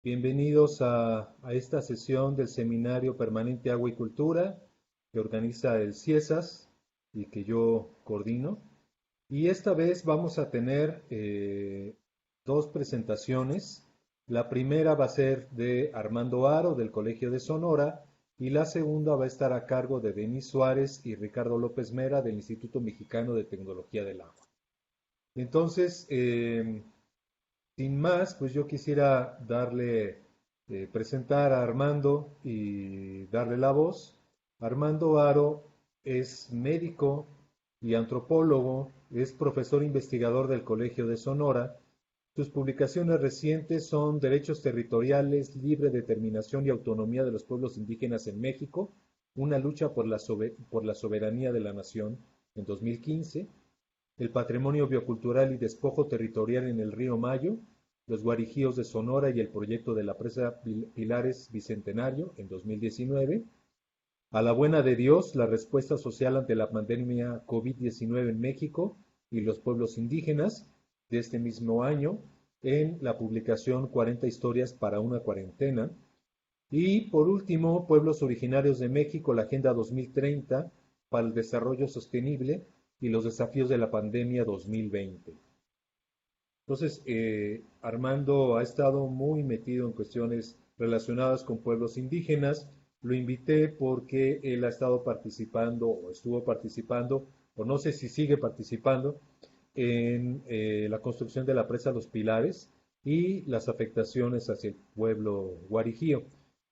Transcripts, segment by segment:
Bienvenidos a esta sesión del Seminario Permanente Agua y Cultura que organiza el CIESAS y que yo coordino. Y esta vez vamos a tener dos presentaciones. La primera va a ser de Armando Aro del Colegio de Sonora y la segunda va a estar a cargo de Denis Suárez y Ricardo López Mera del Instituto Mexicano de Tecnología del Agua. Entonces, sin más, pues yo quisiera presentar a Armando y darle la voz. Armando Aro es médico y antropólogo, es profesor investigador del Colegio de Sonora. Sus publicaciones recientes son Derechos Territoriales, Libre Determinación y Autonomía de los Pueblos Indígenas en México, una lucha por la soberanía de la nación en 2015, El patrimonio biocultural y despojo territorial en el río Mayo, los guarijíos de Sonora y el proyecto de la presa Pilares Bicentenario en 2019, A la buena de Dios, la respuesta social ante la pandemia COVID-19 en México y los pueblos indígenas de este mismo año, en la publicación 40 historias para una cuarentena. Y por último, Pueblos Originarios de México, la Agenda 2030 para el Desarrollo Sostenible y los desafíos de la pandemia 2020. Entonces, Armando ha estado muy metido en cuestiones relacionadas con pueblos indígenas. Lo invité porque él ha estado participando o estuvo participando, o no sé si sigue participando, en la construcción de la presa Los Pilares y las afectaciones hacia el pueblo guarijío.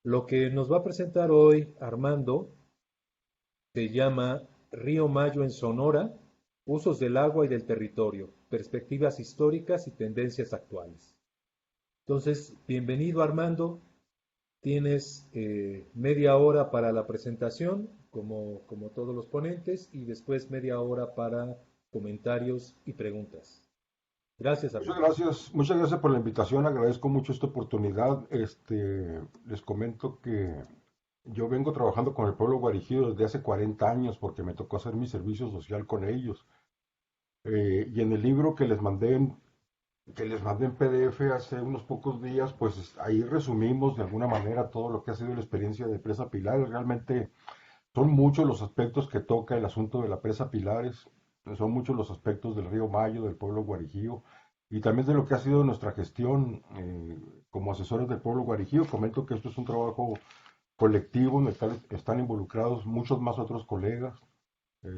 Lo que nos va a presentar hoy Armando se llama Río Mayo en Sonora, usos del agua y del territorio, perspectivas históricas y tendencias actuales. Entonces, bienvenido Armando, tienes media hora para la presentación, como todos los ponentes, y después media hora para comentarios y preguntas. Gracias, Armando. Muchas gracias por la invitación, agradezco mucho esta oportunidad. Les comento que yo vengo trabajando con el pueblo guarijío desde hace 40 años porque me tocó hacer mi servicio social con ellos. Y en el libro que les mandé en PDF hace unos pocos días, pues ahí resumimos de alguna manera todo lo que ha sido la experiencia de Presa Pilares. Realmente son muchos los aspectos que toca el asunto de la Presa Pilares, son muchos los aspectos del río Mayo, del pueblo guarijío, y también de lo que ha sido nuestra gestión como asesores del pueblo guarijío. Comento que esto es un trabajo colectivo en el cual están involucrados muchos más otros colegas.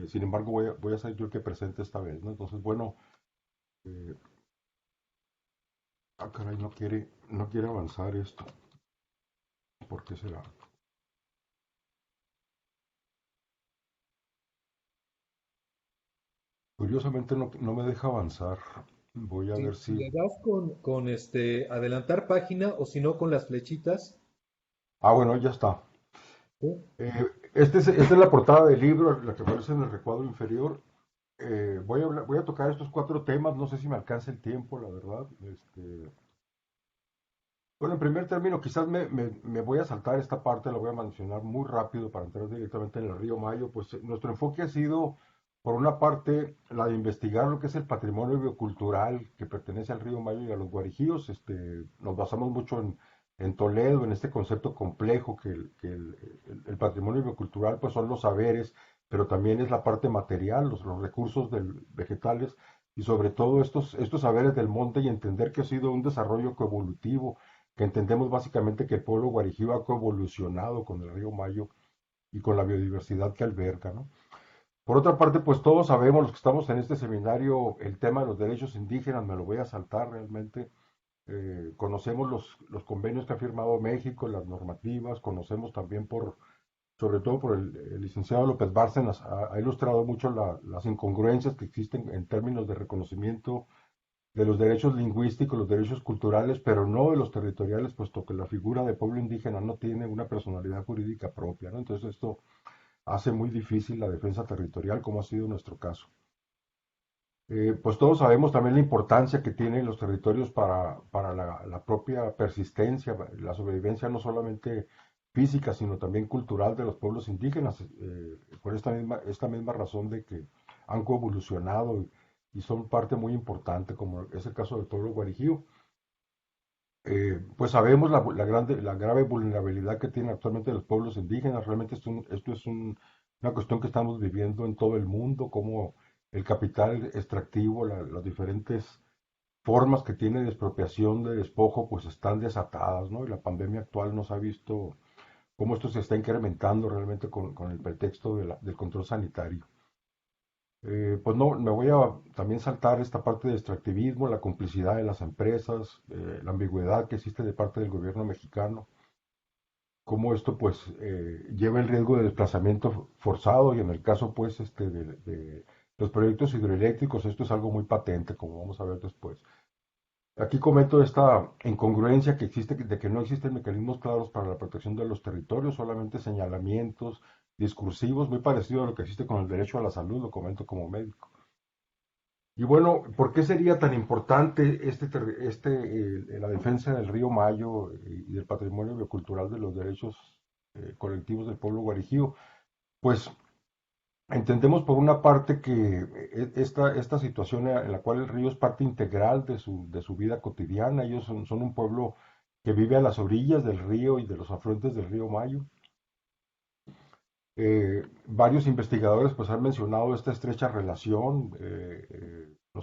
Sin embargo, voy a ser yo el que presente esta vez, ¿no? Entonces, bueno, eh, caray, no quiere avanzar esto. ¿Por qué será? Curiosamente no me deja avanzar. Voy a ver Si si... le das con adelantar página o si no con las flechitas, Ah, bueno, ya está. ¿sí? Esta es la portada del libro, la que aparece en el recuadro inferior. Voy a tocar estos cuatro temas, no sé si me alcanza el tiempo, la verdad. Bueno, en primer término, quizás me voy a saltar esta parte, la voy a mencionar muy rápido para entrar directamente en el río Mayo. Pues nuestro enfoque ha sido, por una parte, la de investigar lo que es el patrimonio biocultural que pertenece al río Mayo y a los guarijíos. Nos basamos mucho en Toledo, en este concepto complejo que el patrimonio biocultural pues son los saberes, pero también es la parte material, los recursos vegetales y sobre todo estos saberes del monte, y entender que ha sido un desarrollo coevolutivo, que entendemos básicamente que el pueblo guarijío ha coevolucionado con el río Mayo y con la biodiversidad que alberga, ¿no? Por otra parte, pues todos sabemos, los que estamos en este seminario, el tema de los derechos indígenas, me lo voy a saltar realmente. Conocemos los convenios que ha firmado México, las normativas, conocemos también sobre todo por el licenciado López Bárcenas, ha ilustrado mucho las incongruencias que existen en términos de reconocimiento de los derechos lingüísticos, los derechos culturales, pero no de los territoriales, puesto que la figura de pueblo indígena no tiene una personalidad jurídica propia, ¿no? Entonces esto hace muy difícil la defensa territorial, como ha sido nuestro caso. Pues todos sabemos también la importancia que tienen los territorios para la propia persistencia, la sobrevivencia no solamente física, sino también cultural de los pueblos indígenas, por esta misma razón de que han coevolucionado y son parte muy importante, como es el caso del pueblo guarijío. pues sabemos la grave vulnerabilidad que tienen actualmente los pueblos indígenas. Realmente una cuestión que estamos viviendo en todo el mundo, como el capital extractivo, las diferentes formas que tiene de expropiación, de despojo, pues están desatadas, ¿no? Y la pandemia actual nos ha visto cómo esto se está incrementando realmente con el pretexto del control sanitario. Pues no, me voy a también saltar esta parte de extractivismo, la complicidad de las empresas, la ambigüedad que existe de parte del gobierno mexicano, cómo esto pues lleva el riesgo de desplazamiento forzado y en el caso pues de los proyectos hidroeléctricos esto es algo muy patente, como vamos a ver después. Aquí comento esta incongruencia que existe de que no existen mecanismos claros para la protección de los territorios, solamente señalamientos discursivos, muy parecido a lo que existe con el derecho a la salud, lo comento como médico. Y bueno, ¿por qué sería tan importante la defensa del río Mayo y del patrimonio biocultural de los derechos colectivos del pueblo guarijío? Pues entendemos por una parte que esta situación en la cual el río es parte integral de su vida cotidiana. Ellos son un pueblo que vive a las orillas del río y de los afluentes del río Mayo. Varios investigadores pues han mencionado esta estrecha relación.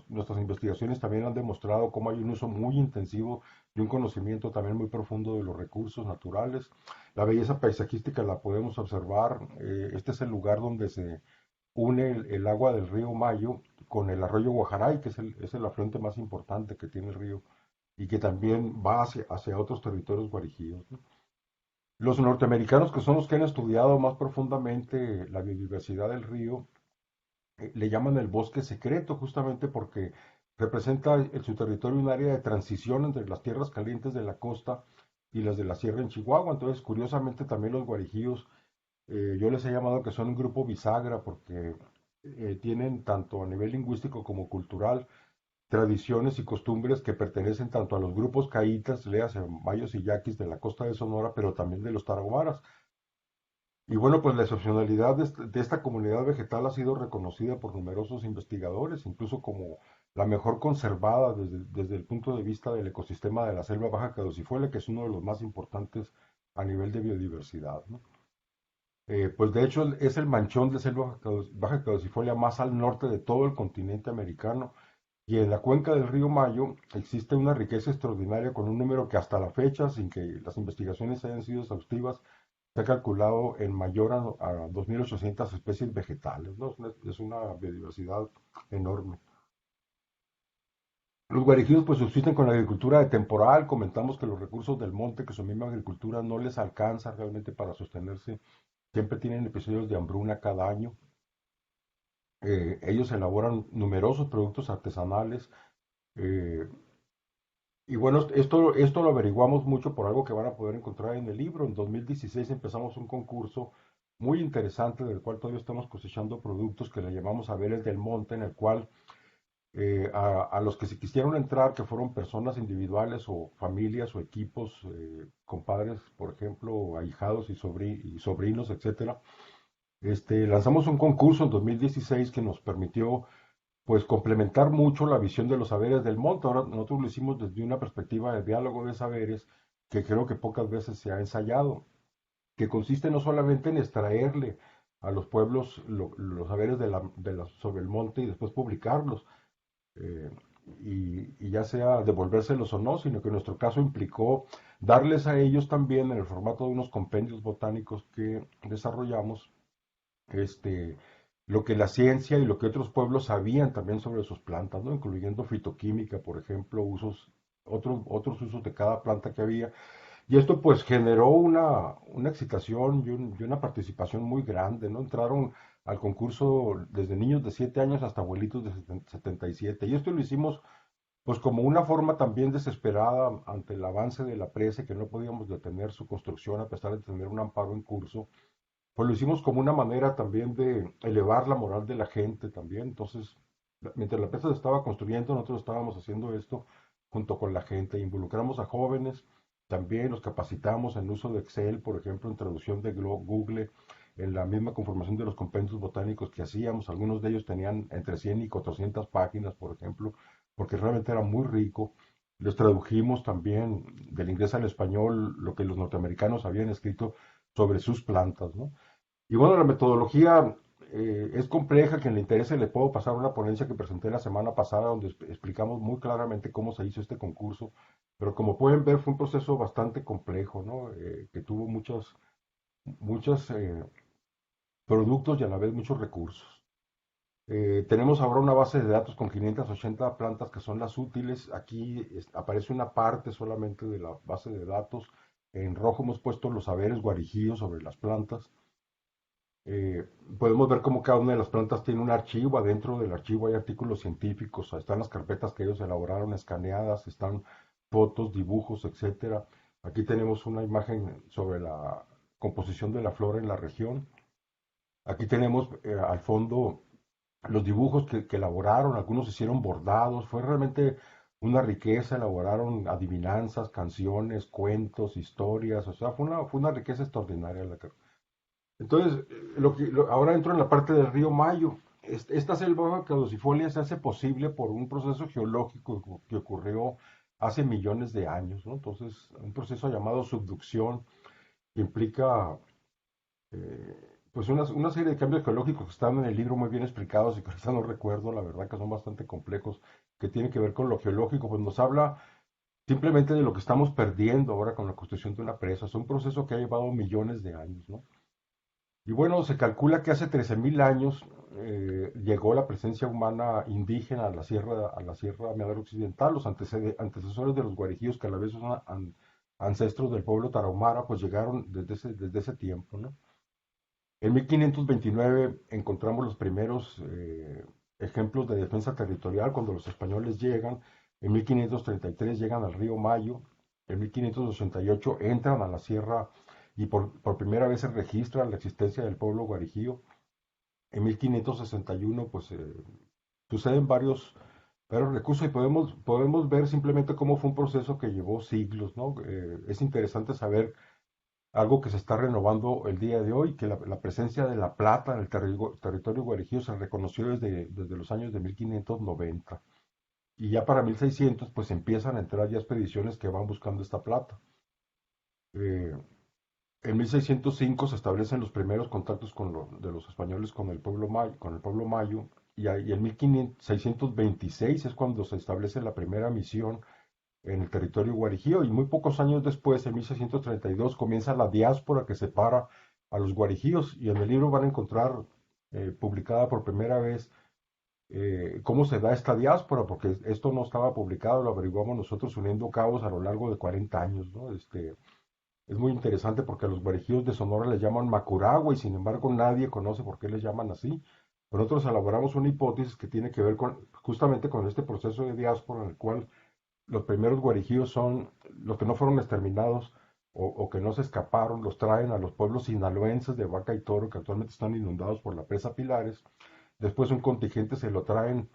Nuestras investigaciones también han demostrado cómo hay un uso muy intensivo y un conocimiento también muy profundo de los recursos naturales. La belleza paisajística la podemos observar. Este es el lugar donde se une el agua del río Mayo con el arroyo Guajaray, que es el afluente más importante que tiene el río y que también va hacia otros territorios guarijíos, ¿no? Los norteamericanos, que son los que han estudiado más profundamente la biodiversidad del río, le llaman el bosque secreto justamente porque representa en su territorio un área de transición entre las tierras calientes de la costa y las de la sierra en Chihuahua. Entonces, curiosamente, también los guarijíos, yo les he llamado que son un grupo bisagra porque tienen tanto a nivel lingüístico como cultural tradiciones y costumbres que pertenecen tanto a los grupos caítas, léase mayos y yaquis de la costa de Sonora, pero también de los tarahumaras. Y bueno, pues la excepcionalidad de esta comunidad vegetal ha sido reconocida por numerosos investigadores, incluso como la mejor conservada desde el punto de vista del ecosistema de la selva baja caducifolia, que es uno de los más importantes a nivel de biodiversidad, ¿no? Pues de hecho es el manchón de selva baja caducifolia más al norte de todo el continente americano. Y en la cuenca del río Mayo existe una riqueza extraordinaria con un número que hasta la fecha, sin que las investigaciones hayan sido exhaustivas, se ha calculado en mayor a 2.800 especies vegetales, ¿no? Es una biodiversidad enorme. Los guarijidos pues subsisten con la agricultura de temporal. Comentamos que los recursos del monte, que su misma agricultura no les alcanza realmente para sostenerse, siempre tienen episodios de hambruna cada año. Ellos elaboran numerosos productos artesanales. eh, Y bueno, esto lo averiguamos mucho por algo que van a poder encontrar en el libro. En 2016 empezamos un concurso muy interesante del cual todavía estamos cosechando productos que le llamamos Saberes del Monte, en el cual a los que se quisieron entrar, que fueron personas individuales o familias o equipos, compadres, por ejemplo, ahijados y sobrinos, etcétera, lanzamos un concurso en 2016 que nos permitió pues complementar mucho la visión de los saberes del monte. Ahora nosotros lo hicimos desde una perspectiva de diálogo de saberes que creo que pocas veces se ha ensayado, que consiste no solamente en extraerle a los pueblos los saberes sobre el monte y después publicarlos, eh, y ya sea devolvérselos o no, sino que en nuestro caso implicó darles a ellos también en el formato de unos compendios botánicos que desarrollamos, este, lo que la ciencia y lo que otros pueblos sabían también sobre sus plantas, ¿no? Incluyendo fitoquímica, por ejemplo, otros usos de cada planta que había. Y esto pues generó una excitación y una participación muy grande, ¿no? Entraron al concurso desde niños de 7 años hasta abuelitos de 77. Y esto lo hicimos pues como una forma también desesperada ante el avance de la presa, que no podíamos detener su construcción a pesar de tener un amparo en curso, pues lo hicimos como una manera también de elevar la moral de la gente también. Entonces, mientras la empresa se estaba construyendo, nosotros estábamos haciendo esto junto con la gente. Involucramos a jóvenes, también los capacitamos en uso de Excel, por ejemplo, en traducción de Google, en la misma conformación de los compendios botánicos que hacíamos. Algunos de ellos tenían entre 100 y 400 páginas, por ejemplo, porque realmente era muy rico. les tradujimos también del inglés al español lo que los norteamericanos habían escrito sobre sus plantas, ¿no? Y bueno, la metodología es compleja, quien le interese le puedo pasar una ponencia que presenté la semana pasada donde explicamos muy claramente cómo se hizo este concurso, pero como pueden ver fue un proceso bastante complejo, ¿no? Que tuvo muchos productos y a la vez muchos recursos. Tenemos ahora una base de datos con 580 plantas que son las útiles. Aquí aparece una parte solamente de la base de datos. En rojo hemos puesto los saberes guarijíos sobre las plantas. Eh, Podemos ver cómo cada una de las plantas tiene un archivo. Adentro del archivo hay artículos científicos, están las carpetas que ellos elaboraron escaneadas, están fotos, dibujos, etcétera. Aquí tenemos una imagen sobre la composición de la flora en la región. Aquí tenemos al fondo los dibujos que elaboraron, algunos hicieron bordados, fue realmente una riqueza, elaboraron adivinanzas, canciones, cuentos, historias, o sea, fue una riqueza extraordinaria la que... Entonces, ahora entro en la parte del río Mayo. Esta selva caducifolia se hace posible por un proceso geológico que ocurrió hace millones de años, ¿no? Entonces, un proceso llamado subducción que implica pues una serie de cambios geológicos que están en el libro muy bien explicados y que ahorita no recuerdo, la verdad que son bastante complejos, que tienen que ver con lo geológico, pues nos habla simplemente de lo que estamos perdiendo ahora con la construcción de una presa. Es un proceso que ha llevado millones de años, ¿no? Y bueno, se calcula que hace 13.000 años llegó la presencia humana indígena a la Sierra Miadro Occidental. Los antecesores de los guarijíos, que a la vez son ancestros del pueblo tarahumara, pues llegaron desde ese tiempo, ¿no? En 1529 encontramos los primeros ejemplos de defensa territorial cuando los españoles llegan. En 1533 llegan al río Mayo. En 1588 entran a la sierra y por primera vez se registra la existencia del pueblo guarijío. En 1561 pues suceden varios recursos y podemos ver simplemente cómo fue un proceso que llevó siglos, ¿no? Es interesante saber algo que se está renovando el día de hoy, que la presencia de la plata en el territorio guarijío se reconoció desde los años de 1590. Y ya para 1600 pues empiezan a entrar ya expediciones que van buscando esta plata. Eh, en 1605 se establecen los primeros contactos de los españoles con el pueblo mayo, y en 1626 es cuando se establece la primera misión en el territorio guarijío, y muy pocos años después, en 1632, comienza la diáspora que separa a los guarijíos, y en el libro van a encontrar publicada por primera vez cómo se da esta diáspora, porque esto no estaba publicado, lo averiguamos nosotros uniendo cabos a lo largo de 40 años, ¿no? Es muy interesante porque a los guarijíos de Sonora les llaman Macuragua y sin embargo nadie conoce por qué les llaman así. Nosotros elaboramos una hipótesis que tiene que ver justamente con este proceso de diáspora en el cual los primeros guarijíos son los que no fueron exterminados o que no se escaparon, los traen a los pueblos sinaloenses de Vaca y Toro que actualmente están inundados por la presa Pilares. Después un contingente se lo traen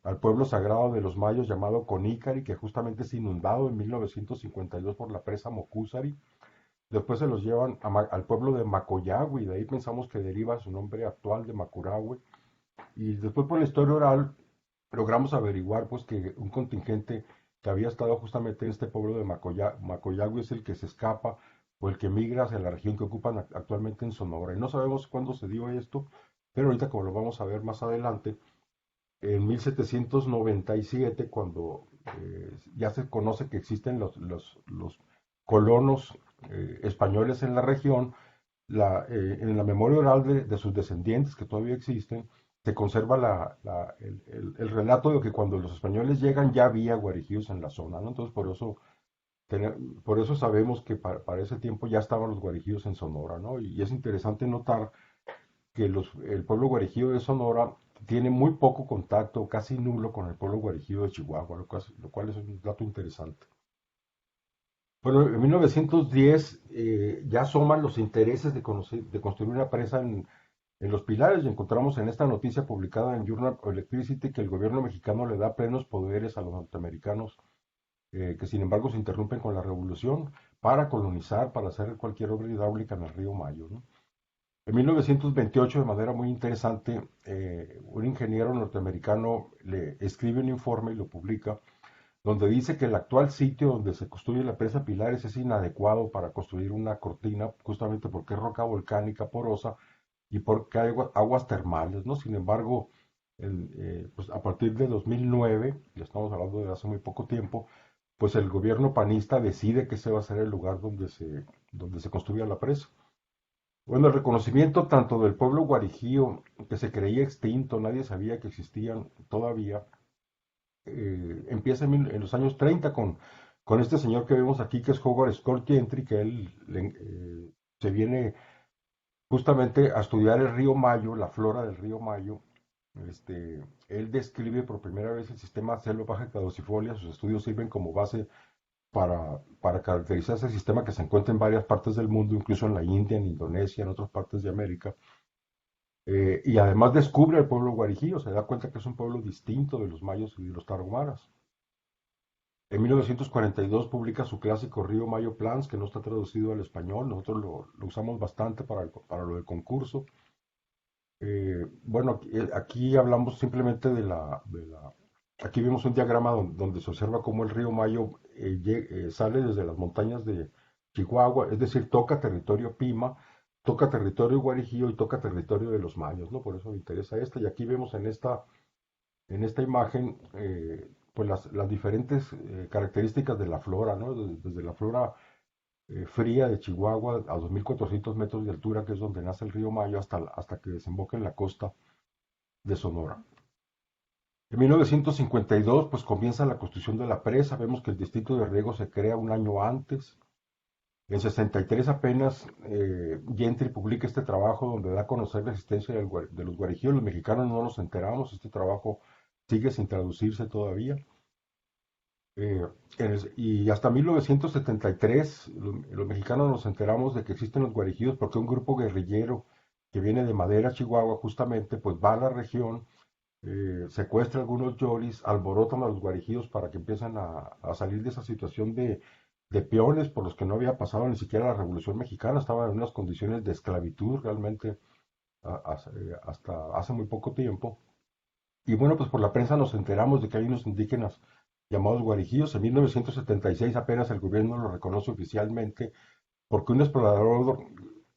al pueblo sagrado de los mayos llamado Conícari, que justamente es inundado en 1952 por la presa Mocúzari. Después se los llevan al pueblo de Macoyagüe, y de ahí pensamos que deriva su nombre actual de Macurahue. Y después por la historia oral logramos averiguar pues que un contingente que había estado justamente en este pueblo de Macoyagüe es el que se escapa o el que migra hacia la región que ocupan actualmente en Sonora. Y no sabemos cuándo se dio esto, pero ahorita como lo vamos a ver más adelante, en 1797, cuando ya se conoce que existen los colonos españoles en la región, en la memoria oral de sus descendientes, que todavía existen, se conserva el relato de que cuando los españoles llegan ya había guarijíos en la zona, ¿no? Entonces por eso sabemos que para ese tiempo ya estaban los guarijíos en Sonora, ¿no? Y es interesante notar que el pueblo guarijío de Sonora tiene muy poco contacto, casi nulo, con el pueblo guarijío de Chihuahua, lo cual es un dato interesante. Bueno, en 1910 ya asoman los intereses de construir una presa en Los Pilares, y encontramos en esta noticia publicada en Journal of Electricity que el gobierno mexicano le da plenos poderes a los norteamericanos, que sin embargo se interrumpen con la revolución para colonizar, para hacer cualquier obra hidráulica en el río Mayo, ¿no? En 1928, de manera muy interesante, un ingeniero norteamericano le escribe un informe y lo publica, donde dice que el actual sitio donde se construye la presa Pilares es inadecuado para construir una cortina, justamente porque es roca volcánica porosa y porque hay aguas termales, ¿no? Sin embargo, pues a partir de 2009, ya estamos hablando de hace muy poco tiempo, pues el gobierno panista decide que ese va a ser el lugar donde se construya la presa. Bueno, el reconocimiento tanto del pueblo guarijío, que se creía extinto, nadie sabía que existían todavía, empieza en los años 30 con este señor que vemos aquí, que es Howard Scott Gentry, que él se viene justamente a estudiar el río Mayo, la flora del río Mayo. Él describe por primera vez el sistema selva baja caducifolia. Sus estudios sirven como base para caracterizar ese sistema que se encuentra en varias partes del mundo, incluso en la India, en Indonesia, en otras partes de América. Y además descubre al pueblo guarijío, se da cuenta que es un pueblo distinto de los mayos y de los tarahumaras. En 1942 publica su clásico Río Mayo Plans, que no está traducido al español, nosotros lo usamos bastante para lo del concurso. Bueno, aquí hablamos simplemente aquí vemos un diagrama donde se observa cómo el río Mayo sale desde las montañas de Chihuahua, es decir, toca territorio Pima, toca territorio Guarijío y toca territorio de los mayos, ¿no? Por eso me interesa esta. Y aquí vemos en esta imagen, pues las diferentes características de la flora, ¿no? Desde la flora fría de Chihuahua a 2.400 metros de altura, que es donde nace el río Mayo, hasta que desemboca en la costa de Sonora. En 1952, pues comienza la construcción de la presa. Vemos que el distrito de riego se crea un año antes. En 63 apenas Gentry publica este trabajo donde da a conocer la existencia de los guarijíos. Los mexicanos no nos enteramos, este trabajo sigue sin traducirse todavía. Y hasta 1973 los mexicanos nos enteramos de que existen los guarijíos porque un grupo guerrillero que viene de Madera, Chihuahua, justamente, pues va a la región, secuestra algunos yolis, alborotan a los guarijíos para que empiecen a salir de esa situación de peones por los que no había pasado ni siquiera la Revolución Mexicana, estaban en unas condiciones de esclavitud realmente hasta hace muy poco tiempo. Y bueno, pues por la prensa nos enteramos de que hay unos indígenas llamados guarijíos. En 1976 apenas el gobierno lo reconoce oficialmente porque un explorador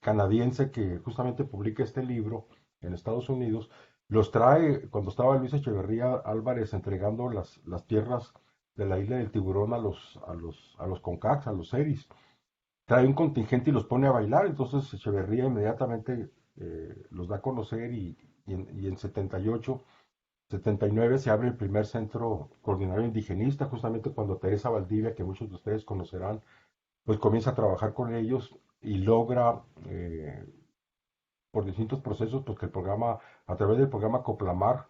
canadiense que justamente publica este libro en Estados Unidos, los trae cuando estaba Luis Echeverría Álvarez entregando las tierras de la isla del Tiburón a los CONCACs, a los seris. Trae un contingente y los pone a bailar, entonces Echeverría inmediatamente los da a conocer y en 79 se abre el primer centro coordinador indigenista, justamente cuando Teresa Valdivia, que muchos de ustedes conocerán, pues comienza a trabajar con ellos y logra, por distintos procesos, pues que a través del programa Coplamar,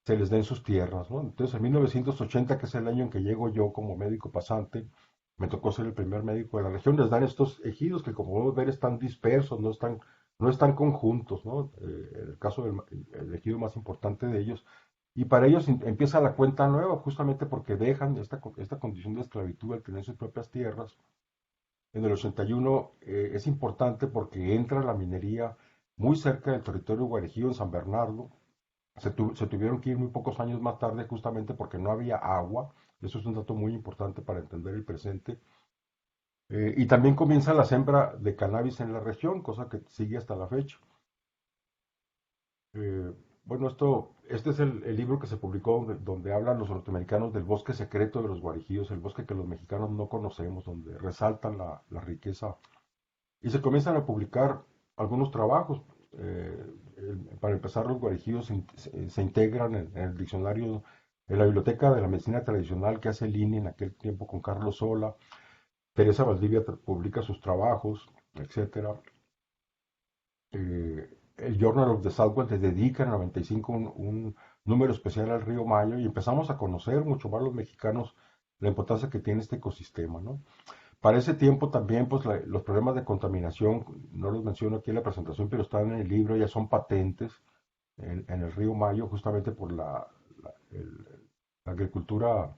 se les den sus tierras, ¿no? Entonces, en 1980, que es el año en que llego yo como médico pasante, me tocó ser el primer médico de la región, les dan estos ejidos que, como podemos ver, están dispersos, no están conjuntos, ¿no? En el caso del ejido más importante de ellos, y para ellos empieza la cuenta nueva, justamente porque dejan esta condición de esclavitud al tener sus propias tierras. En el 81 es importante porque entra la minería muy cerca del territorio guarijío en San Bernardo. Se tuvieron que ir muy pocos años más tarde justamente porque no había agua. Eso es un dato muy importante para entender el presente. Y también comienza la siembra de cannabis en la región, cosa que sigue hasta la fecha. Eh, bueno, este es el libro que se publicó donde hablan los norteamericanos del bosque secreto de los guarijíos, el bosque que los mexicanos no conocemos, donde resaltan la riqueza. Y se comienzan a publicar algunos trabajos. Para empezar, los guarijíos se integran en el diccionario, en la biblioteca de la medicina tradicional que hace el INE en aquel tiempo con Carlos Sola. Teresa Valdivia publica sus trabajos, etcétera. El Journal of the Southwest le dedica en el 95 un número especial al río Mayo y empezamos a conocer mucho más los mexicanos la importancia que tiene este ecosistema, ¿no? Para ese tiempo también, pues los problemas de contaminación, no los menciono aquí en la presentación, pero están en el libro, ya son patentes en el río Mayo, justamente por la agricultura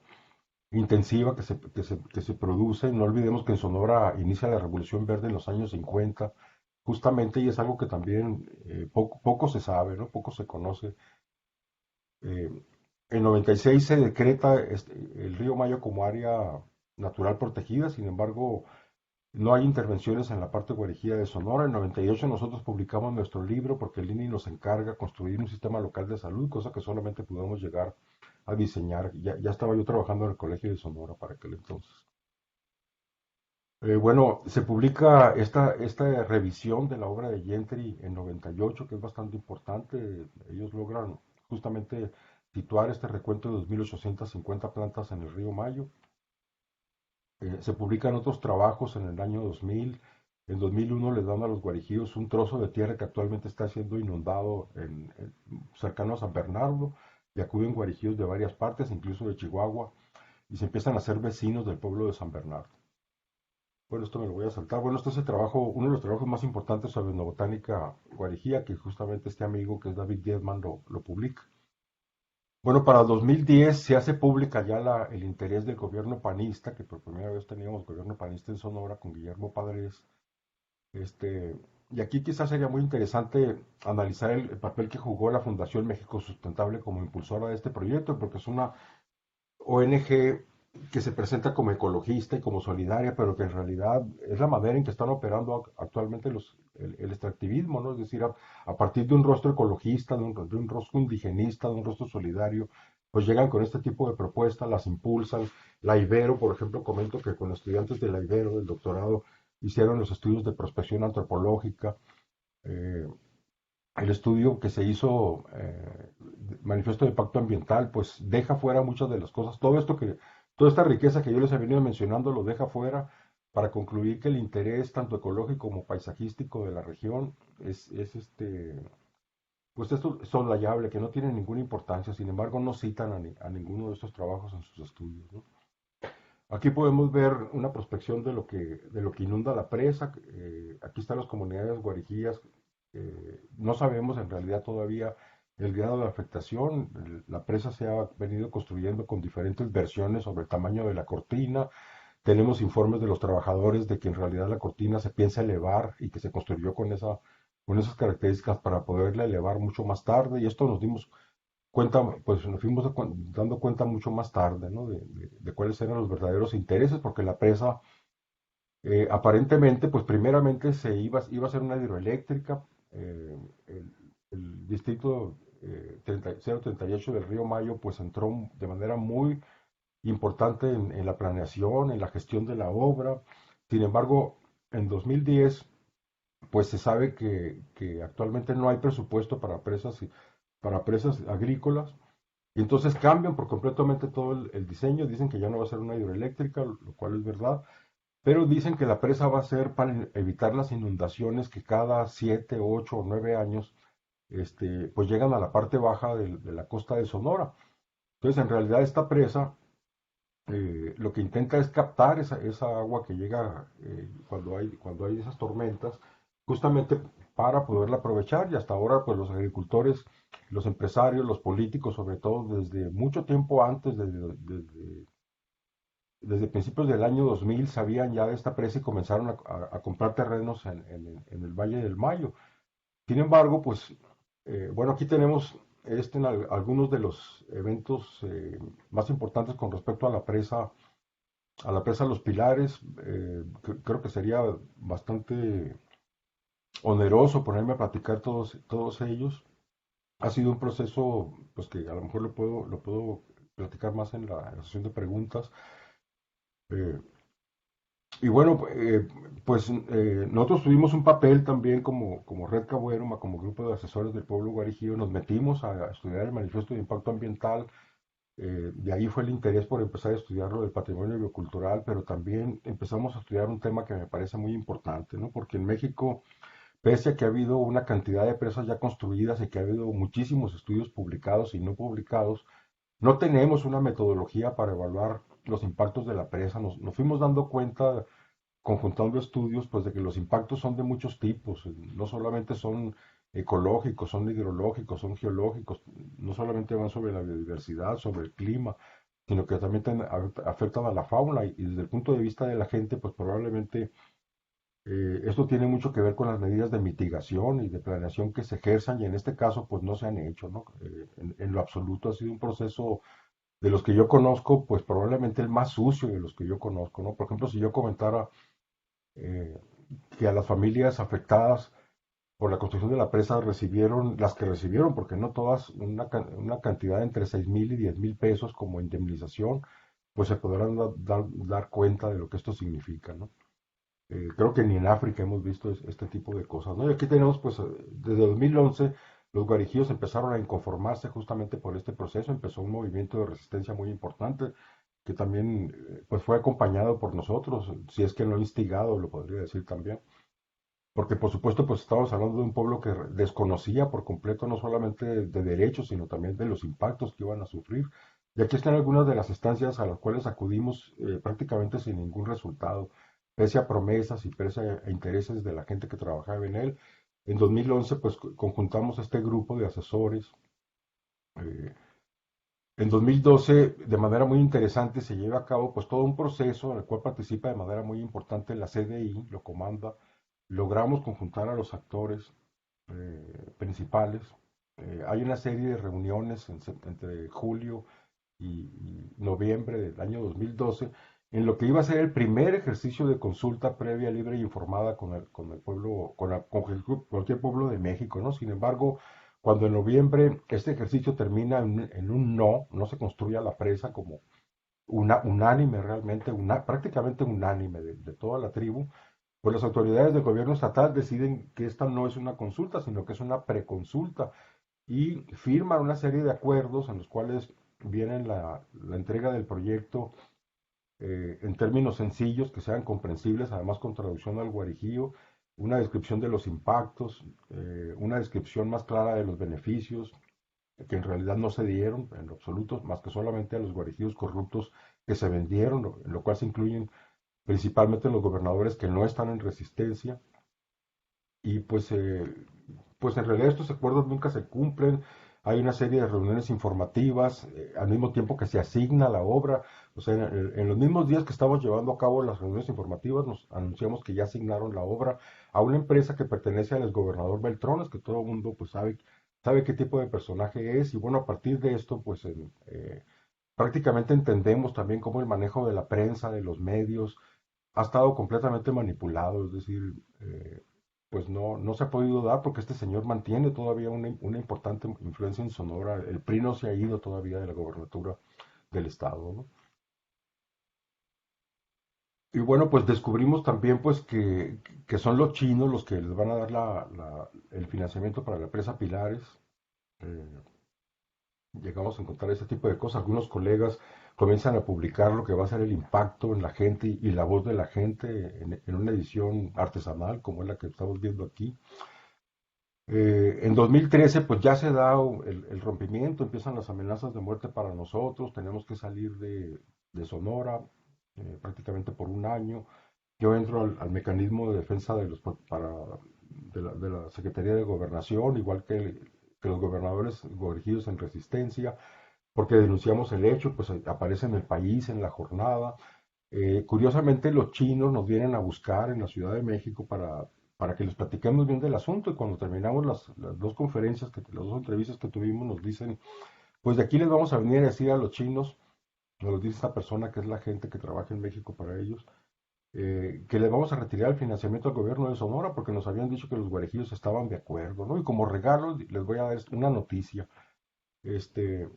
intensiva que se produce. No olvidemos que en Sonora inicia la Revolución Verde en los años 50, justamente, y es algo que también poco se sabe, ¿no? Poco se conoce. En 96 se decreta el río Mayo como área natural protegida, sin embargo, no hay intervenciones en la parte guarejía de Sonora. En 98 nosotros publicamos nuestro libro porque el INI nos encarga construir un sistema local de salud, cosa que solamente pudimos llegar a diseñar. Ya estaba yo trabajando en el Colegio de Sonora para aquel entonces. Bueno, se publica esta revisión de la obra de Gentry en 98, que es bastante importante. Ellos logran justamente situar este recuento de 2.850 plantas en el río Mayo. Se publican otros trabajos en el año 2000. En 2001 les dan a los guarijíos un trozo de tierra que actualmente está siendo inundado cercano a San Bernardo, y acuden guarijíos de varias partes, incluso de Chihuahua, y se empiezan a hacer vecinos del pueblo de San Bernardo. Bueno, esto me lo voy a saltar. Bueno, este es el trabajo, uno de los trabajos más importantes sobre etnobotánica guarejía, que justamente este amigo que es David Diezman lo publica. Bueno, para 2010 se hace pública ya el interés del gobierno panista, que por primera vez teníamos gobierno panista en Sonora con Guillermo Padres. Este, y aquí quizás sería muy interesante analizar el papel que jugó la Fundación México Sustentable como impulsora de este proyecto, porque es una ONG que se presenta como ecologista y como solidaria, pero que en realidad es la manera en que están operando actualmente el extractivismo, ¿no? Es decir, a partir de un rostro ecologista, de un rostro indigenista, de un rostro solidario, pues llegan con este tipo de propuestas, las impulsan. La Ibero, por ejemplo, comento que con estudiantes de la Ibero, del doctorado, hicieron los estudios de prospección antropológica. eh, el estudio que se hizo, Manifiesto de Impacto Ambiental, pues deja fuera muchas de las cosas. Toda esta riqueza que yo les he venido mencionando lo deja fuera para concluir que el interés tanto ecológico como paisajístico de la región pues es soslayable, que no tiene ninguna importancia. Sin embargo, no citan a ninguno de estos trabajos en sus estudios, ¿no? Aquí podemos ver una prospección de lo que inunda la presa. Aquí están las comunidades guarijías. No sabemos en realidad todavía el grado de afectación. La presa se ha venido construyendo con diferentes versiones sobre el tamaño de la cortina. Tenemos informes de los trabajadores de que en realidad la cortina se piensa elevar y que se construyó con esas características para poderla elevar mucho más tarde. Y esto nos dimos cuenta, pues nos fuimos dando cuenta mucho más tarde, ¿no? De cuáles eran los verdaderos intereses, porque la presa, aparentemente, pues primeramente iba a ser una hidroeléctrica. eh, el, el distrito 038 del río Mayo, pues entró de manera muy importante en la planeación, en la gestión de la obra. Sin embargo, en 2010, pues se sabe que actualmente no hay presupuesto para presas agrícolas, y entonces cambian por completamente todo el diseño. Dicen que ya no va a ser una hidroeléctrica, lo cual es verdad, pero dicen que la presa va a ser para evitar las inundaciones que cada 7, 8 o 9 años pues llegan a la parte baja de la costa de Sonora. Entonces, en realidad, esta presa lo que intenta es captar esa agua que llega cuando hay esas tormentas, justamente para poderla aprovechar. Y hasta ahora, pues los agricultores, los empresarios, los políticos, sobre todo desde mucho tiempo antes, desde principios del año 2000, sabían ya de esta presa y comenzaron a comprar terrenos en el Valle del Mayo. Sin embargo, pues, bueno, aquí tenemos algunos de los eventos más importantes con respecto a la presa Los Pilares. Creo que sería bastante oneroso ponerme a platicar todos ellos. Ha sido un proceso, pues que a lo mejor lo puedo platicar más en la sesión de preguntas. Eh, y bueno, pues nosotros tuvimos un papel también como Red Cabuéroma, como grupo de asesores del pueblo guarijío. Nos metimos a estudiar el manifiesto de impacto ambiental. De ahí fue el interés por empezar a estudiar lo del patrimonio biocultural, pero también empezamos a estudiar un tema que me parece muy importante, ¿no? Porque en México, pese a que ha habido una cantidad de presas ya construidas y que ha habido muchísimos estudios publicados y no publicados, no tenemos una metodología para evaluar los impactos de la presa. Nos fuimos dando cuenta, conjuntando estudios, pues de que los impactos son de muchos tipos. No solamente son ecológicos, son hidrológicos, son geológicos. No solamente van sobre la biodiversidad, sobre el clima, sino que también afectan a la fauna, y desde el punto de vista de la gente, pues probablemente Esto tiene mucho que ver con las medidas de mitigación y de planeación que se ejerzan y en este caso pues no se han hecho, ¿no? En lo absoluto ha sido un proceso de los que yo conozco, pues probablemente el más sucio de los que yo conozco, ¿no? Por ejemplo, si yo comentara eh, que a las familias afectadas por la construcción de la presa recibieron, las que recibieron, porque no todas, una cantidad de entre 6,000 y 10,000 pesos como indemnización, pues se podrán dar cuenta de lo que esto significa, ¿no? Creo que ni en África hemos visto este tipo de cosas, ¿no? Y aquí tenemos, pues, desde 2011, los guarijíos empezaron a inconformarse justamente por este proceso, empezó un movimiento de resistencia muy importante, que también, pues, fue acompañado por nosotros, si es que no instigado, lo podría decir también, porque, por supuesto, pues, estamos hablando de un pueblo que desconocía por completo no solamente de derechos, sino también de los impactos que iban a sufrir. Y aquí están algunas de las estancias a las cuales acudimos prácticamente sin ningún resultado pese a promesas y pese a intereses de la gente que trabajaba en él. En 2011, pues conjuntamos este grupo de asesores. eh, en 2012, de manera muy interesante, se lleva a cabo pues todo un proceso en el cual participa de manera muy importante la CDI, lo comanda. Logramos conjuntar a los actores principales. Hay una serie de reuniones entre julio y noviembre del año 2012, en lo que iba a ser el primer ejercicio de consulta previa, libre y informada con el pueblo, cualquier pueblo de México, ¿no? Sin embargo, cuando en noviembre este ejercicio termina en un no, no se construye la presa como unánime realmente, prácticamente unánime de toda la tribu, pues las autoridades del gobierno estatal deciden que esta no es una consulta, sino que es una preconsulta y firman una serie de acuerdos en los cuales viene la entrega del proyecto en términos sencillos, que sean comprensibles, además con traducción al guarijío, una descripción de los impactos, una descripción más clara de los beneficios, que en realidad no se dieron en lo absoluto, más que solamente a los guarijíos corruptos que se vendieron, en lo cual se incluyen principalmente los gobernadores que no están en resistencia, y pues en realidad estos acuerdos nunca se cumplen. Hay una serie de reuniones informativas, al mismo tiempo que se asigna la obra. O sea, en los mismos días que estamos llevando a cabo las reuniones informativas, nos anunciamos que ya asignaron la obra a una empresa que pertenece al exgobernador Beltrones, que todo el mundo pues sabe qué tipo de personaje es. Y bueno, a partir de esto, pues prácticamente entendemos también cómo el manejo de la prensa, de los medios, ha estado completamente manipulado. Es decir, pues no se ha podido dar porque este señor mantiene todavía una importante influencia en Sonora. El PRI no se ha ido todavía de la gobernatura del estado, ¿no? Y bueno, pues descubrimos también pues que son los chinos los que les van a dar el financiamiento para la presa Pilares. Eh, Llegamos a encontrar ese tipo de cosas. Algunos colegas comienzan a publicar lo que va a ser el impacto en la gente y la voz de la gente en una edición artesanal como es la que estamos viendo aquí. En 2013 pues ya se da el rompimiento, empiezan las amenazas de muerte para nosotros, tenemos que salir de Sonora prácticamente por un año. Yo entro al mecanismo de defensa de la Secretaría de Gobernación, igual que los gobernadores corregidos en resistencia, porque denunciamos el hecho, pues aparece en el país, en la jornada. Curiosamente, los chinos nos vienen a buscar en la Ciudad de México para que les platiquemos bien del asunto y cuando terminamos las dos conferencias, las dos entrevistas que tuvimos, nos dicen, pues de aquí les vamos a venir a decir a los chinos, nos dice esta persona que es la gente que trabaja en México para ellos, que le vamos a retirar el financiamiento al gobierno de Sonora porque nos habían dicho que los guarejillos estaban de acuerdo, ¿no? Y como regalo les voy a dar una noticia. Este,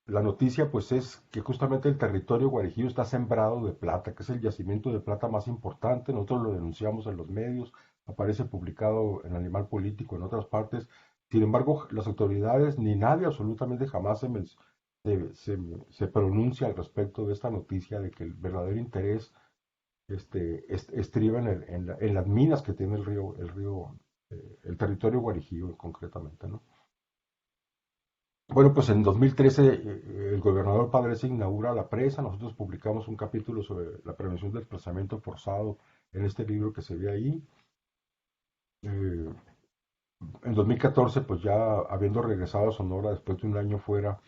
la noticia pues es que justamente el territorio guarejillo está sembrado de plata, que es el yacimiento de plata más importante. Nosotros lo denunciamos en los medios, aparece publicado en Animal Político, en otras partes. Sin embargo, las autoridades ni nadie absolutamente jamás se pronuncia al respecto de esta noticia de que el verdadero interés estriba en las minas que tiene el territorio guarijío concretamente, ¿no? Bueno, pues en 2013 el gobernador Padres inaugura la presa, nosotros publicamos un capítulo sobre la prevención del desplazamiento forzado en este libro que se ve ahí. Eh, en 2014, pues ya habiendo regresado a Sonora después de un año fuera,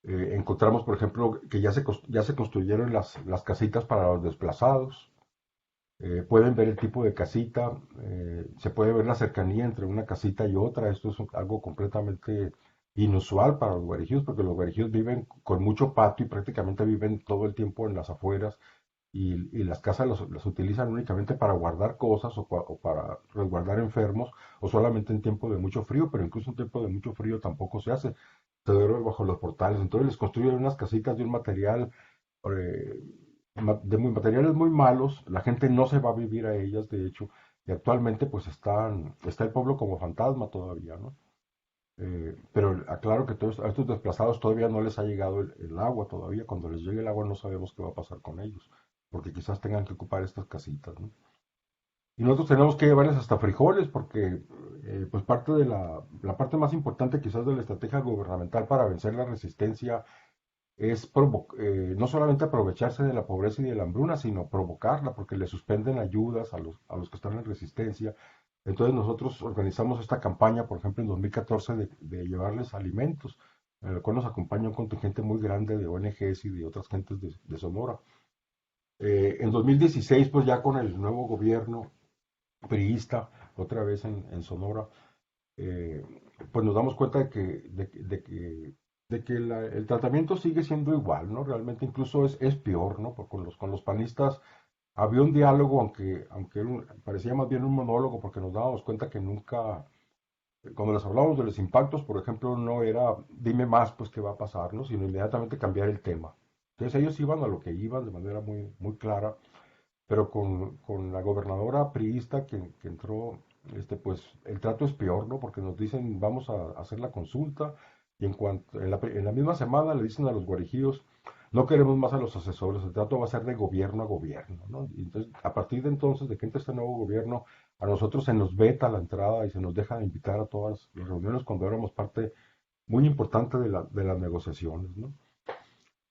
encontramos, por ejemplo, que ya se construyeron las casitas para los desplazados. Pueden ver el tipo de casita, se puede ver la cercanía entre una casita y otra. Esto es algo completamente inusual para los guarijíos, porque los guarijíos viven con mucho patio y prácticamente viven todo el tiempo en las afueras y las casas las utilizan únicamente para guardar cosas o para resguardar enfermos o solamente en tiempo de mucho frío, pero incluso en tiempo de mucho frío tampoco se hace. Se duerme bajo los portales. Entonces les construyen unas casitas de un material eh, materiales muy malos, la gente no se va a vivir a ellas, de hecho, y actualmente pues está el pueblo como fantasma todavía, ¿no? Pero aclaro que a estos desplazados todavía no les ha llegado el agua todavía, cuando les llegue el agua no sabemos qué va a pasar con ellos, porque quizás tengan que ocupar estas casitas, ¿no? Y nosotros tenemos que llevarles hasta frijoles, porque pues parte de la parte más importante quizás de la estrategia gubernamental para vencer la resistencia es no solamente aprovecharse de la pobreza y de la hambruna, sino provocarla, porque le suspenden ayudas a los que están en resistencia. Entonces nosotros organizamos esta campaña, por ejemplo, en 2014, de llevarles alimentos, en el cual nos acompaña un contingente muy grande de ONGs y de otras gentes de Sonora. En 2016, pues ya con el nuevo gobierno priista, otra vez en Sonora, eh, pues nos damos cuenta de que el tratamiento sigue siendo igual, ¿no? Realmente incluso es peor, ¿no? Porque con los panistas había un diálogo, aunque parecía más bien un monólogo, porque nos dábamos cuenta que nunca, cuando les hablábamos de los impactos, por ejemplo, no era dime más, pues qué va a pasar, ¿no? Sino inmediatamente cambiar el tema. Entonces ellos iban a lo que iban de manera muy, muy clara, pero con la gobernadora priista que entró, pues el trato es peor, ¿no? Porque nos dicen, vamos a hacer la consulta, y en la misma semana le dicen a los guarijíos, no queremos más a los asesores, el trato va a ser de gobierno a gobierno, ¿no? Y entonces, a partir de entonces, de que entra este nuevo gobierno, a nosotros se nos veta la entrada y se nos deja de invitar a todas las reuniones cuando éramos parte muy importante de las negociaciones, ¿no?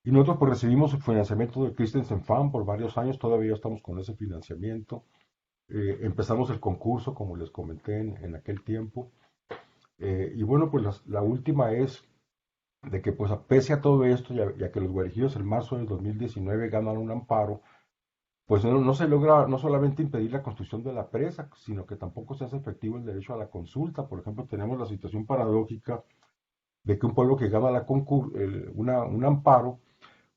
Y nosotros pues recibimos el financiamiento del Christensen Fund por varios años, todavía estamos con ese financiamiento. Empezamos el concurso, como les comenté en aquel tiempo. Y bueno, pues la última es de que pues pese a todo esto, ya que los guarijíos en marzo del 2019 ganan un amparo, pues no se logra no solamente impedir la construcción de la presa, sino que tampoco se hace efectivo el derecho a la consulta. Por ejemplo, tenemos la situación paradójica de que un pueblo que gana un amparo,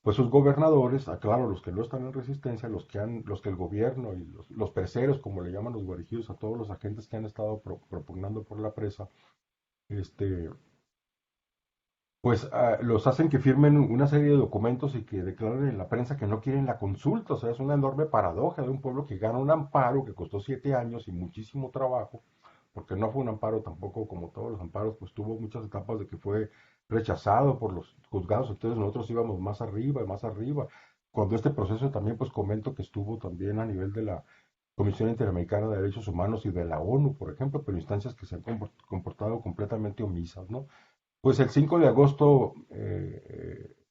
pues sus gobernadores, aclaro, los que no están en resistencia, los que el gobierno y los preseros, como le llaman los guarijíos, a todos los agentes que han estado propugnando por la presa, este, pues los hacen que firmen una serie de documentos y que declaren en la prensa que no quieren la consulta. O sea, es una enorme paradoja de un pueblo que gana un amparo que costó 7 años y muchísimo trabajo, porque no fue un amparo tampoco como todos los amparos, pues tuvo muchas etapas de que fue rechazado por los juzgados. Entonces nosotros íbamos más arriba y más arriba. Cuando este proceso también, pues comento que estuvo también a nivel de la Comisión Interamericana de Derechos Humanos y de la ONU, por ejemplo, pero instancias que se han comportado completamente omisas, ¿no? Pues el 5 de agosto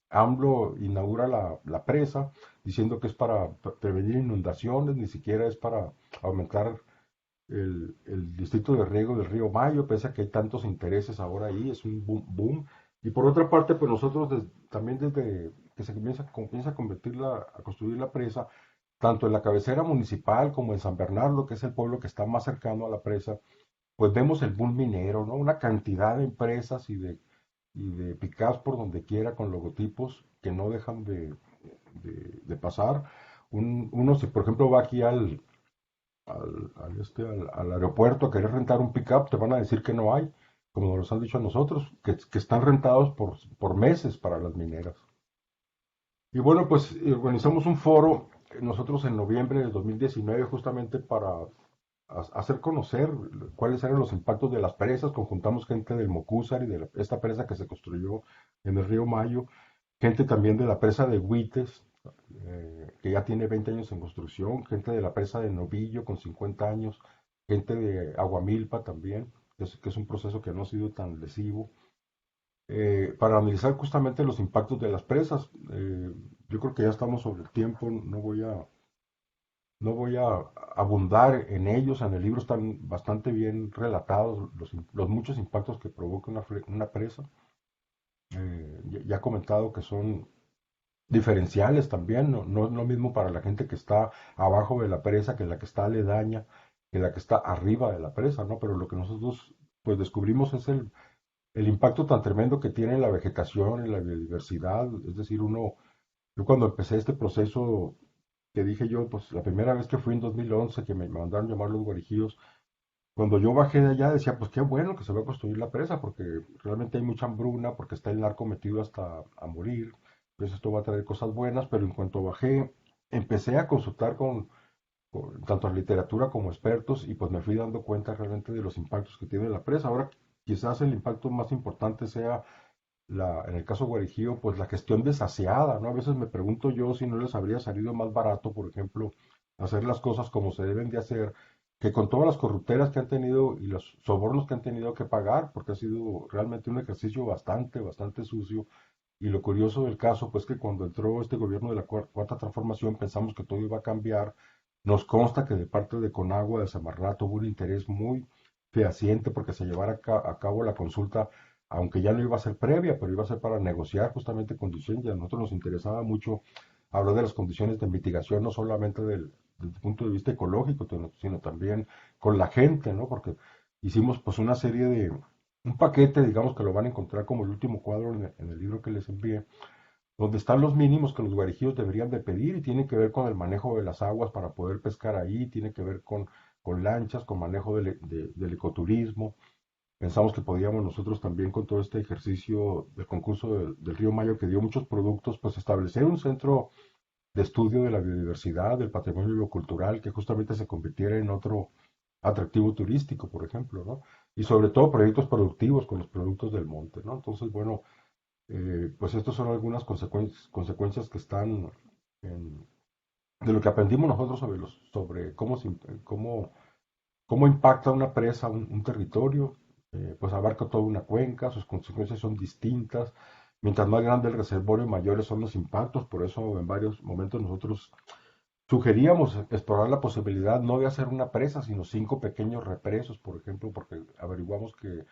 AMLO inaugura la presa diciendo que es para prevenir inundaciones, ni siquiera es para aumentar el distrito de riego del río Mayo, pese a que hay tantos intereses ahora ahí, es un boom, boom. Y por otra parte, pues nosotros también desde que se comienza a construir la presa, tanto en la cabecera municipal como en San Bernardo, que es el pueblo que está más cercano a la presa, pues vemos el boom minero, ¿no? Una cantidad de empresas y de pickups por donde quiera con logotipos que no dejan de pasar. Uno, si por ejemplo va aquí al aeropuerto a querer rentar un pickup, te van a decir que no hay, como nos han dicho a nosotros, que están rentados por meses para las mineras. Y bueno, pues organizamos un foro nosotros en noviembre de 2019 justamente para hacer conocer cuáles eran los impactos de las presas. Conjuntamos gente del Mocúzar y de esta presa que se construyó en el río Mayo, gente también de la presa de Huites, que ya tiene 20 años en construcción, gente de la presa de Novillo con 50 años, gente de Aguamilpa también, que es un proceso que no ha sido tan lesivo, para analizar justamente los impactos de las presas. Yo creo que ya estamos sobre el tiempo, no voy a abundar en ellos. En el libro están bastante bien relatados los muchos impactos que provoca una presa. Ya he comentado que son diferenciales también, no es lo mismo para la gente que está abajo de la presa que la que está aledaña, que la que está arriba de la presa, ¿no? Pero lo que nosotros pues descubrimos es el impacto tan tremendo que tiene la vegetación y la biodiversidad. Es decir, yo cuando empecé este proceso, que dije yo, pues la primera vez que fui en 2011, que me mandaron llamar los guarijíos, cuando yo bajé de allá decía, pues qué bueno que se va a construir la presa, porque realmente hay mucha hambruna, porque está el narco metido hasta a morir, entonces esto va a traer cosas buenas, pero en cuanto bajé, empecé a consultar con tanto literatura como expertos y pues me fui dando cuenta realmente de los impactos que tiene la presa. Ahora quizás el impacto más importante sea en el caso Guarijío, pues la gestión desasiada, ¿no? A veces me pregunto yo si no les habría salido más barato, por ejemplo, hacer las cosas como se deben de hacer, que con todas las corruptelas que han tenido y los sobornos que han tenido que pagar, porque ha sido realmente un ejercicio bastante sucio. Y lo curioso del caso, pues que cuando entró este gobierno de la cuarta transformación pensamos que todo iba a cambiar. Nos consta que de parte de Conagua, de Semarnat, hubo un interés muy fehaciente porque se llevara a cabo la consulta, aunque ya no iba a ser previa, pero iba a ser para negociar justamente condiciones. Y a nosotros nos interesaba mucho hablar de las condiciones de mitigación, no solamente desde el punto de vista ecológico, sino también con la gente, ¿no? Porque hicimos pues una serie de, un paquete, digamos que lo van a encontrar como el último cuadro en el libro que les envié, donde están los mínimos que los guarijíos deberían de pedir y tiene que ver con el manejo de las aguas para poder pescar ahí, tiene que ver con lanchas, con manejo del ecoturismo. Pensamos que podíamos nosotros también con todo este ejercicio del concurso del Río Mayo que dio muchos productos, pues establecer un centro de estudio de la biodiversidad, del patrimonio biocultural, que justamente se convirtiera en otro atractivo turístico, por ejemplo, ¿no? Y sobre todo proyectos productivos con los productos del monte, ¿no? Entonces, bueno, pues estas son algunas consecuencias que están en- de lo que aprendimos nosotros sobre cómo impacta una presa un territorio. Pues abarca toda una cuenca, sus consecuencias son distintas. Mientras más grande el reservorio, mayores son los impactos. Por eso en varios momentos nosotros sugeríamos explorar la posibilidad no de hacer una presa, sino 5 pequeños represos, por ejemplo, porque averiguamos que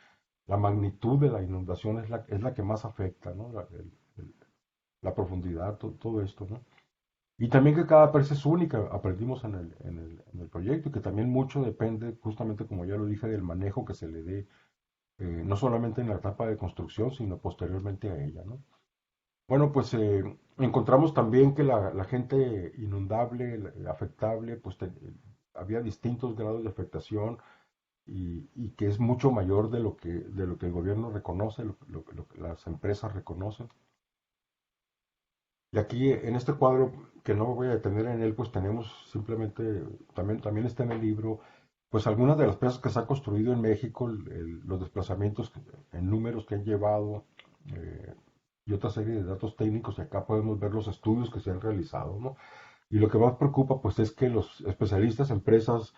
la magnitud de la inundación es la que más afecta, ¿no? La profundidad, todo esto, ¿no? Y también que cada presa es única, aprendimos en el proyecto, y que también mucho depende, justamente como ya lo dije, del manejo que se le dé, no solamente en la etapa de construcción, sino posteriormente a ella, ¿no? Bueno, pues encontramos también que la gente inundable, afectable, pues había distintos grados de afectación y que es mucho mayor de lo que el gobierno reconoce, lo que las empresas reconocen. Y aquí en este cuadro, que no me voy a detener en él, pues tenemos simplemente, también está en el libro, pues algunas de las presas que se han construido en México, los desplazamientos en números que han llevado, eh, y otra serie de datos técnicos, y acá podemos ver los estudios que se han realizado, ¿no? Y lo que más preocupa, pues, es que los especialistas en presas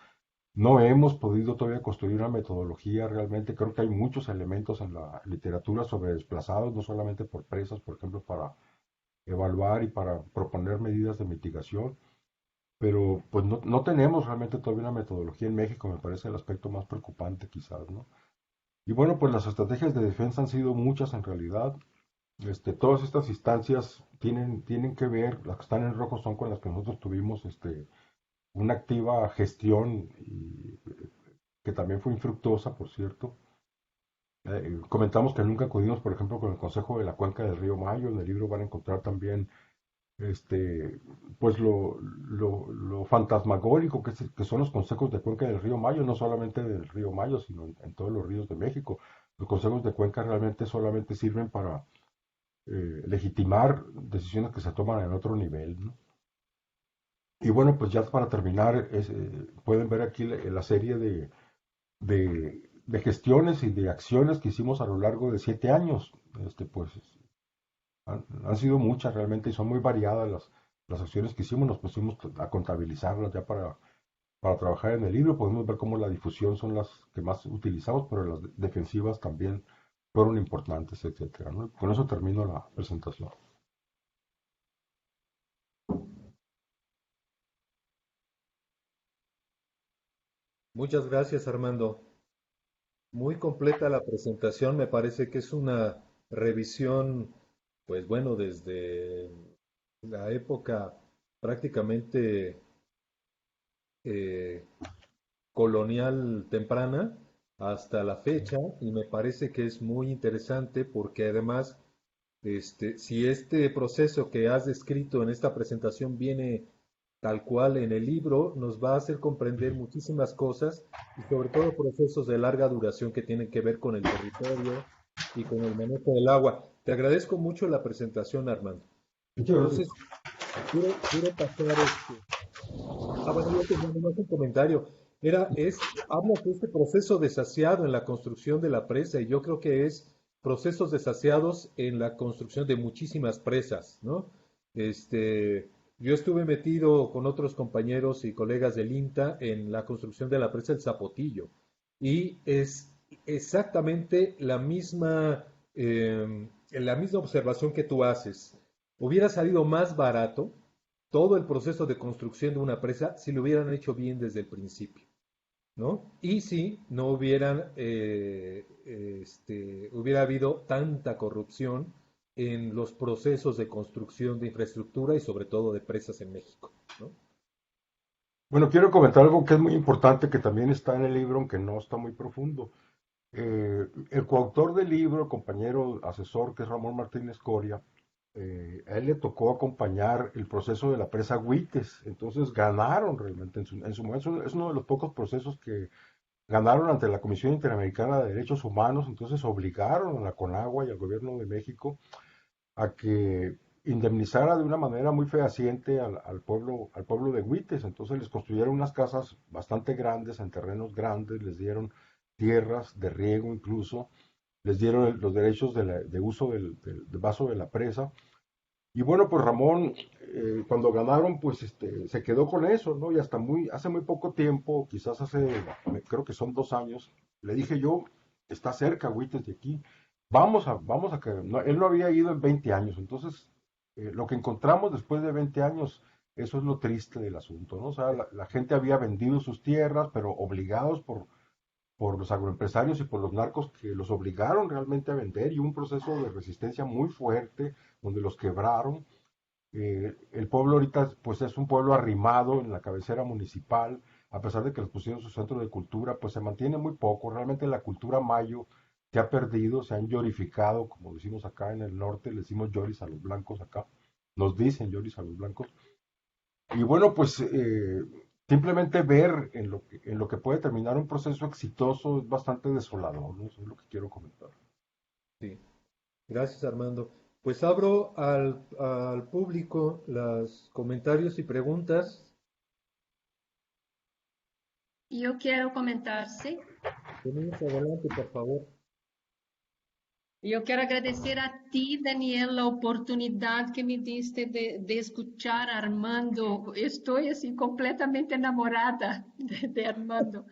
no hemos podido todavía construir una metodología realmente. Creo que hay muchos elementos en la literatura sobre desplazados, no solamente por presas, por ejemplo, para evaluar y para proponer medidas de mitigación, pero pues no tenemos realmente todavía una metodología en México, me parece el aspecto más preocupante quizás, ¿no? Y bueno, pues las estrategias de defensa han sido muchas en realidad. Todas estas instancias tienen que ver, las que están en rojo son con las que nosotros tuvimos una activa gestión y, que también fue infructuosa, por cierto. Comentamos que nunca acudimos, por ejemplo, con el Consejo de la Cuenca del Río Mayo. En el libro van a encontrar también pues lo fantasmagórico que son los consejos de cuenca del río Mayo, no solamente del río Mayo, sino en todos los ríos de México. Los consejos de cuenca realmente solamente sirven para legitimar decisiones que se toman en otro nivel, ¿no? Y bueno, pues ya para terminar, pueden ver aquí la serie de gestiones y de acciones que hicimos a lo largo de 7 años. Pues han sido muchas realmente y son muy variadas las acciones que hicimos. Nos pusimos a contabilizarlas ya para trabajar en el libro. Podemos ver cómo la difusión son las que más utilizamos, pero las defensivas también fueron importantes, etcétera, ¿no? Con eso termino la presentación. Muchas gracias, Armando. Muy completa la presentación, me parece que es una revisión, pues bueno, desde la época prácticamente eh, colonial temprana hasta la fecha y me parece que es muy interesante porque además, si este proceso que has descrito en esta presentación viene tal cual en el libro, nos va a hacer comprender muchísimas cosas y sobre todo procesos de larga duración que tienen que ver con el territorio y con el manejo del agua. Te agradezco mucho la presentación, Armando. Muchas gracias. Entonces, quiero pasar bueno, yo tenía nomás un comentario. Habla de este proceso desasiado en la construcción de la presa y yo creo que es procesos desasiados en la construcción de muchísimas presas, ¿no? Este, yo estuve metido con otros compañeros y colegas del INTA en la construcción de la presa El Zapotillo y es exactamente la misma observación que tú haces. Hubiera salido más barato todo el proceso de construcción de una presa si lo hubieran hecho bien desde el principio, ¿no? Y si no hubiera habido tanta corrupción en los procesos de construcción de infraestructura y sobre todo de presas en México, ¿no? Bueno, quiero comentar algo que es muy importante, que también está en el libro, aunque no está muy profundo. El coautor del libro, compañero asesor, que es Ramón Martínez Coria, a él le tocó acompañar el proceso de la presa Huites, entonces ganaron realmente en su momento, es uno de los pocos procesos que ganaron ante la Comisión Interamericana de Derechos Humanos, entonces obligaron a la CONAGUA y al gobierno de México a que indemnizara de una manera muy fehaciente al pueblo de Huites. Entonces les construyeron unas casas bastante grandes, en terrenos grandes, les dieron tierras de riego incluso, les dieron los derechos de uso del vaso de la presa. Y bueno, pues Ramón, cuando ganaron, pues se quedó con eso, ¿no? Y hasta hace muy poco tiempo, quizás creo que son 2 años, le dije yo, está cerca, Huites, de aquí, vamos a que, no, él no había ido en 20 años, entonces, lo que encontramos después de 20 años, eso es lo triste del asunto, ¿no? O sea, la gente había vendido sus tierras, pero obligados por los agroempresarios y por los narcos que los obligaron realmente a vender y un proceso de resistencia muy fuerte donde los quebraron. El pueblo ahorita pues es un pueblo arrimado en la cabecera municipal, a pesar de que les pusieron su centro de cultura, pues se mantiene muy poco. Realmente la cultura mayo se ha perdido, se han llorificado, como decimos acá en el norte, le decimos lloris a los blancos acá, nos dicen lloris a los blancos. Y bueno, pues simplemente ver en lo que puede terminar un proceso exitoso es bastante desolador, ¿no? Eso es lo que quiero comentar. Sí. Gracias, Armando. Pues abro al público los comentarios y preguntas. Yo quiero comentar, sí. Tenemos adelante, por favor. Yo quiero agradecer a ti, Daniel, la oportunidad que me diste de escuchar a Armando. Estoy así completamente enamorada de Armando.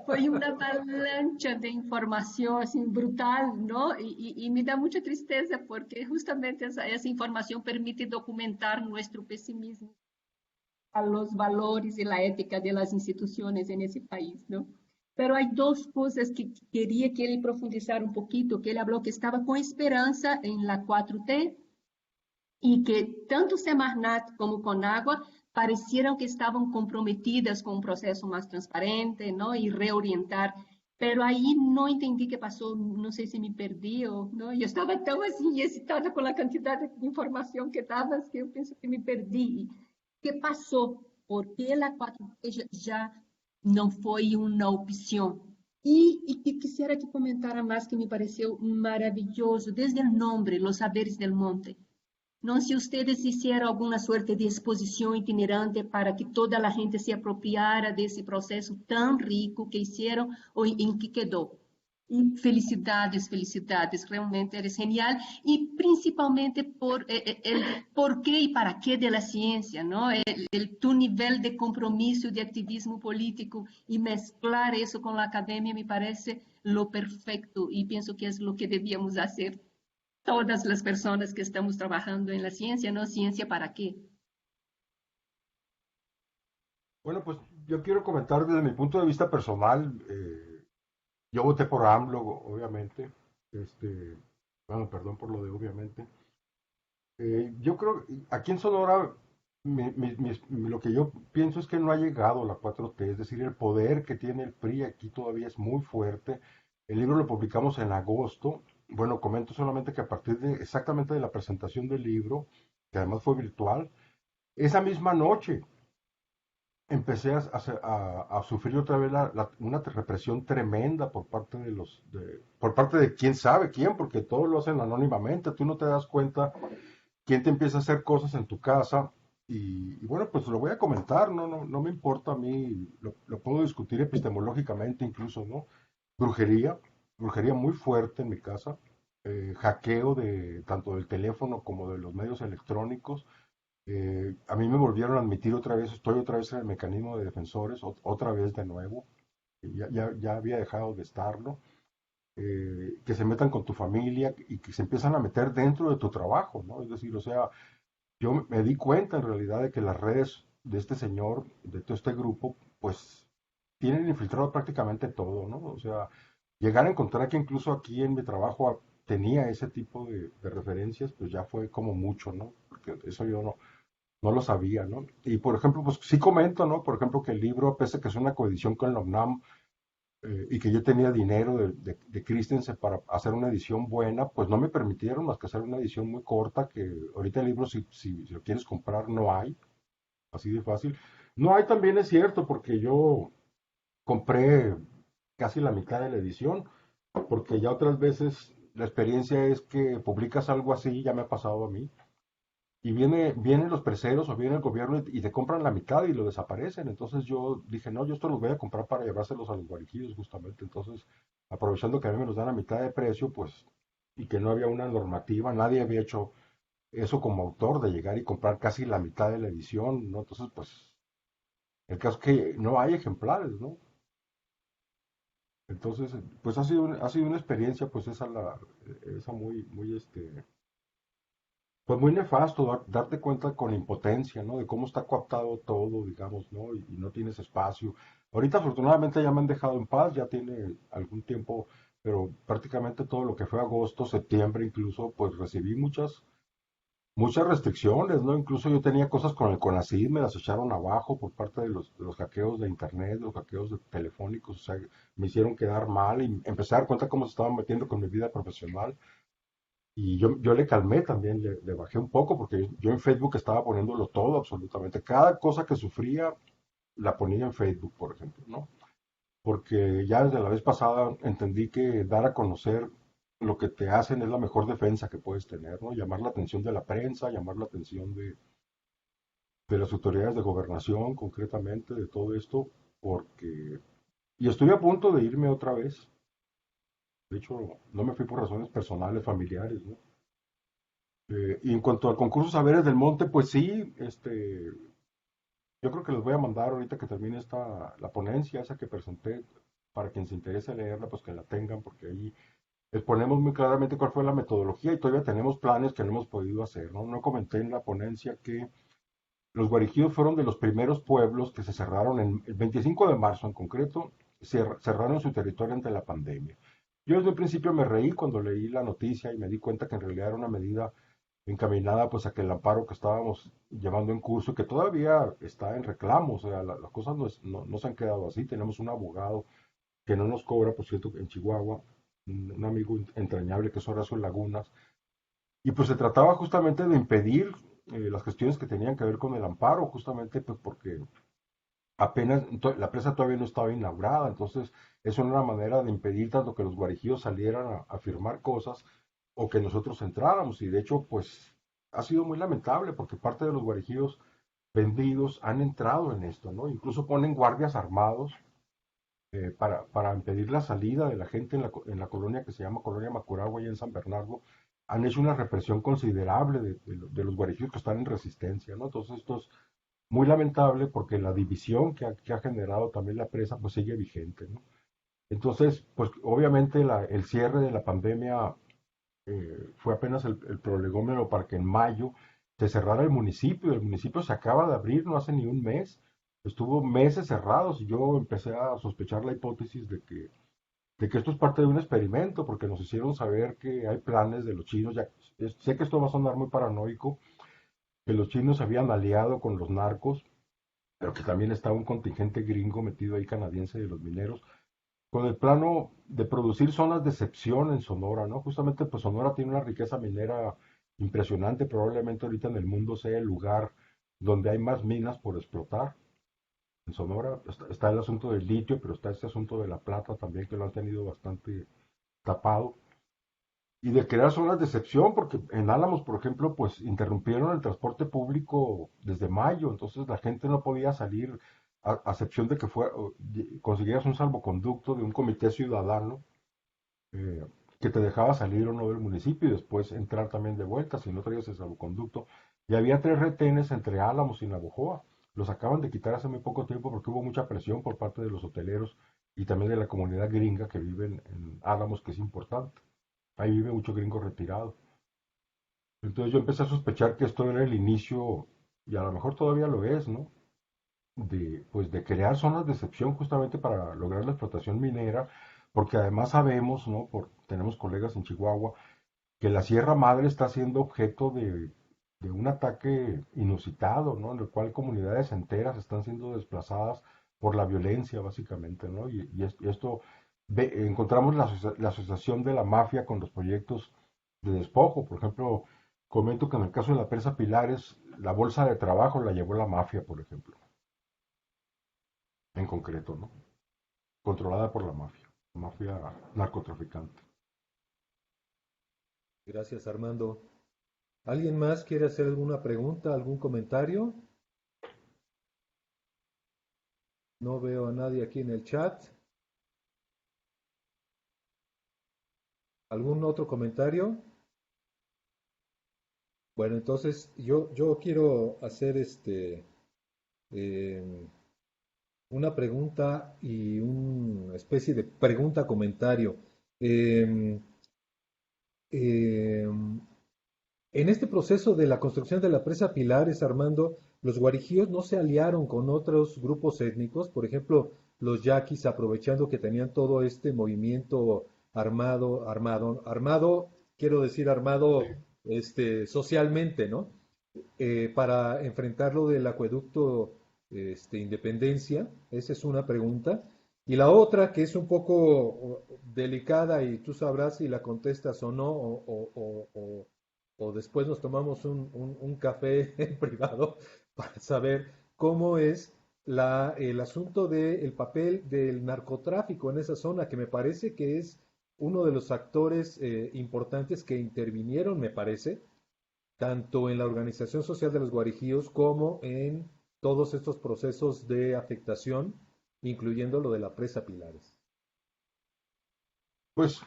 Fue una avalancha de información así brutal, ¿no? Y me da mucha tristeza porque justamente esa información permite documentar nuestro pesimismo a los valores y la ética de las instituciones en ese país, ¿no? Pero hay dos cosas que quería que él profundizara un poquito, que él habló que estaba con esperanza en la 4T y que tanto Semarnat como Conagua parecieron que estaban comprometidas con un proceso más transparente, ¿no? Y reorientar. Pero ahí no entendí qué pasó, no sé si me perdí o no. Yo estaba tan así excitada con la cantidad de información que dabas que yo pienso que me perdí. ¿Qué pasó? ¿Por qué la 4T ya no fue una opción? Y que quisiera que comentara más, que me pareció maravilloso, desde el nombre, Los Saberes del Monte. No sé si ustedes hicieron alguna suerte de exposición itinerante para que toda la gente se apropiara de ese proceso tan rico que hicieron o en que quedó. Y felicidades, felicidades, realmente eres genial y principalmente por el por qué y para qué de la ciencia, ¿no? Tu nivel de compromiso, de activismo político y mezclar eso con la academia me parece lo perfecto y pienso que es lo que debíamos hacer todas las personas que estamos trabajando en la ciencia, ¿no? ¿Ciencia para qué? Bueno, pues yo quiero comentar desde mi punto de vista personal, yo voté por AMLO, obviamente, bueno, perdón por lo de obviamente. Yo creo, aquí en Sonora, lo que yo pienso es que no ha llegado la 4T, es decir, el poder que tiene el PRI aquí todavía es muy fuerte. El libro lo publicamos en agosto. Bueno, comento solamente que a partir de exactamente de la presentación del libro, que además fue virtual, esa misma noche empecé a sufrir otra vez una represión tremenda por parte por parte de quién sabe quién, porque todos lo hacen anónimamente, tú no te das cuenta quién te empieza a hacer cosas en tu casa. Y bueno, pues lo voy a comentar, no me importa a mí, lo puedo discutir epistemológicamente incluso, ¿no? Brujería, brujería muy fuerte en mi casa, hackeo de tanto del teléfono como de los medios electrónicos. A mí me volvieron a admitir otra vez, estoy otra vez en el mecanismo de defensores, otra vez de nuevo, ya había dejado de estarlo. Que se metan con tu familia y que se empiezan a meter dentro de tu trabajo, ¿no? Es decir, o sea, yo me di cuenta en realidad de que las redes de este señor, de todo este grupo, pues tienen infiltrado prácticamente todo, ¿no? O sea, llegar a encontrar que incluso aquí en mi trabajo tenía ese tipo de referencias, pues ya fue como mucho, ¿no? Porque eso yo no lo sabía, ¿no? Y por ejemplo, pues sí comento, ¿no? Por ejemplo, que el libro, pese a que es una coedición con la UNAM, y que yo tenía dinero de Christensen para hacer una edición buena, pues no me permitieron más que hacer una edición muy corta, que ahorita el libro, si lo quieres comprar, no hay, así de fácil. No hay también es cierto, porque yo compré casi la mitad de la edición, porque ya otras veces la experiencia es que publicas algo así, ya me ha pasado a mí, y vienen los preseros o viene el gobierno y te compran la mitad y lo desaparecen. Entonces yo dije, no, yo esto los voy a comprar para llevárselos a los guariquillos justamente. Entonces, aprovechando que a mí me los dan a mitad de precio, pues, y que no había una normativa, nadie había hecho eso como autor de llegar y comprar casi la mitad de la edición, ¿no? Entonces, pues, el caso es que no hay ejemplares, ¿no? Entonces, pues ha sido una experiencia, pues esa muy, pues muy nefasto darte cuenta con impotencia, ¿no? De cómo está coaptado todo, digamos, ¿no? Y no tienes espacio. Ahorita afortunadamente ya me han dejado en paz, ya tiene algún tiempo, pero prácticamente todo lo que fue agosto, septiembre incluso, pues recibí muchas restricciones, ¿no? Incluso yo tenía cosas con el CONACYT, me las echaron abajo por parte de los hackeos de internet, los hackeos telefónicos, o sea, me hicieron quedar mal y empecé a dar cuenta cómo se estaban metiendo con mi vida profesional. Y yo le calmé también, le bajé un poco, porque yo en Facebook estaba poniéndolo todo, absolutamente. Cada cosa que sufría la ponía en Facebook, por ejemplo, ¿no? Porque ya desde la vez pasada entendí que dar a conocer lo que te hacen es la mejor defensa que puedes tener, ¿no? Llamar la atención de la prensa, llamar la atención de las autoridades de gobernación, concretamente, de todo esto, porque... Y estuve a punto de irme otra vez. De hecho, no me fui por razones personales, familiares, ¿no? Y en cuanto al concurso Saberes del Monte, pues sí, yo creo que les voy a mandar ahorita que termine la ponencia, esa que presenté, para quien se interese leerla, pues que la tengan, porque ahí exponemos muy claramente cuál fue la metodología y todavía tenemos planes que no hemos podido hacer, ¿no? No comenté en la ponencia que los guarijíos fueron de los primeros pueblos que se cerraron el 25 de marzo en concreto, cerraron su territorio ante la pandemia. Yo desde un principio me reí cuando leí la noticia y me di cuenta que en realidad era una medida encaminada pues a que el amparo que estábamos llevando en curso, que todavía está en reclamo, o sea, las cosas no se han quedado así. Tenemos un abogado que no nos cobra, por cierto, en Chihuahua, un amigo entrañable que es Horacio Lagunas, y pues se trataba justamente de impedir las cuestiones que tenían que ver con el amparo, justamente pues porque apenas la presa todavía no estaba inaugurada, entonces eso era una manera de impedir tanto que los guarijíos salieran a firmar cosas o que nosotros entráramos. Y de hecho, pues ha sido muy lamentable porque parte de los guarijíos vendidos han entrado en esto, ¿no? Incluso ponen guardias armados para impedir la salida de la gente en la colonia que se llama Colonia Macuragua y en San Bernardo. Han hecho una represión considerable de los guarijíos que están en resistencia, ¿no? Entonces esto es muy lamentable porque la división que ha generado también la presa pues sigue vigente, ¿no? Entonces, pues obviamente el cierre de la pandemia fue apenas el prolegómeno para que en mayo se cerrara el municipio. El municipio se acaba de abrir no hace ni un mes, estuvo meses cerrados y yo empecé a sospechar la hipótesis de que esto es parte de un experimento, porque nos hicieron saber que hay planes de los chinos, ya sé que esto va a sonar muy paranoico, que los chinos se habían aliado con los narcos, pero que también estaba un contingente gringo metido ahí canadiense de los mineros, con el plano de producir zonas de excepción en Sonora, ¿no? Justamente pues Sonora tiene una riqueza minera impresionante, probablemente ahorita en el mundo sea el lugar donde hay más minas por explotar. En Sonora está el asunto del litio, pero está este asunto de la plata también que lo han tenido bastante tapado. Y de crear zonas de excepción, porque en Álamos, por ejemplo, pues interrumpieron el transporte público desde mayo, entonces la gente no podía salir, a excepción de que consiguieras un salvoconducto de un comité ciudadano eh, que te dejaba salir o no del municipio y después entrar también de vuelta si no traías el salvoconducto. Y había 3 retenes entre Álamos y Navojoa. Los acaban de quitar hace muy poco tiempo porque hubo mucha presión por parte de los hoteleros y también de la comunidad gringa que vive en Álamos, que es importante. Ahí vive mucho gringo retirado. Entonces yo empecé a sospechar que esto era el inicio, y a lo mejor todavía lo es, ¿no? Pues de crear zonas de excepción justamente para lograr la explotación minera, porque además sabemos, ¿no? Tenemos colegas en Chihuahua, que la Sierra Madre está siendo objeto de un ataque inusitado, ¿no? En el cual comunidades enteras están siendo desplazadas por la violencia, básicamente, ¿no? Y esto, encontramos la asociación de la mafia con los proyectos de despojo. Por ejemplo, comento que en el caso de la presa Pilares, la bolsa de trabajo la llevó la mafia, por ejemplo, en concreto, ¿no? Controlada por la mafia narcotraficante. Gracias, Armando. ¿Alguien más quiere hacer alguna pregunta, algún comentario? No veo a nadie aquí en el chat. ¿Algún otro comentario? Bueno, entonces yo quiero hacer eh, una pregunta y una especie de pregunta-comentario. Eh, eh, en este proceso de la construcción de la presa Pilares, Armando, los guarijíos no se aliaron con otros grupos étnicos, por ejemplo, los yaquis, aprovechando que tenían todo este movimiento armado, quiero decir armado socialmente, ¿no? Para enfrentar lo del acueducto Independencia, esa es una pregunta. Y la otra, que es un poco delicada y tú sabrás si la contestas o no, o después nos tomamos un café en privado para saber cómo es el asunto del papel del narcotráfico en esa zona, que me parece que es uno de los actores importantes que intervinieron, me parece, tanto en la organización social de los guarijíos como en todos estos procesos de afectación, incluyendo lo de la presa Pilares. Pues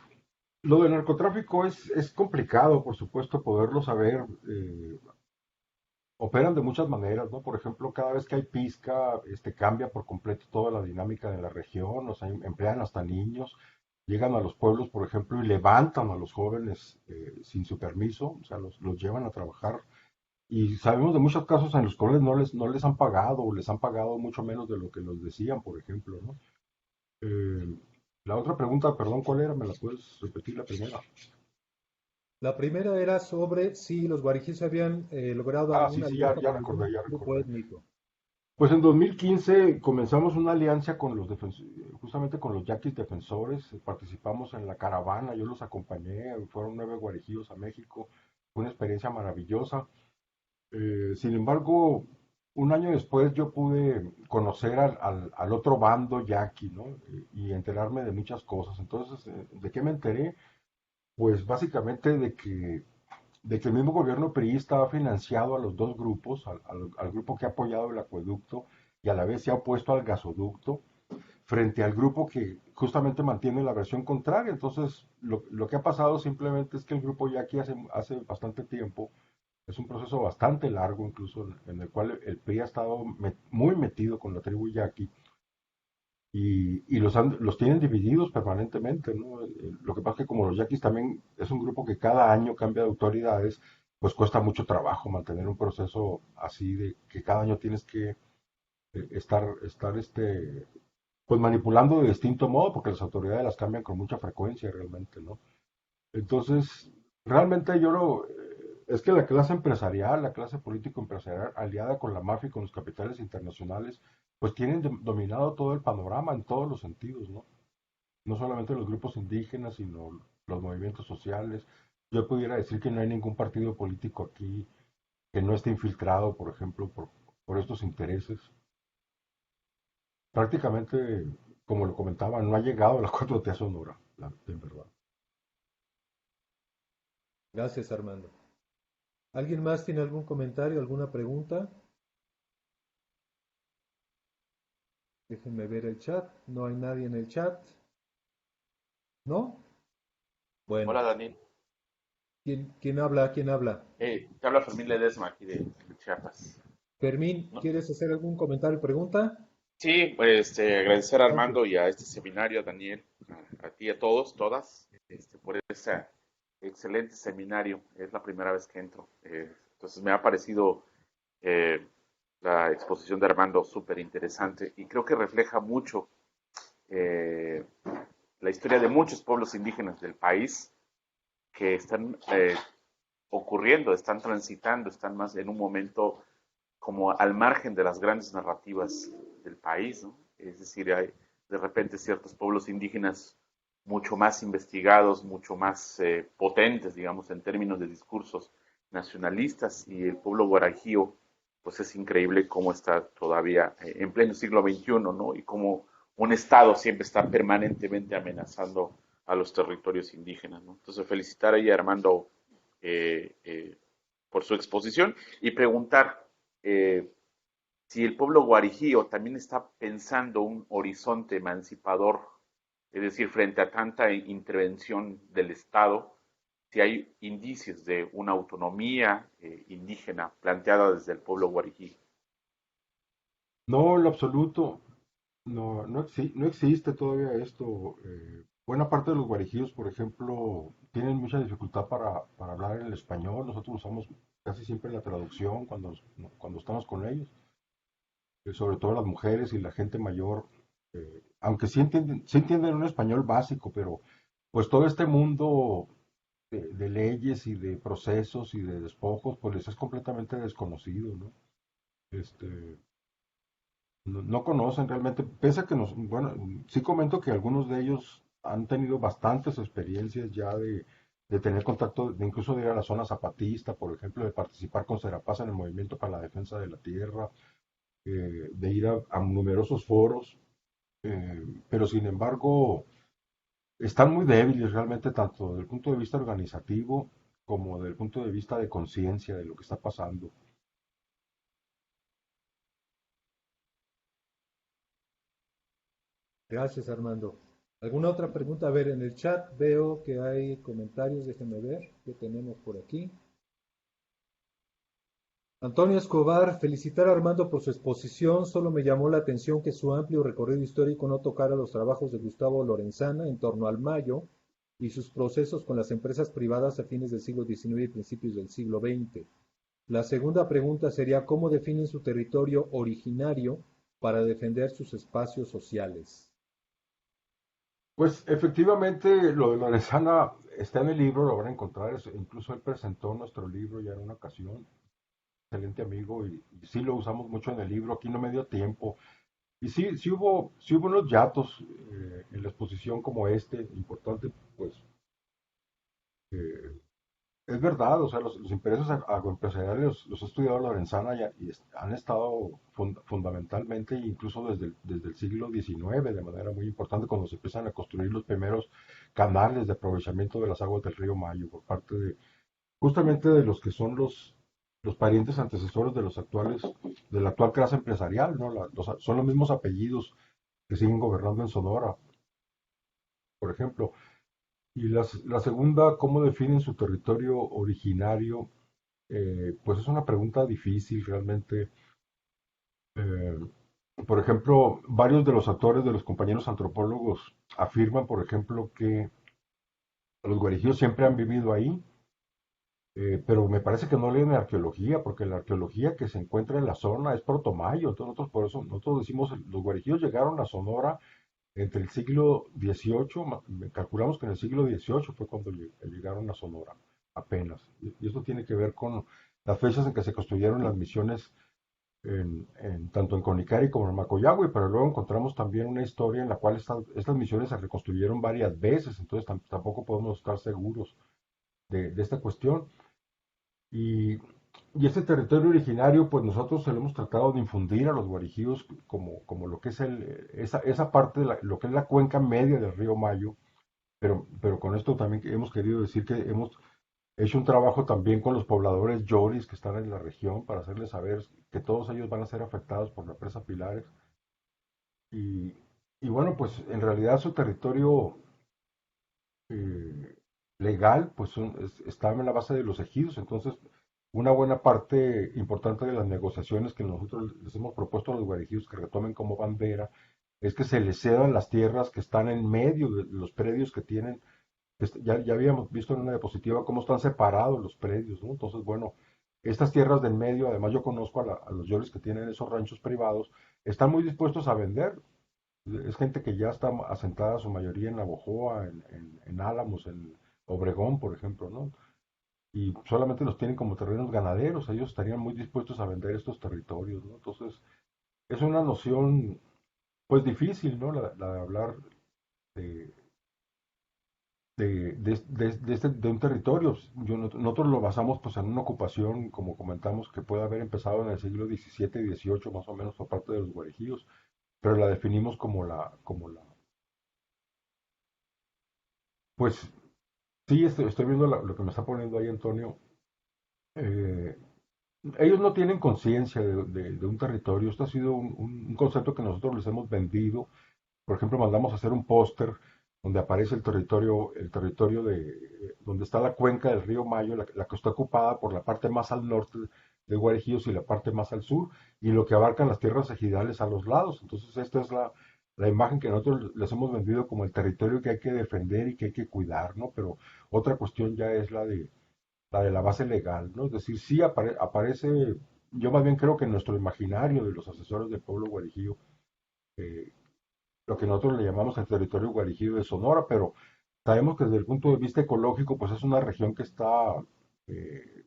lo del narcotráfico es complicado, por supuesto, poderlo saber. Operan de muchas maneras, ¿no? Por ejemplo, cada vez que hay pizca, cambia por completo toda la dinámica de la región, o sea, emplean hasta niños, llegan a los pueblos, por ejemplo, y levantan a los jóvenes sin su permiso, o sea, los llevan a trabajar. Y sabemos de muchos casos en los cuales no les han pagado, o les han pagado mucho menos de lo que los decían, por ejemplo, ¿no? Eh, la otra pregunta, perdón, ¿cuál era? ¿Me la puedes repetir la primera? La primera era sobre si los guarijíes habían logrado Ah, sí, alguna sí, ya, alianza ya con recordé, algún ya grupo recordé. étnico. Pues en 2015 comenzamos una alianza con justamente con los yaquis defensores, participamos en la caravana, yo los acompañé, fueron 9 guarijíos a México, fue una experiencia maravillosa. Sin embargo, un año después yo pude conocer al otro bando yaqui, ¿no? Y enterarme de muchas cosas. Entonces, ¿de qué me enteré? Pues básicamente de que el mismo gobierno priista ha financiado a los dos grupos, al grupo que ha apoyado el acueducto y a la vez se ha opuesto al gasoducto, frente al grupo que justamente mantiene la versión contraria. Entonces, lo que ha pasado simplemente es que el grupo yaqui hace bastante tiempo, es un proceso bastante largo incluso, en el cual el PRI ha estado muy metido con la tribu yaqui y los tienen divididos permanentemente, ¿no? Lo que pasa es que como los yaquis también es un grupo que cada año cambia de autoridades, pues cuesta mucho trabajo mantener un proceso así de que cada año tienes que estar pues manipulando de distinto modo, porque las autoridades las cambian con mucha frecuencia realmente, ¿no? Entonces, Realmente yo no, es que la clase político-empresarial, aliada con la mafia y con los capitales internacionales, pues tienen dominado todo el panorama en todos los sentidos, ¿no? No solamente los grupos indígenas, sino los movimientos sociales. Yo pudiera decir que no hay ningún partido político aquí que no esté infiltrado, por ejemplo, por estos intereses. Prácticamente, como lo comentaba, no ha llegado a la 4T a Sonora, en verdad. Gracias, Armando. ¿Alguien más tiene algún comentario, alguna pregunta? Déjenme ver el chat. No hay nadie en el chat. ¿No? Bueno. Hola Daniel, ¿Quién habla? ¿Quién habla? te habla Fermín Ledesma aquí de Chiapas. Fermín, ¿No? ¿quieres hacer algún comentario o pregunta? Sí, pues agradecer a Adelante. Armando y a este seminario, a Daniel, a ti, a todos, todas, por ese excelente seminario. Es la primera vez que entro. Entonces me ha parecido eh, la exposición de Armando súper interesante y creo que refleja mucho eh, la historia de muchos pueblos indígenas del país que están ocurriendo, están transitando, están más en un momento como al margen de las grandes narrativas del país, ¿no? Es decir, hay de repente ciertos pueblos indígenas mucho más investigados, mucho más potentes, digamos, en términos de discursos nacionalistas, y el pueblo guarajío, pues es increíble cómo está todavía en pleno siglo XXI, ¿no? Y cómo un Estado siempre está permanentemente amenazando a los territorios indígenas, ¿no? Entonces, felicitar ahí a Armando eh, eh, por su exposición y preguntar eh, si el pueblo guarijío también está pensando un horizonte emancipador, es decir, frente a tanta intervención del Estado, si hay indicios de una autonomía indígena planteada desde el pueblo guarijí. No, en lo absoluto. No, no existe todavía esto. Buena parte de los guarijíos, por ejemplo, tienen mucha dificultad para hablar el español. Nosotros usamos casi siempre la traducción cuando estamos con ellos. Sobre todo las mujeres y la gente mayor, aunque sí entienden un español básico, pero pues todo este mundo de leyes y de procesos y de despojos, pues les es completamente desconocido, ¿no? Este, no conocen realmente, pese a que bueno, sí comento que algunos de ellos han tenido bastantes experiencias ya de tener contacto, de incluso de ir a la zona zapatista, por ejemplo, de participar con Serapaz en el movimiento para la defensa de la tierra, de ir a numerosos foros, pero sin embargo están muy débiles realmente, tanto desde el punto de vista organizativo como desde el punto de vista de conciencia de lo que está pasando. Gracias, Armando. ¿Alguna otra pregunta? A ver, en el chat veo que hay comentarios. Déjenme ver qué tenemos por aquí. Antonio Escobar, felicitar a Armando por su exposición. Solo me llamó la atención que su amplio recorrido histórico no tocara los trabajos de Gustavo Lorenzana en torno al Mayo y sus procesos con las empresas privadas a fines del siglo XIX y principios del siglo XX. La segunda pregunta sería, ¿cómo definen su territorio originario para defender sus espacios sociales? Pues efectivamente lo de Lorenzana está en el libro, lo van a encontrar, incluso él presentó nuestro libro ya en una ocasión, excelente amigo, y sí lo usamos mucho en el libro, aquí no me dio tiempo. Y sí hubo unos yatos en la exposición como este, importante, pues eh, es verdad, o sea, los intereses agroempresariales los ha estudiado Lorenzana y han estado fundamentalmente, incluso desde el siglo XIX, de manera muy importante, cuando se empiezan a construir los primeros canales de aprovechamiento de las aguas del río Mayo por parte de, justamente de los que son los parientes antecesores de los actuales, de la actual clase empresarial, ¿no? Son los mismos apellidos que siguen gobernando en Sonora, por ejemplo. Y la segunda, ¿cómo definen su territorio originario? Pues es una pregunta difícil realmente. Eh, por ejemplo, varios de los autores, de los compañeros antropólogos, afirman, por ejemplo, que los guarijíos siempre han vivido ahí, pero me parece que no leen arqueología, porque la arqueología que se encuentra en la zona es protomayo. Entonces nosotros por eso nosotros decimos, los guarijíos llegaron a Sonora entre el siglo XVIII, calculamos que en el siglo XVIII fue cuando llegaron a Sonora, apenas. Y esto tiene que ver con las fechas en que se construyeron las misiones tanto en Conicari como en Macoyagüe, pero luego encontramos también una historia en la cual estas misiones se reconstruyeron varias veces, entonces tampoco podemos estar seguros de esta cuestión. Y, y este territorio originario, pues nosotros se lo hemos tratado de infundir a los guarijíos como lo que es esa parte de lo que es la cuenca media del río Mayo, pero con esto también hemos querido decir que hemos hecho un trabajo también con los pobladores yoris que están en la región para hacerles saber que todos ellos van a ser afectados por la presa Pilares. Y, y bueno, pues en realidad su territorio eh, legal pues está en la base de los ejidos, entonces una buena parte importante de las negociaciones que nosotros les hemos propuesto a los guarijíos que retomen como bandera es que se les cedan las tierras que están en medio de los predios que tienen. Ya habíamos visto en una diapositiva cómo están separados los predios, ¿no? Entonces, bueno, estas tierras del medio, además yo conozco a los yoles que tienen esos ranchos privados, están muy dispuestos a vender. Es gente que ya está asentada su mayoría en Navojoa, en Álamos, en Obregón, por ejemplo, ¿no? Y solamente los tienen como terrenos ganaderos, ellos estarían muy dispuestos a vender estos territorios, ¿no? Entonces, es una noción, pues difícil, ¿no? La de hablar de, de un territorio. Nosotros lo basamos pues en una ocupación, como comentamos, que puede haber empezado en el siglo XVII y XVIII, más o menos, por parte de los guarijíos, pero la definimos pues sí, estoy viendo lo que me está poniendo ahí Antonio. Eh, Ellos no tienen conciencia de un territorio. Esto ha sido un concepto que nosotros les hemos vendido. Por ejemplo, mandamos a hacer un póster donde aparece el territorio de donde está la cuenca del río Mayo, la que está ocupada por la parte más al norte de Guarejíos y la parte más al sur, y lo que abarcan las tierras ejidales a los lados. Entonces, esta es la imagen que nosotros les hemos vendido como el territorio que hay que defender y que hay que cuidar, ¿no? Pero otra cuestión ya es la de la base legal, ¿no? Es decir, sí aparece, yo más bien creo que en nuestro imaginario de los asesores del pueblo guarijío, eh, lo que nosotros le llamamos el territorio guarijío de Sonora, pero sabemos que desde el punto de vista ecológico, pues es una región que está eh,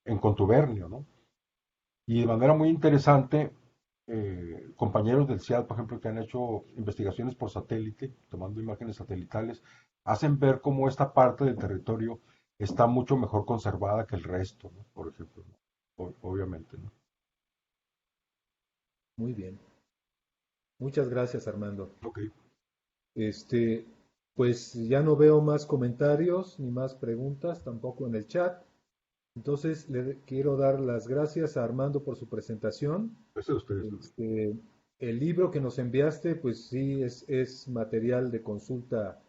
en contubernio, ¿no? Y de manera muy interesante, compañeros del CIAD, por ejemplo, que han hecho investigaciones por satélite, tomando imágenes satelitales, hacen ver cómo esta parte del territorio está mucho mejor conservada que el resto, ¿no? Por ejemplo, ¿no? Obviamente, ¿no? Muy bien. Muchas gracias, Armando. Ok. Este, pues ya no veo más comentarios ni más preguntas, tampoco en el chat. Entonces le quiero dar las gracias a Armando por su presentación. Ese de ustedes. Este, el libro que nos enviaste, pues sí, es material de consulta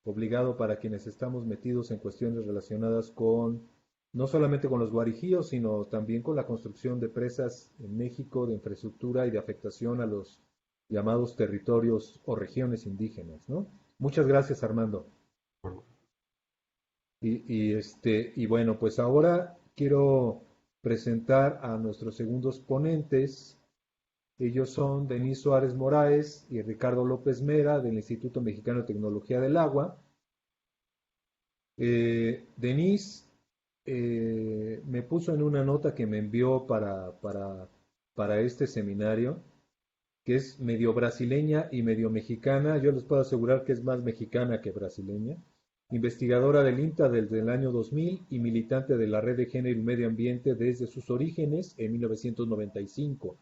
obligado para quienes estamos metidos en cuestiones relacionadas con, no solamente con los guarijíos, sino también con la construcción de presas en México, de infraestructura y de afectación a los llamados territorios o regiones indígenas, ¿no? Muchas gracias, Armando. Bueno, Y bueno, pues ahora quiero presentar a nuestros segundos ponentes. Ellos son Denis Suárez Moraes y Ricardo López Mera del Instituto Mexicano de Tecnología del Agua. Denis me puso en una nota que me envió para este seminario, que es medio brasileña y medio mexicana. Yo les puedo asegurar que es más mexicana que brasileña. Investigadora del INTA desde el año 2000 y militante de la Red de Género y Medio Ambiente desde sus orígenes en 1995.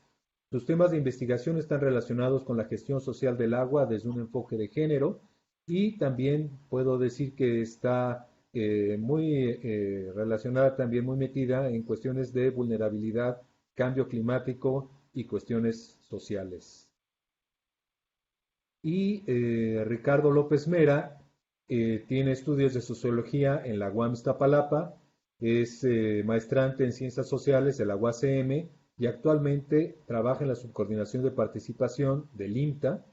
Sus temas de investigación están relacionados con la gestión social del agua desde un enfoque de género y también puedo decir que está muy relacionada, también muy metida en cuestiones de vulnerabilidad, cambio climático y cuestiones sociales. Y Ricardo López Mera tiene estudios de sociología en la UAM Iztapalapa, es maestrante en ciencias sociales de la UACM y actualmente trabaja en la subcoordinación de participación del INTA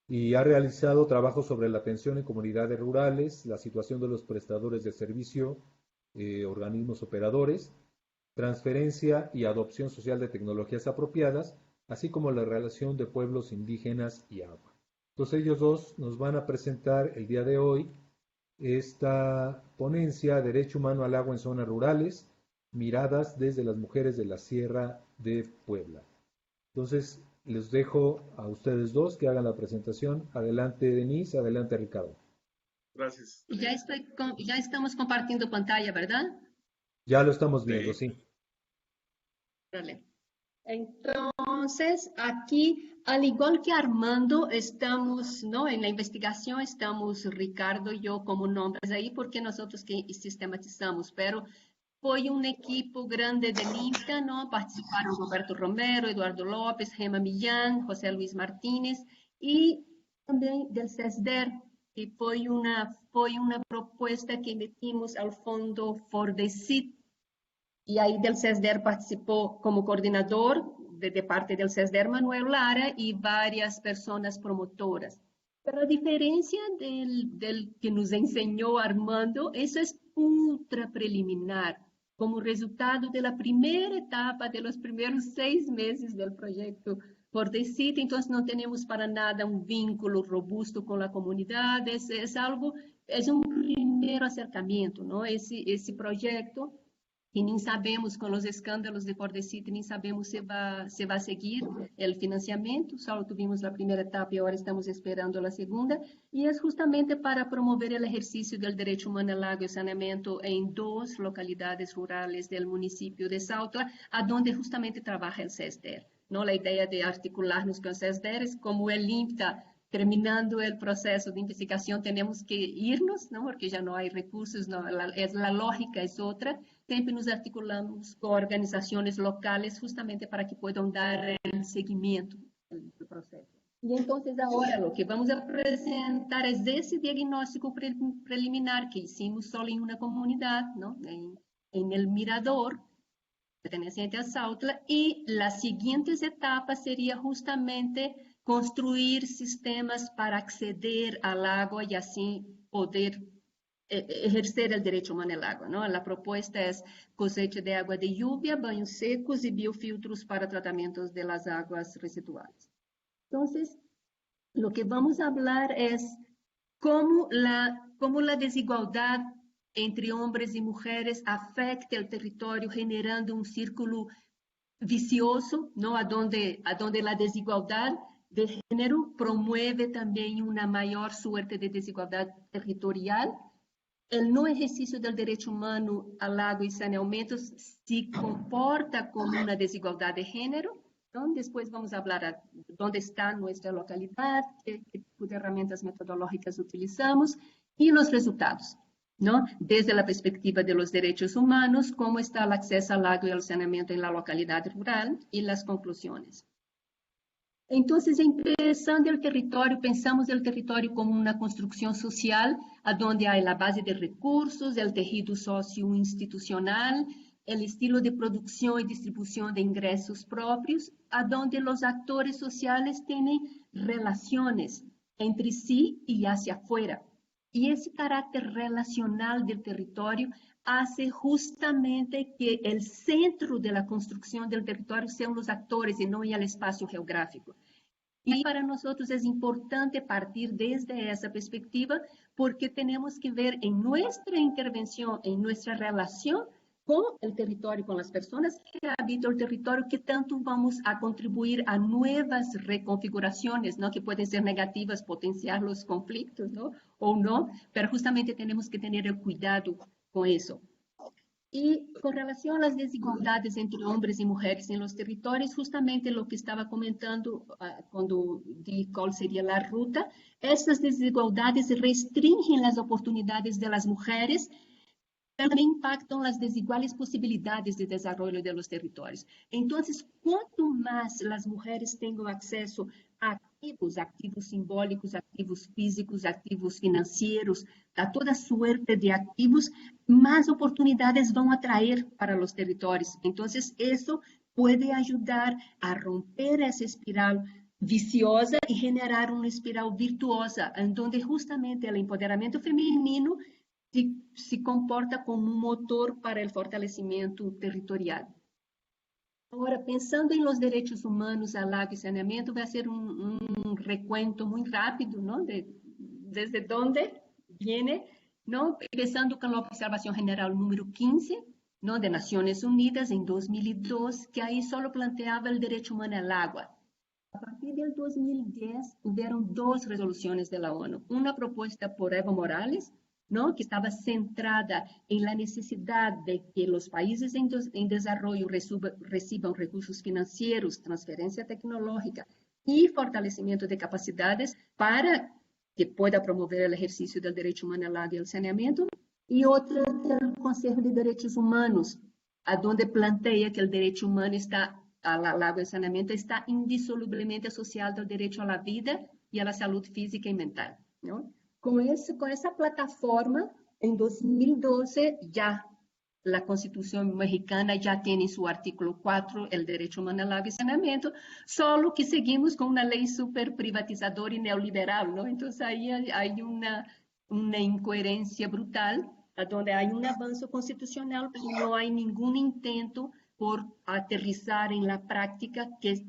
y ha realizado trabajos sobre la atención en comunidades rurales, la situación de los prestadores de servicio, organismos operadores, transferencia y adopción social de tecnologías apropiadas, así como la relación de pueblos indígenas y agua. Entonces ellos dos nos van a presentar el día de hoy esta ponencia, Derecho Humano al Agua en Zonas Rurales, miradas desde las mujeres de la Sierra de Puebla. Entonces, les dejo a ustedes dos que hagan la presentación. Adelante, Denise, adelante, Ricardo. Gracias. Ya estamos compartiendo pantalla, ¿verdad? Ya lo estamos viendo, sí. Vale. Entonces, aquí, al igual que Armando, estamos, ¿no? En la investigación estamos Ricardo y yo como nombres ahí, porque nosotros que sistematizamos, pero foi um equipo grande de INTA, ¿no? Participaron Roberto Romero, Eduardo López, Gema Millán, José Luis Martínez y también del CESDER, que foi uma proposta que metimos ao fundo FORDECIT. Y ahí del CESDER participó como coordinador de parte del CESDER Manuel Lara y varias personas promotoras. Pero a diferencia del que nos enseñó Armando, eso es ultra preliminar, como resultado de la primera etapa de los primeros 6 meses del proyecto FORDECIT. Entonces no tenemos para nada un vínculo robusto con la comunidad, es algo, es un primer acercamiento, ¿no? Ese proyecto, e nem sabemos, com os escândalos de FORDECIT, nem sabemos se vai seguir o financiamento, só tivemos a primeira etapa e agora estamos esperando a segunda, e é justamente para promover o exercício do direito humano ao água e saneamento em 2 localidades rurais do município de Sautla, aonde justamente trabalha o CESDER. Não? A ideia de articular-nos com o CESDER é como o INTA, terminando o processo de investigação, temos que irnos, não? Porque já não há recursos, não, a lógica é outra. Sempre nos articulamos com organizações locais justamente para que possam dar o seguimento do processo. E então, agora, o que vamos apresentar é esse diagnóstico preliminar que hicimos só em uma comunidade, não? Em El Mirador, perteneciente a Sautla, e as seguintes etapas seria justamente construir sistemas para acceder ao água e assim poder ejercer o direito humano ao água, ¿no? A proposta é cosecha de água de lluvia, banhos secos e biofiltros para tratamentos de las aguas residuais. Então, o que vamos falar é como a desigualdade entre homens e mulheres afeta o território, generando um círculo vicioso, ¿no? Aonde a desigualdade de género promueve também uma maior suerte de desigualdade territorial. O não exercício do direito humano ao água e saneamento se comporta como uma desigualdade de gênero. Então, depois vamos falar onde está nossa localidade, que tipo de ferramentas metodológicas utilizamos e os resultados, não? Desde a perspectiva dos direitos humanos, como está o acesso ao água e ao saneamento na localidade rural e as conclusões. Então, pensando o território, pensamos o território como uma construção social, onde há a base de recursos, o tecido socio-institucional, o estilo de produção e distribuição de ingressos próprios, onde os atores sociais têm relações entre si e hacia afuera. E esse caráter relacional do território hace justamente que o centro da construção do território sejam os atores e não o espaço geográfico. E para nós é importante partir desde essa perspectiva, porque temos que ver em nossa intervenção, em nossa relação com o território, com as pessoas que habitam o território, que tanto vamos a contribuir a novas reconfigurações, ¿no? Que podem ser negativas, potenciar os conflitos, ¿no? Ou não, mas justamente temos que ter o cuidado com isso. E com relação às desigualdades entre homens e mulheres em los territórios, justamente o que estava comentando quando di qual seria a ruta, essas desigualdades restringem as oportunidades das mulheres, também impactam as desiguais possibilidades de desenvolvimento de los territórios. Então, quanto mais as mulheres tenham acesso a ativos simbólicos, ativos físicos, ativos financeiros, a toda suerte de ativos, mais oportunidades vão atrair para os territórios. Então, isso pode ajudar a romper essa espiral viciosa e generar uma espiral virtuosa, onde justamente o empoderamento feminino se comporta como um motor para o fortalecimento territorial. Agora, pensando em los direitos humanos ao água e saneamento, vai ser um recuento muito rápido, ¿no? Desde onde viene ¿no? Empezando con la observación general número 15, ¿no? De Naciones Unidas en 2002, que ahí solo planteaba el derecho humano al agua. A partir del 2010 hubieron dos resoluciones de la ONU, una propuesta por Evo Morales, ¿no? Que estaba centrada en la necesidad de que los países en desarrollo reciban recursos financieros, transferencia tecnológica y fortalecimiento de capacidades para que pueda promover el ejercicio del derecho humano al agua y al saneamiento, y otra del Consejo de Derechos Humanos, a donde plantea que el derecho humano al agua y al saneamiento está indisolublemente asociado al derecho a la vida y a la salud física y mental, ¿no? Con esa plataforma, en 2012 ya la Constitución mexicana ya tiene en su artículo 4 el derecho humano al agua y saneamiento, solo que seguimos con una ley súper privatizadora y neoliberal, ¿no? Entonces ahí hay una incoherencia brutal, donde hay un avance constitucional, pero no hay ningún intento por aterrizar en la práctica que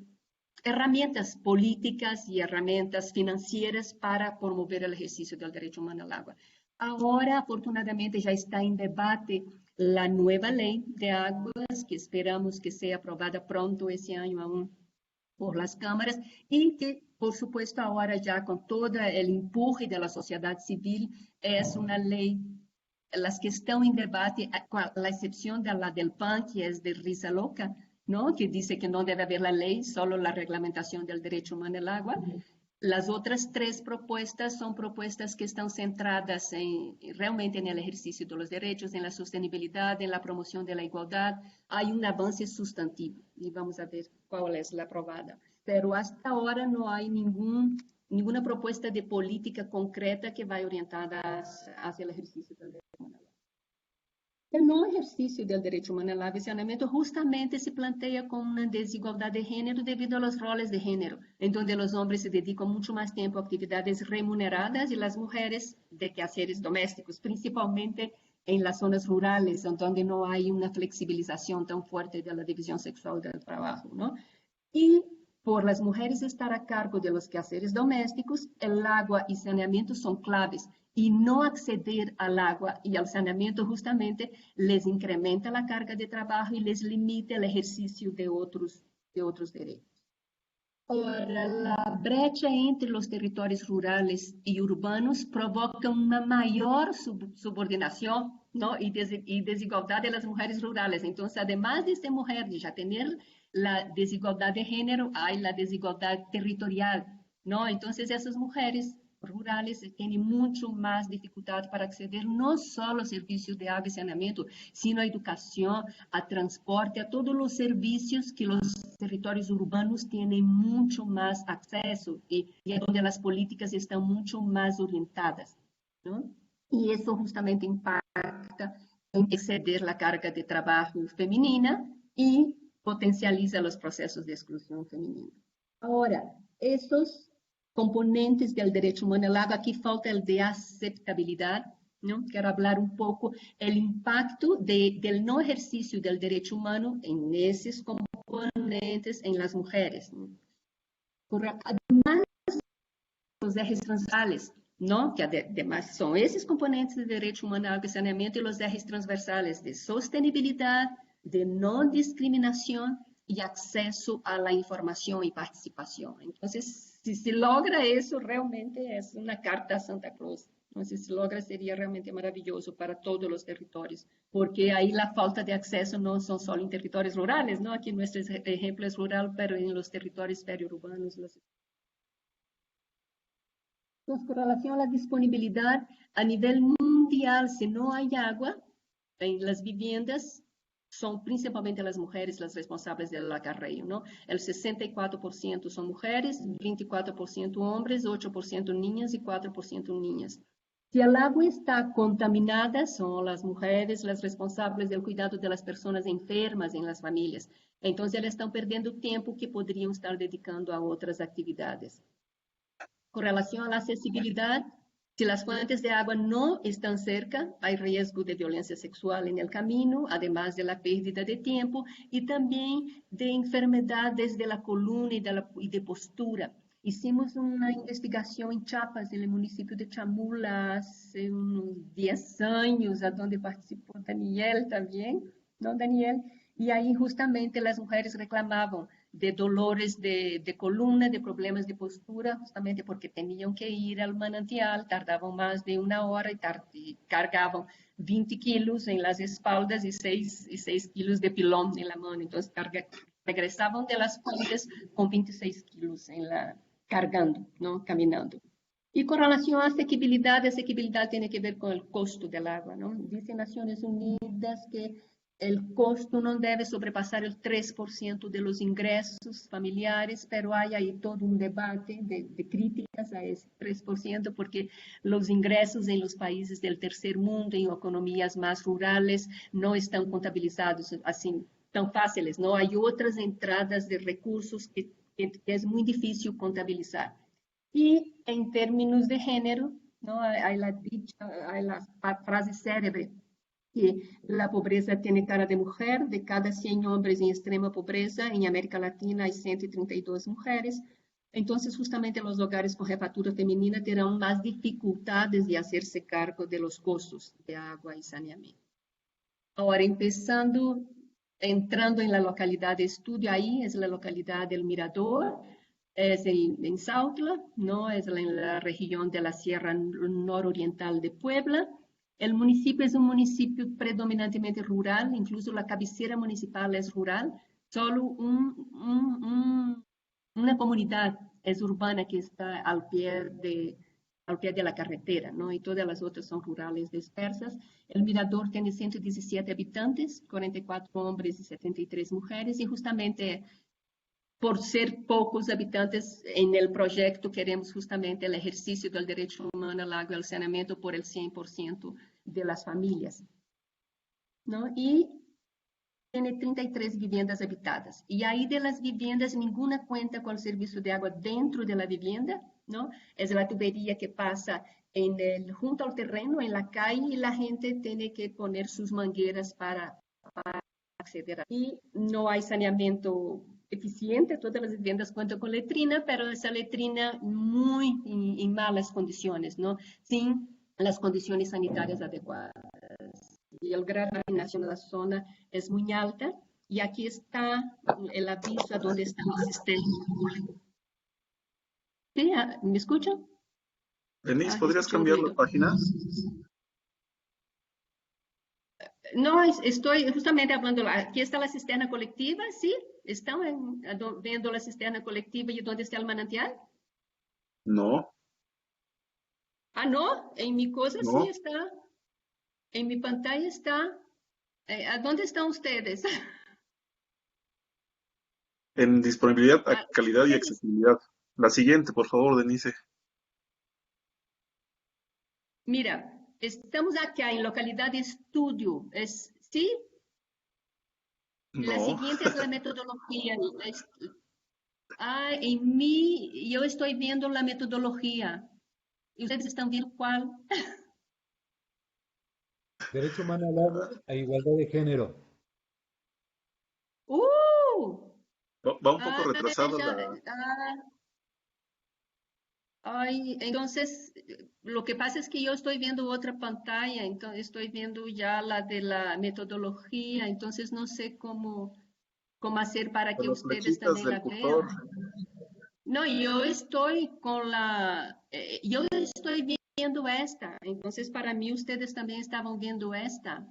herramientas políticas y herramientas financieras para promover el ejercicio del derecho humano al agua. Ahora, afortunadamente, ya está en debate la nueva ley de aguas, que esperamos que sea aprobada pronto ese año aún por las cámaras, y que, por supuesto, ahora ya con todo el empuje de la sociedad civil, es una ley, las que están en debate, a la excepción de la del PAN, que es de risa loca, ¿no? Que dice que no debe haber la ley, solo la reglamentación del derecho humano al agua. Las otras tres propuestas son propuestas que están centradas realmente en el ejercicio de los derechos, en la sostenibilidad, en la promoción de la igualdad. Hay un avance sustantivo y vamos a ver cuál es la aprobada. Pero hasta ahora no hay ninguna propuesta de política concreta que vaya orientada hacia el ejercicio del derecho humano al agua. El no ejercicio del derecho humano al agua y saneamiento justamente se plantea con una desigualdad de género debido a los roles de género, en donde los hombres se dedican mucho más tiempo a actividades remuneradas y las mujeres de quehaceres domésticos, principalmente en las zonas rurales, donde no hay una flexibilización tan fuerte de la división sexual del trabajo, ¿no? Y por las mujeres estar a cargo de los quehaceres domésticos, el agua y saneamiento son claves, y no acceder al agua y al saneamiento justamente les incrementa la carga de trabajo y les limita el ejercicio de otros derechos. Ahora, la brecha entre los territorios rurales y urbanos provoca una mayor subordinación, ¿no? y desigualdad de las mujeres rurales. Entonces, además de ser mujer, de ya tener la desigualdad de género, hay la desigualdad territorial, ¿no? Entonces, esas mujeres rurales tienen mucho más dificultad para acceder no solo a servicios de agua y saneamiento, sino a educación, a transporte, a todos los servicios que los territorios urbanos tienen mucho más acceso y donde las políticas están mucho más orientadas, ¿no? Y eso justamente impacta en exceder la carga de trabajo femenina y potencializa los procesos de exclusión femenina. Ahora, estos componentes del derecho humano al agua, aquí falta el de aceptabilidad, ¿no? Quiero hablar un poco el impacto del no ejercicio del derecho humano en esos componentes en las mujeres, ¿no? Además, los ejes transversales, ¿no? Que además son esos componentes del derecho humano al agua y saneamiento y los ejes transversales de sostenibilidad, de no discriminación y acceso a la información y participación. Entonces, si se logra eso, realmente es una carta a Santa Cruz. Entonces, si se logra, sería realmente maravilloso para todos los territorios, porque ahí la falta de acceso no son solo en territorios rurales, ¿no? Aquí nuestro ejemplo es rural, pero en los territorios periurbanos. Entonces, con relación a la disponibilidad, a nivel mundial, si no hay agua en las viviendas, son principalmente las mujeres las responsables del acarreo, ¿no? El 64% son mujeres, 24% hombres, 8% niñas y 4% niñas. Si el agua está contaminada, son las mujeres las responsables del cuidado de las personas enfermas en las familias. Entonces, elas están perdiendo tiempo que podrían estar dedicando a otras actividades. Con relación a la accesibilidad, si las fuentes de agua no están cerca, hay riesgo de violencia sexual en el camino, además de la pérdida de tiempo y también de enfermedades de la columna y de postura. Hicimos una investigación en Chiapas, en el municipio de Chamula, hace unos 10 años, a donde participó Daniel también, ¿no, Daniel? Y ahí justamente las mujeres reclamaban de dolores de columna, de problemas de postura, justamente porque tenían que ir al manantial, tardaban más de una hora y cargaban 20 kilos en las espaldas y 6 kilos de pilón en la mano. Entonces regresaban de las fuentes con 26 kilos cargando, ¿no? Caminando. Y con relación a asequibilidad tiene que ver con el costo del agua, ¿no? Dice Naciones Unidas que el costo no debe sobrepasar el 3% de los ingresos familiares, pero hay ahí todo un debate de críticas a ese 3%, porque los ingresos en los países del tercer mundo, en economías más rurales, no están contabilizados así tan fáciles, ¿no? Hay otras entradas de recursos que es muy difícil contabilizar. Y en términos de género, ¿no? Hay la frase célebre que la pobreza tiene cara de mujer, de cada 100 hombres en extrema pobreza, en América Latina hay 132 mujeres, entonces justamente los hogares con jefatura femenina tendrán más dificultades de hacerse cargo de los costos de agua y saneamiento. Ahora, entrando en la localidad de estudio, ahí es la localidad del Mirador, es en Sautla, ¿no? Es en la región de la Sierra Nororiental de Puebla. El municipio es un municipio predominantemente rural, incluso la cabecera municipal es rural, solo una comunidad es urbana que está al pie de la carretera, ¿no? Y todas las otras son rurales dispersas. El Mirador tiene 117 habitantes, 44 hombres y 73 mujeres, y justamente por ser pocos habitantes en el proyecto, queremos justamente el ejercicio del derecho humano al agua y al saneamiento por el 100% de las familias, ¿no? Y tiene 33 viviendas habitadas. Y ahí de las viviendas, ninguna cuenta con el servicio de agua dentro de la vivienda, ¿no? Es la tubería que pasa junto al terreno, en la calle, y la gente tiene que poner sus mangueras para acceder. Y no hay saneamiento eficiente, todas las viviendas cuentan con letrina, pero esa letrina muy en malas condiciones, ¿no? Sin las condiciones sanitarias adecuadas. Y el grado de contaminación de la zona es muy alta. Y aquí está el aviso a dónde está el sistema. ¿Sí? ¿Me escuchan? Denise, ¿podrías Escuché un cambiar la ruido. página? No, estoy justamente hablando, aquí está la cisterna colectiva, ¿sí? ¿Están viendo la cisterna colectiva y dónde está el manantial? No, Ah, no, en mi cosa sí no. está, en mi pantalla está. ¿A dónde están ustedes? En disponibilidad, Ah, calidad y ustedes. accesibilidad. La siguiente, por favor, Denise. Mira, estamos acá en localidad de estudio, ¿sí? La No, siguiente es la metodología. Yo estoy viendo la metodología. ¿Y ustedes están viendo cuál? Derecho humano al agua e igualdad de género. ¡Uh! va un poco Ah, retrasada ya, la... ay, entonces, lo que pasa es que yo estoy viendo otra pantalla, entonces estoy viendo ya la de la metodología, entonces no sé cómo hacer para con que las ustedes flechitas también del la vean. cursor. No, yo estoy viendo esta, entonces para mí ustedes también estaban viendo esta,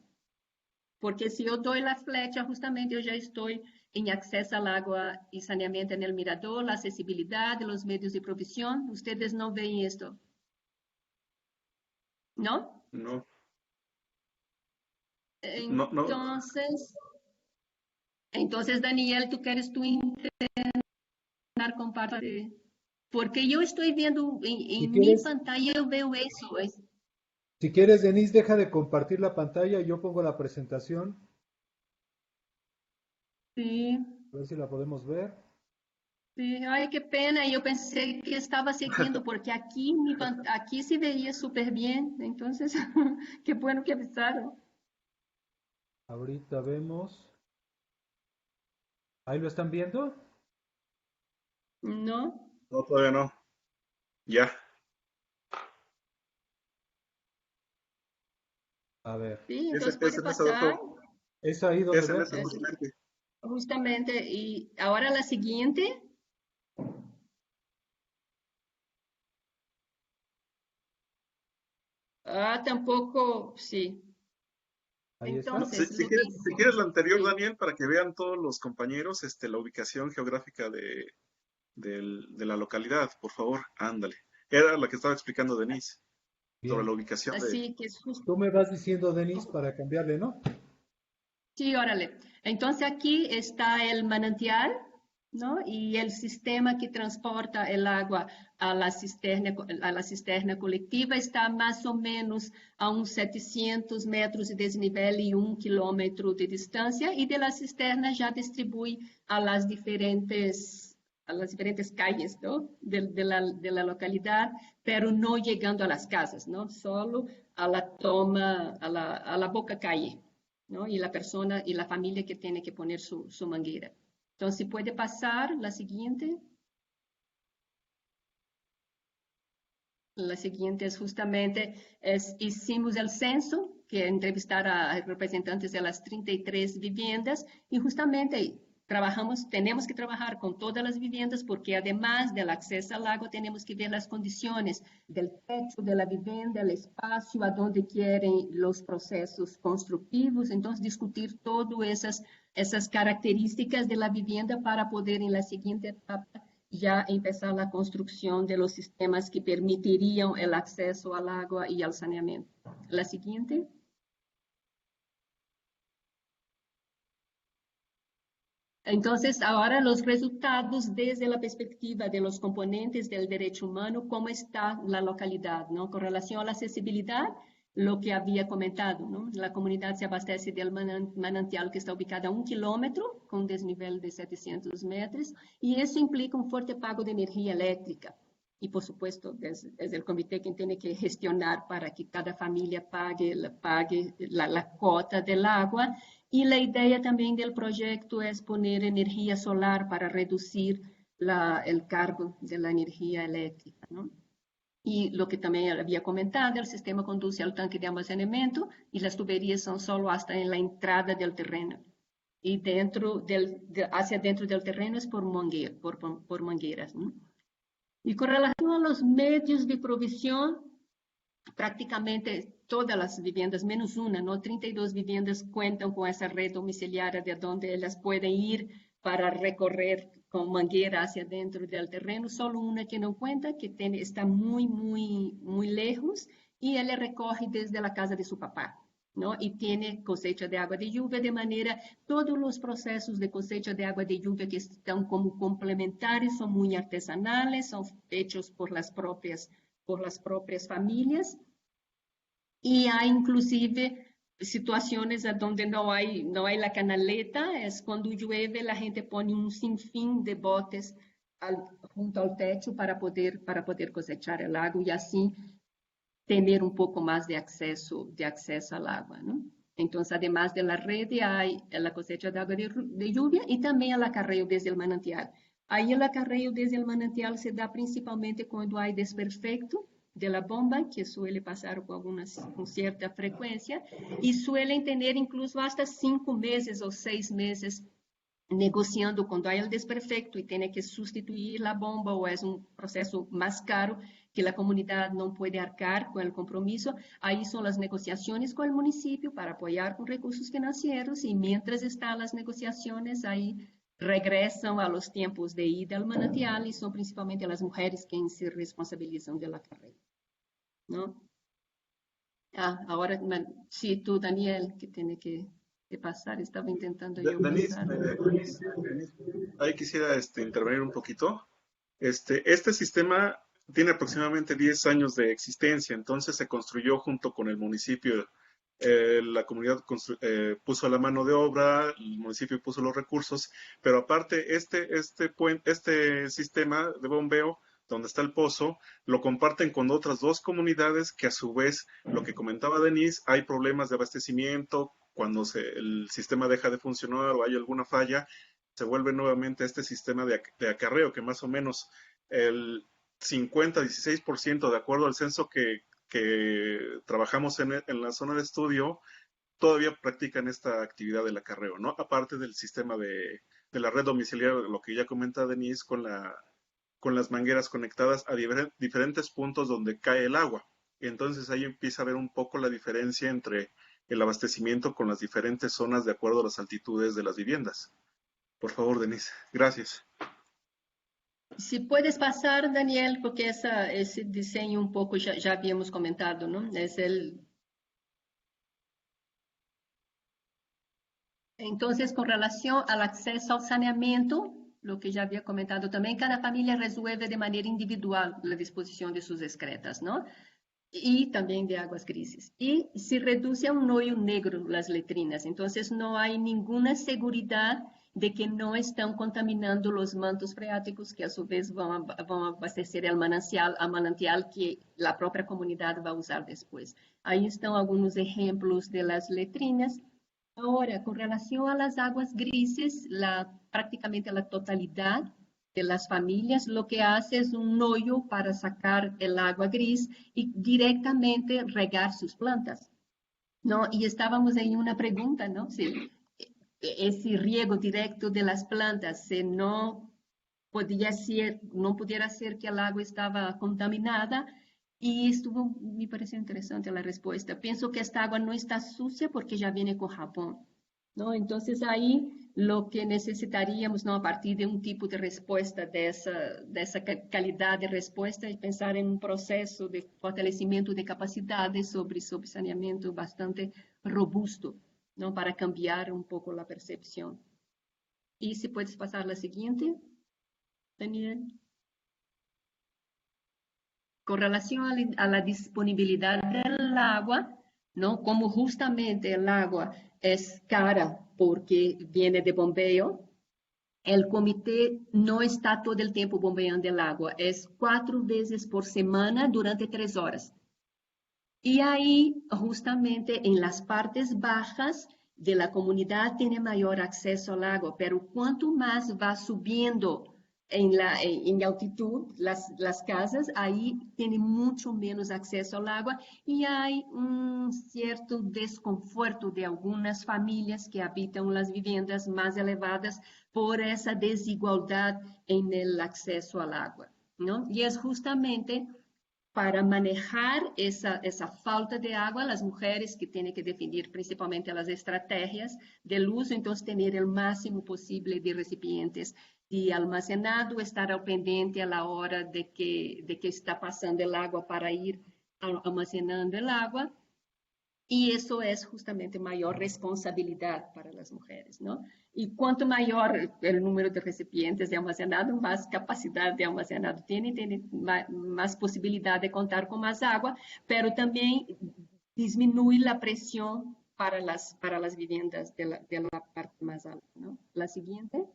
porque si yo doy la flecha, justamente yo ya estoy en acceso al agua y saneamiento en el mirador, la accesibilidad, los medios de provisión, ustedes no ven esto, ¿no? No, no, no. Entonces, Daniel, tú intentar compartir, porque yo estoy viendo Si mi quieres, pantalla, yo veo eso, si quieres, Denise, deja de compartir la pantalla, yo pongo la presentación, sí. a ver si la podemos ver. Sí, ay, qué pena. Yo pensé que estaba siguiendo porque aquí se veía súper bien. Entonces, qué bueno que avisaron. Ahorita vemos. ¿Ahí lo están viendo? ¿No? No, todavía no. Ya. A ver, Sí, Ese, entonces puede ese es ese, pasar doctor. ¿es ahí donde Ese, veo? es justamente. justamente. Y ahora la siguiente. Ah, tampoco, sí. Ahí está. No, si, Entonces, si lo que quieres, si quieres la anterior, sí. Daniel, para que vean todos los compañeros la ubicación geográfica de la localidad, por favor, ándale. Era la que estaba explicando Denise, sobre Bien. la ubicación de... Así que es justo. Tú me vas diciendo, Denis, para cambiarle, ¿no? Sí, órale. Entonces aquí está el manantial, ¿no? Y el sistema que transporta el agua a la cisterna colectiva está más o menos a uns 700 metros de desnivel y 1 kilómetro de distancia, y de la cisterna ya distribuye a las diferentes calles, ¿no? De la localidad, pero no llegando a las casas, ¿no? Solo a la toma, a la boca calle, ¿no? Y la persona y la familia que tiene que poner su manguera. Entonces, si puede pasar la siguiente. La siguiente es justamente, hicimos el censo, que entrevistar a representantes de las 33 viviendas, y justamente tenemos que trabajar con todas las viviendas, porque además del acceso al lago, tenemos que ver las condiciones del techo de la vivienda, el espacio, a donde quieren los procesos constructivos. Entonces, discutir todas esas características de la vivienda para poder en la siguiente etapa ya empezar la construcción de los sistemas que permitirían el acceso al agua y al saneamiento. La siguiente. Entonces, ahora los resultados desde la perspectiva de los componentes del derecho humano, cómo está la localidad, ¿no? Con relación a la accesibilidad, lo que había comentado, ¿no? La comunidad se abastece del manantial que está ubicado a 1 kilómetro, con desnivel de 700 metros, y eso implica un fuerte pago de energía eléctrica. Y, por supuesto, es el comité quien tiene que gestionar para que cada familia pague la cuota del agua. Y la idea también del proyecto es poner energía solar para reducir el cargo de la energía eléctrica, ¿no? Y lo que también había comentado, el sistema conduce al tanque de almacenamiento y las tuberías son solo hasta en la entrada del terreno. Y hacia dentro del terreno es por mangueras, ¿no? Y con relación a los medios de provisión, prácticamente todas las viviendas, menos una, ¿no? 32 viviendas cuentan con esa red domiciliaria de donde ellas pueden ir para recorrer con manguera hacia dentro del terreno. Solo una que no cuenta, que está muy, muy, muy lejos, y ella recoge desde la casa de su papá, ¿no? Y tiene cosecha de agua de lluvia, de manera, todos los procesos de cosecha de agua de lluvia que están como complementarios son muy artesanales, son hechos por las propias familias. Y hay inclusive situaciones donde no hay la canaleta, es cuando llueve la gente pone un sinfín de botes junto al techo para poder cosechar el agua y así tener un poco más de acceso al agua, ¿no? Entonces, además de la red, hay la cosecha de agua de lluvia y también el acarreo desde el manantial. Ahí el acarreo desde el manantial se da principalmente cuando hay desperfecto de la bomba, que suele pasar con cierta frecuencia, y suelen tener incluso hasta 5 meses o 6 meses negociando cuando hay el desperfecto y tiene que sustituir la bomba, o es un proceso más caro que la comunidad no puede arcar con el compromiso. Ahí son las negociaciones con el municipio para apoyar con recursos financieros, y mientras están las negociaciones, ahí regresan a los tiempos de ida al manantial, y son principalmente las mujeres quienes se responsabilizan de la carrera, ¿no? Ahora sí, tú, Daniel, que tiene que pasar, estaba intentando yo Denise, pasar. ahí quisiera intervenir un poquito. Este sistema tiene aproximadamente 10 años de existencia, entonces se construyó junto con el municipio. La comunidad puso la mano de obra, el municipio puso los recursos, pero aparte este sistema de bombeo, donde está el pozo, lo comparten con otras dos comunidades que a su vez, lo que comentaba Denise, hay problemas de abastecimiento, cuando el sistema deja de funcionar o hay alguna falla, se vuelve nuevamente este sistema de acarreo que más o menos el 50-16%, de acuerdo al censo que trabajamos en la zona de estudio, todavía practican esta actividad del acarreo, ¿no? Aparte del sistema de la red domiciliaria, lo que ya comenta Denise, con las mangueras conectadas a diferentes puntos donde cae el agua. Entonces ahí empieza a ver un poco la diferencia entre el abastecimiento con las diferentes zonas de acuerdo a las altitudes de las viviendas. Por favor, Denise. Gracias. Si puedes pasar, Daniel, porque ese diseño un poco ya habíamos comentado, ¿no? Entonces, con relación al acceso al saneamiento, lo que ya había comentado también, cada familia resuelve de manera individual la disposición de sus excretas, ¿no? Y también de aguas grises. Y se reduce a un hoyo negro las letrinas, entonces no hay ninguna seguridad de que no están contaminando los mantos freáticos que a su vez van a abastecer el manantial que la propia comunidad va a usar después. Ahí están algunos ejemplos de las letrinas. Ahora, con relación a las aguas grises, prácticamente la totalidad de las familias lo que hace es un hoyo para sacar el agua gris y directamente regar sus plantas, ¿no? Y estábamos en una pregunta, ¿no? Si ese riego directo de las plantas, si no pudiera ser que el agua estaba contaminada. Y me pareció interesante la respuesta. Pienso que esta agua no está sucia porque ya viene con Japón, ¿no? Entonces ahí lo que necesitaríamos, ¿no? A partir de un tipo de respuesta, de esa calidad de respuesta, es pensar en un proceso de fortalecimiento de capacidades sobre saneamiento bastante robusto, ¿no? Para cambiar un poco la percepción. Y si puedes pasar la siguiente, Daniel. Con relación a la disponibilidad del agua, ¿no? Como justamente el agua es cara porque viene de bombeo, el comité no está todo el tiempo bombeando el agua, es 4 veces por semana durante 3 horas. Y ahí, justamente en las partes bajas de la comunidad, tiene mayor acceso al agua, pero cuanto más va subiendo en altitud las casas, ahí tiene mucho menos acceso al agua y hay un cierto desconforto de algunas familias que habitan las viviendas más elevadas por esa desigualdad en el acceso al agua, ¿no? Y es justamente para manejar esa falta de agua, las mujeres que tienen que definir principalmente las estrategias del uso, entonces tener el máximo posible de recipientes de almacenado, estar al pendiente a la hora de que está pasando el agua para ir almacenando el agua. Y eso es justamente mayor responsabilidad para las mujeres, ¿no? Y cuanto mayor el número de recipientes de almacenado, más capacidad de almacenado tiene más posibilidad de contar con más agua, pero también disminuye la presión para las viviendas de la parte más alta, ¿no? La siguiente.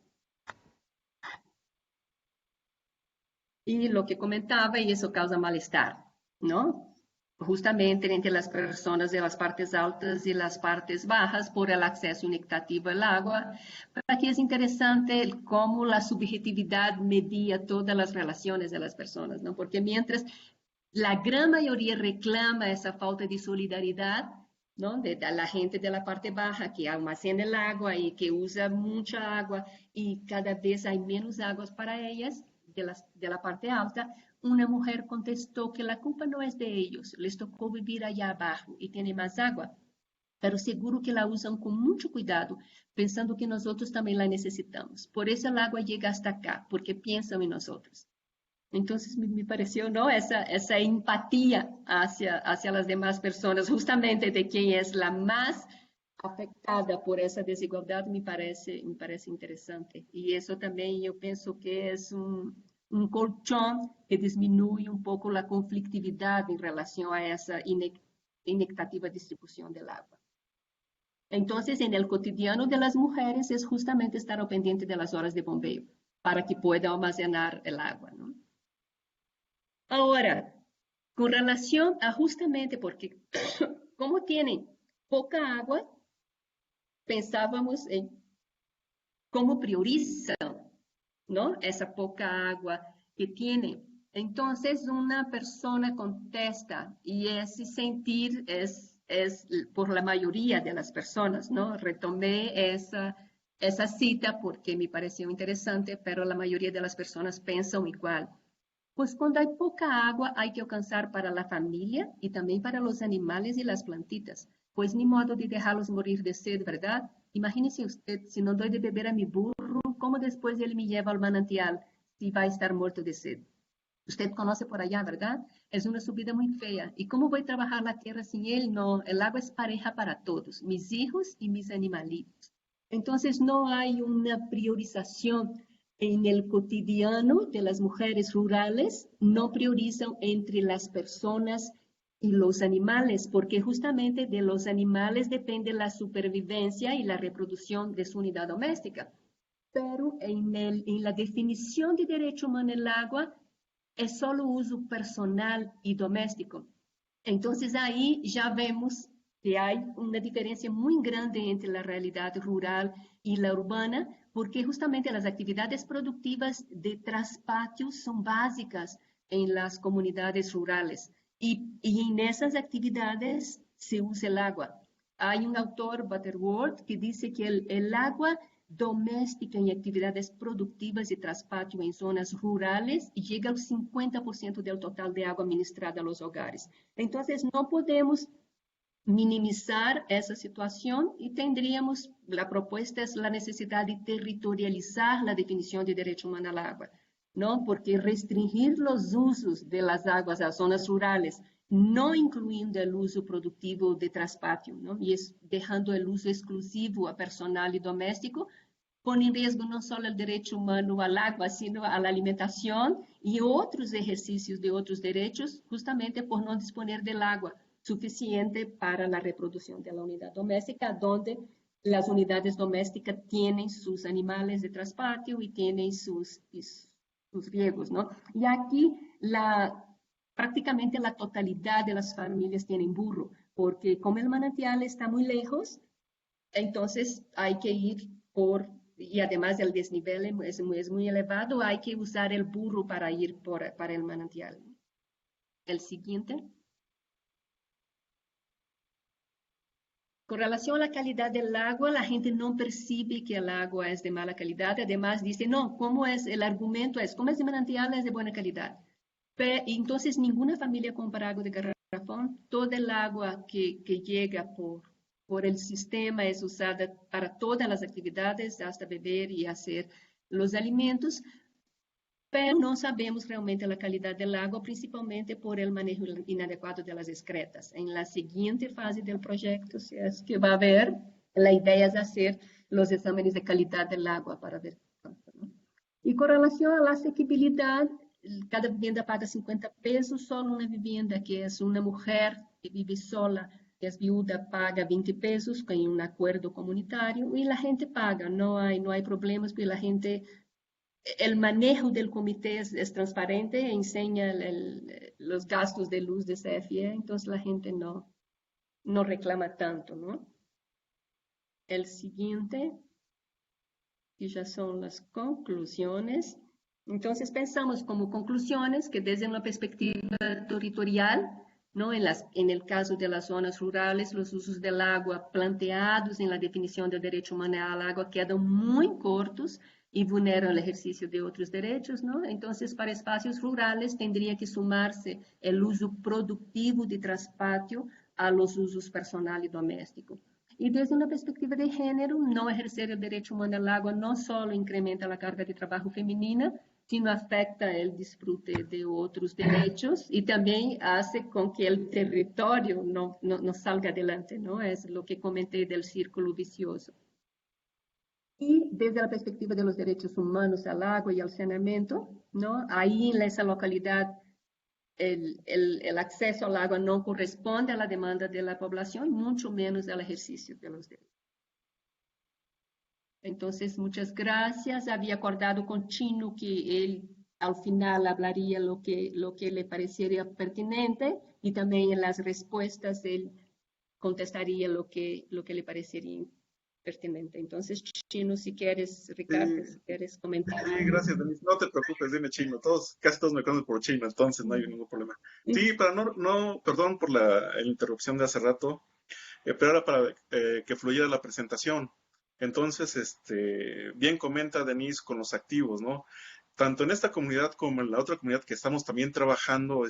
Y lo que comentaba, y eso causa malestar, ¿no? Justamente entre las personas de las partes altas y las partes bajas por el acceso inequitativo al agua. Pero aquí es interesante cómo la subjetividad medía todas las relaciones de las personas, ¿no? Porque mientras la gran mayoría reclama esa falta de solidaridad, ¿no? De la gente de la parte baja que almacena el agua y que usa mucha agua y cada vez hay menos aguas para ellas, de la parte alta, una mujer contestó que la culpa no es de ellos, les tocó vivir allá abajo y tiene más agua, pero seguro que la usan con mucho cuidado, pensando que nosotros también la necesitamos. Por eso el agua llega hasta acá, porque piensan en nosotros. Entonces me pareció, ¿no? Esa empatía hacia las demás personas, justamente de quien es la más afectada por esa desigualdad, me parece interesante. Y eso también yo pienso que es un colchón que disminuye un poco la conflictividad en relación a esa inequitativa distribución del agua. Entonces, en el cotidiano de las mujeres es justamente estar al pendiente de las horas de bombeo para que pueda almacenar el agua, ¿no? Ahora, con relación a justamente porque como tienen poca agua, pensábamos en cómo priorizan, ¿no? Esa poca agua que tiene. Entonces una persona contesta y ese sentir es por la mayoría de las personas, ¿no? Retomé esa cita porque me pareció interesante, pero la mayoría de las personas piensan igual. Pues cuando hay poca agua hay que alcanzar para la familia y también para los animales y las plantitas. Pues ni modo de dejarlos morir de sed, ¿verdad? Imagínese usted, si no doy de beber a mi burro, ¿cómo después él me lleva al manantial si va a estar muerto de sed? Usted conoce por allá, ¿verdad? Es una subida muy fea. ¿Y cómo voy a trabajar la tierra sin él? No, el agua es pareja para todos, mis hijos y mis animalitos. Entonces no hay una priorización en el cotidiano de las mujeres rurales, no priorizan entre las personas y los animales, porque justamente de los animales depende la supervivencia y la reproducción de su unidad doméstica. Pero en la definición de derecho humano al agua, es solo uso personal y doméstico. Entonces ahí ya vemos que hay una diferencia muy grande entre la realidad rural y la urbana, porque justamente las actividades productivas de traspatios son básicas en las comunidades rurales y en esas actividades se usa el agua. Hay un autor, Butterworth, que dice que el agua doméstica en actividades productivas de traspatio en zonas rurales llega al 50% del total de agua administrada a los hogares. Entonces, no podemos minimizar esa situación y tendríamos, la propuesta es la necesidad de territorializar la definición de derecho humano al agua, ¿no? Porque restringir los usos de las aguas a zonas rurales, no incluyendo el uso productivo de traspatio, ¿no? Y es dejando el uso exclusivo a personal y doméstico, pone en riesgo no solo el derecho humano al agua, sino a la alimentación y otros ejercicios de otros derechos, justamente por no disponer del agua suficiente para la reproducción de la unidad doméstica, donde las unidades domésticas tienen sus animales de traspatio y tienen sus riegos, ¿no? Y aquí prácticamente la totalidad de las familias tienen burro, porque como el manantial está muy lejos, entonces hay que ir y además el desnivel es muy elevado, hay que usar el burro para ir para el manantial. El siguiente. Con relación a la calidad del agua, la gente no percibe que el agua es de mala calidad. Además dice, no, ¿cómo es? El argumento es, como es de manantial, es de buena calidad. Entonces, ninguna familia compra agua de garrafón. Toda el agua que llega por el sistema es usada para todas las actividades, hasta beber y hacer los alimentos. Pero no sabemos realmente la calidad del agua, principalmente por el manejo inadecuado de las excretas. En la siguiente fase del proyecto, si es que va a haber, la idea es hacer los exámenes de calidad del agua para ver. ¿No? Y con relación a la asequibilidad, cada vivienda paga 50 pesos, solo una vivienda que es una mujer que vive sola, que es viuda, paga 20 pesos con un acuerdo comunitario y la gente paga, no hay problemas porque la gente... El manejo del comité es transparente, enseña los gastos de luz de CFE, entonces la gente no reclama tanto, ¿no? El siguiente, que ya son las conclusiones. Entonces pensamos como conclusiones que desde una perspectiva territorial, ¿no? En el caso de las zonas rurales, los usos del agua planteados en la definición del derecho humano al agua quedan muy cortos y vulneran el ejercicio de otros derechos, ¿no? Entonces, para espacios rurales tendría que sumarse el uso productivo de traspatio a los usos personal y doméstico. Y desde una perspectiva de género, no ejercer el derecho humano al agua no solo incrementa la carga de trabajo femenina, sino afecta el disfrute de otros derechos y también hace con que el territorio no salga adelante, ¿no? Es lo que comenté del círculo vicioso. Y desde la perspectiva de los derechos humanos al agua y al saneamiento, ¿no? Ahí en esa localidad el acceso al agua no corresponde a la demanda de la población, mucho menos al ejercicio de los derechos. Entonces, muchas gracias. Había acordado con Chino que él al final hablaría lo que le parecería pertinente y también en las respuestas él contestaría lo que le parecería pertinente. Entonces, Chino, si quieres, Ricardo, Sí, si quieres comentar. sí, gracias, Denise. No te preocupes, dime Chino. Casi todos me conocen por Chino, entonces no hay ningún problema. Sí, perdón por la interrupción de hace rato, pero era para que fluyera la presentación. Entonces, bien comenta Denise con los activos, ¿no? Tanto en esta comunidad como en la otra comunidad que estamos también trabajando,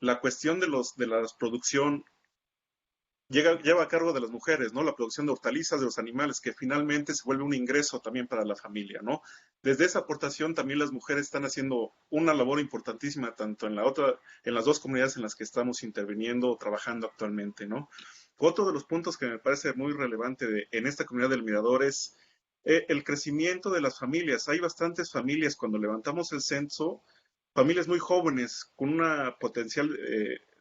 la cuestión de la producción lleva a cargo de las mujeres, ¿no? La producción de hortalizas de los animales, que finalmente se vuelve un ingreso también para la familia, ¿no? Desde esa aportación también las mujeres están haciendo una labor importantísima, tanto en las dos comunidades en las que estamos interviniendo o trabajando actualmente, ¿no? Otro de los puntos que me parece muy relevante en esta comunidad del Mirador es el crecimiento de las familias. Hay bastantes familias cuando levantamos el censo, familias muy jóvenes con una potencial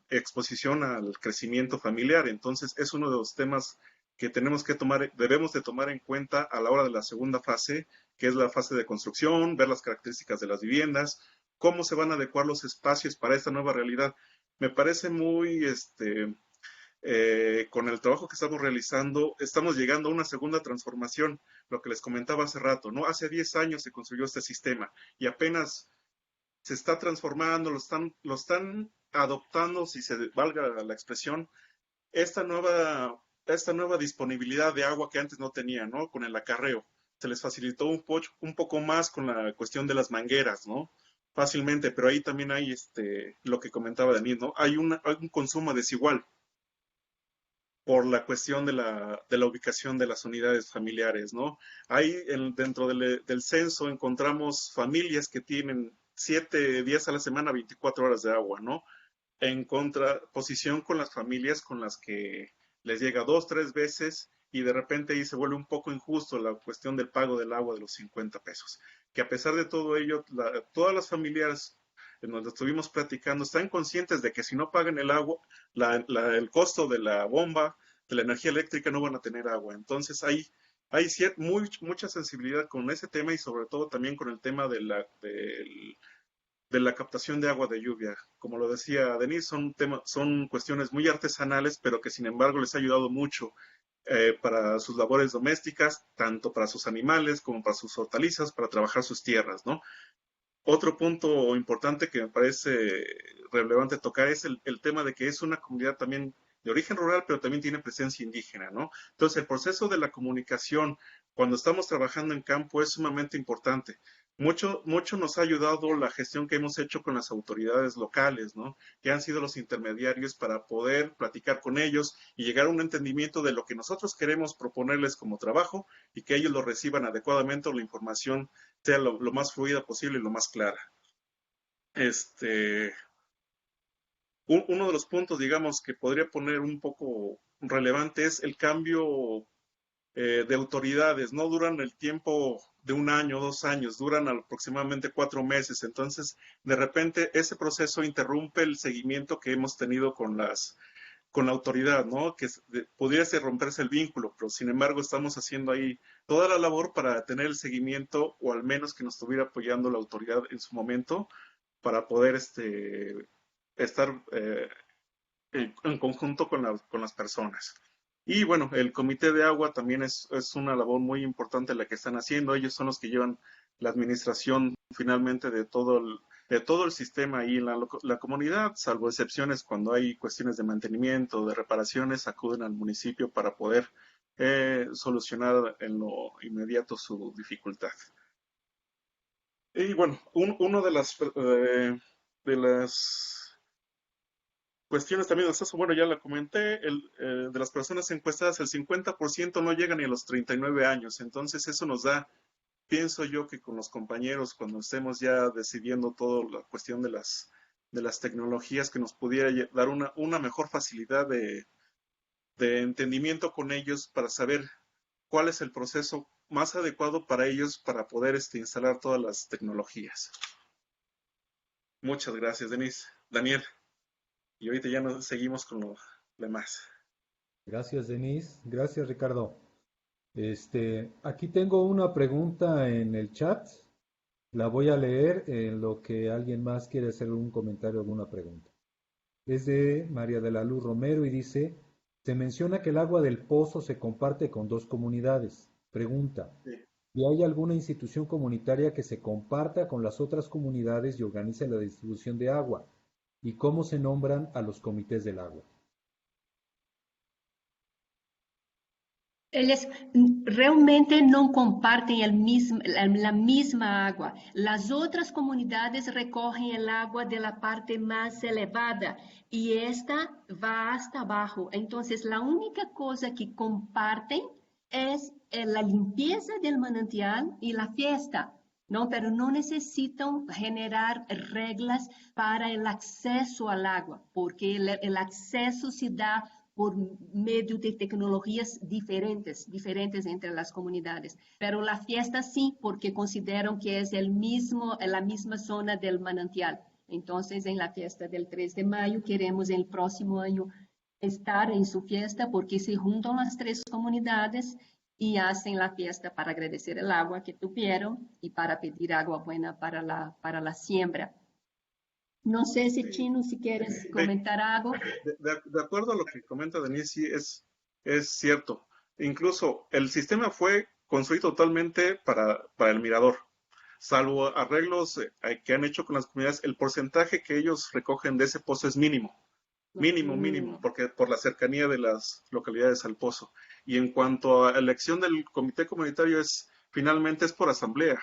exposición al crecimiento familiar. Entonces, es uno de los temas que debemos de tomar en cuenta a la hora de la segunda fase, que es la fase de construcción, ver las características de las viviendas, cómo se van a adecuar los espacios para esta nueva realidad. Me parece muy, con el trabajo que estamos realizando, estamos llegando a una segunda transformación, lo que les comentaba hace rato, ¿no? Hace 10 años se construyó este sistema y apenas se está transformando, lo están adoptando, si se valga la expresión, esta nueva disponibilidad de agua que antes no tenían, ¿no? Con el acarreo. Se les facilitó un poco más con la cuestión de las mangueras, ¿no? Fácilmente, pero ahí también hay lo que comentaba Denis, ¿no? Hay un consumo desigual por la cuestión de la ubicación de las unidades familiares, ¿no? Ahí dentro del censo encontramos familias que tienen 7 días a la semana, 24 horas de agua, ¿no? En contraposición con las familias con las que les llega 2, 3 veces y de repente ahí se vuelve un poco injusto la cuestión del pago del agua de los 50 pesos. Que a pesar de todo ello, todas las familias en donde estuvimos platicando están conscientes de que si no pagan el agua, el costo de la bomba, de la energía eléctrica, no van a tener agua. Entonces hay mucha sensibilidad con ese tema y sobre todo también con el tema de la captación de agua de lluvia. Como lo decía Denise, son cuestiones muy artesanales, pero que sin embargo les ha ayudado mucho para sus labores domésticas, tanto para sus animales como para sus hortalizas, para trabajar sus tierras, ¿no? Otro punto importante que me parece relevante tocar es el tema de que es una comunidad también de origen rural, pero también tiene presencia indígena, ¿no? Entonces, el proceso de la comunicación cuando estamos trabajando en campo es sumamente importante. Mucho nos ha ayudado la gestión que hemos hecho con las autoridades locales, ¿no? Que han sido los intermediarios para poder platicar con ellos y llegar a un entendimiento de lo que nosotros queremos proponerles como trabajo y que ellos lo reciban adecuadamente o la información sea lo más fluida posible y lo más clara. Este, Uno de los puntos, digamos, que podría poner un poco relevante es el cambio de autoridades. No duran el tiempo de 1 año, 2 años, duran aproximadamente 4 meses. Entonces, de repente, ese proceso interrumpe el seguimiento que hemos tenido con la autoridad, ¿no? Que pudiese romperse el vínculo, pero sin embargo estamos haciendo ahí toda la labor para tener el seguimiento o al menos que nos estuviera apoyando la autoridad en su momento para poder estar en conjunto con las personas. Y bueno, el comité de agua también es una labor muy importante la que están haciendo. Ellos son los que llevan la administración finalmente de todo el sistema ahí en la comunidad, salvo excepciones cuando hay cuestiones de mantenimiento, de reparaciones, acuden al municipio para poder solucionar en lo inmediato su dificultad. Y bueno, uno de las cuestiones también del censo, bueno, ya la comenté, de las personas encuestadas, el 50% no llegan ni a los 39 años, entonces eso nos da, pienso yo que con los compañeros, cuando estemos ya decidiendo toda la cuestión de las tecnologías, que nos pudiera dar una mejor facilidad de entendimiento con ellos para saber cuál es el proceso más adecuado para ellos para poder instalar todas las tecnologías. Muchas gracias, Daniel. Y ahorita ya nos seguimos con lo demás. Gracias, Denise. Gracias, Ricardo. Aquí tengo una pregunta en el chat. La voy a leer en lo que alguien más quiere hacer un comentario o alguna pregunta. Es de María de la Luz Romero y dice, Se menciona que el agua del pozo se comparte con 2 comunidades. Pregunta, Sí. ¿y hay alguna institución comunitaria que se comparta con las otras comunidades y organice la distribución de agua? ¿Y cómo se nombran a los comités del agua? Eles realmente não compartem a mesma água. As outras comunidades recorrem a água da parte mais elevada e esta vai hasta abaixo. Então, a única coisa que compartem é a limpeza do manantial e a fiesta. Não, pero não necessitam generar regras para o acesso à água, porque o acesso se dá por medio de tecnologías diferentes entre las comunidades. Pero la fiesta sí, porque consideran que es la misma zona del manantial. Entonces, en la fiesta del 3 de mayo, queremos el próximo año estar en su fiesta, porque se juntan las 3 comunidades y hacen la fiesta para agradecer el agua que tuvieron y para pedir agua buena para la siembra. No sé si Chino, si quieres comentar algo. De acuerdo a lo que comenta Denise, sí es cierto. Incluso el sistema fue construido totalmente para el mirador. Salvo arreglos que han hecho con las comunidades, el porcentaje que ellos recogen de ese pozo es mínimo. Mínimo, porque por la cercanía de las localidades al pozo. Y en cuanto a elección del comité comunitario, finalmente es por asamblea.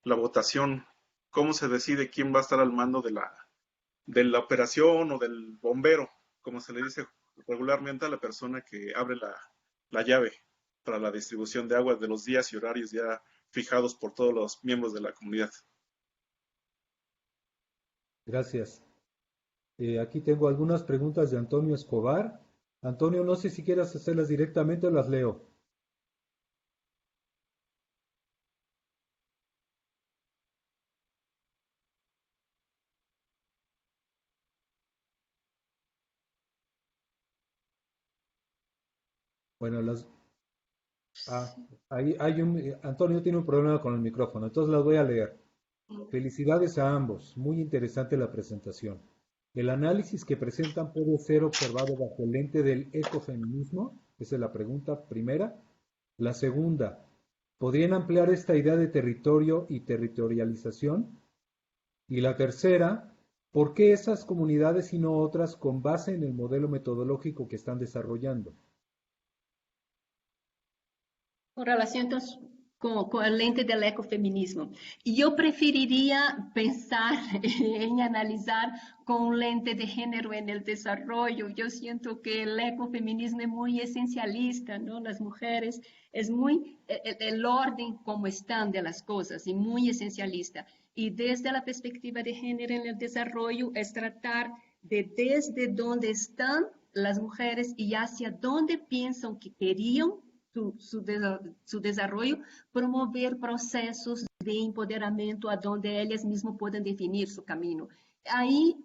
La votación, cómo se decide quién va a estar al mando de la operación o del bombero, como se le dice regularmente a la persona que abre la llave para la distribución de agua de los días y horarios ya fijados por todos los miembros de la comunidad. Gracias. Aquí tengo algunas preguntas de Antonio Escobar. Antonio, no sé si quieras hacerlas directamente o las leo. Bueno, Antonio tiene un problema con el micrófono, entonces las voy a leer. Felicidades a ambos, muy interesante la presentación. ¿El análisis que presentan puede ser observado bajo el lente del ecofeminismo? Esa es la pregunta primera. La segunda, ¿podrían ampliar esta idea de territorio y territorialización? Y la tercera, ¿por qué esas comunidades y no otras con base en el modelo metodológico que están desarrollando? Com relação então, com a lente do ecofeminismo, eu preferiria pensar em analisar com lente de gênero no desenvolvimento. Eu sinto que o ecofeminismo é muito essencialista, não? As mulheres é muito o ordem como estão das coisas e muito essencialista. E desde a perspectiva de gênero no desenvolvimento é tratar de desde onde estão as mulheres e hacia onde pensam que queriam su desarrollo, promover procesos de empoderamento a donde ellas mismas puedan definir su camino. Ahí,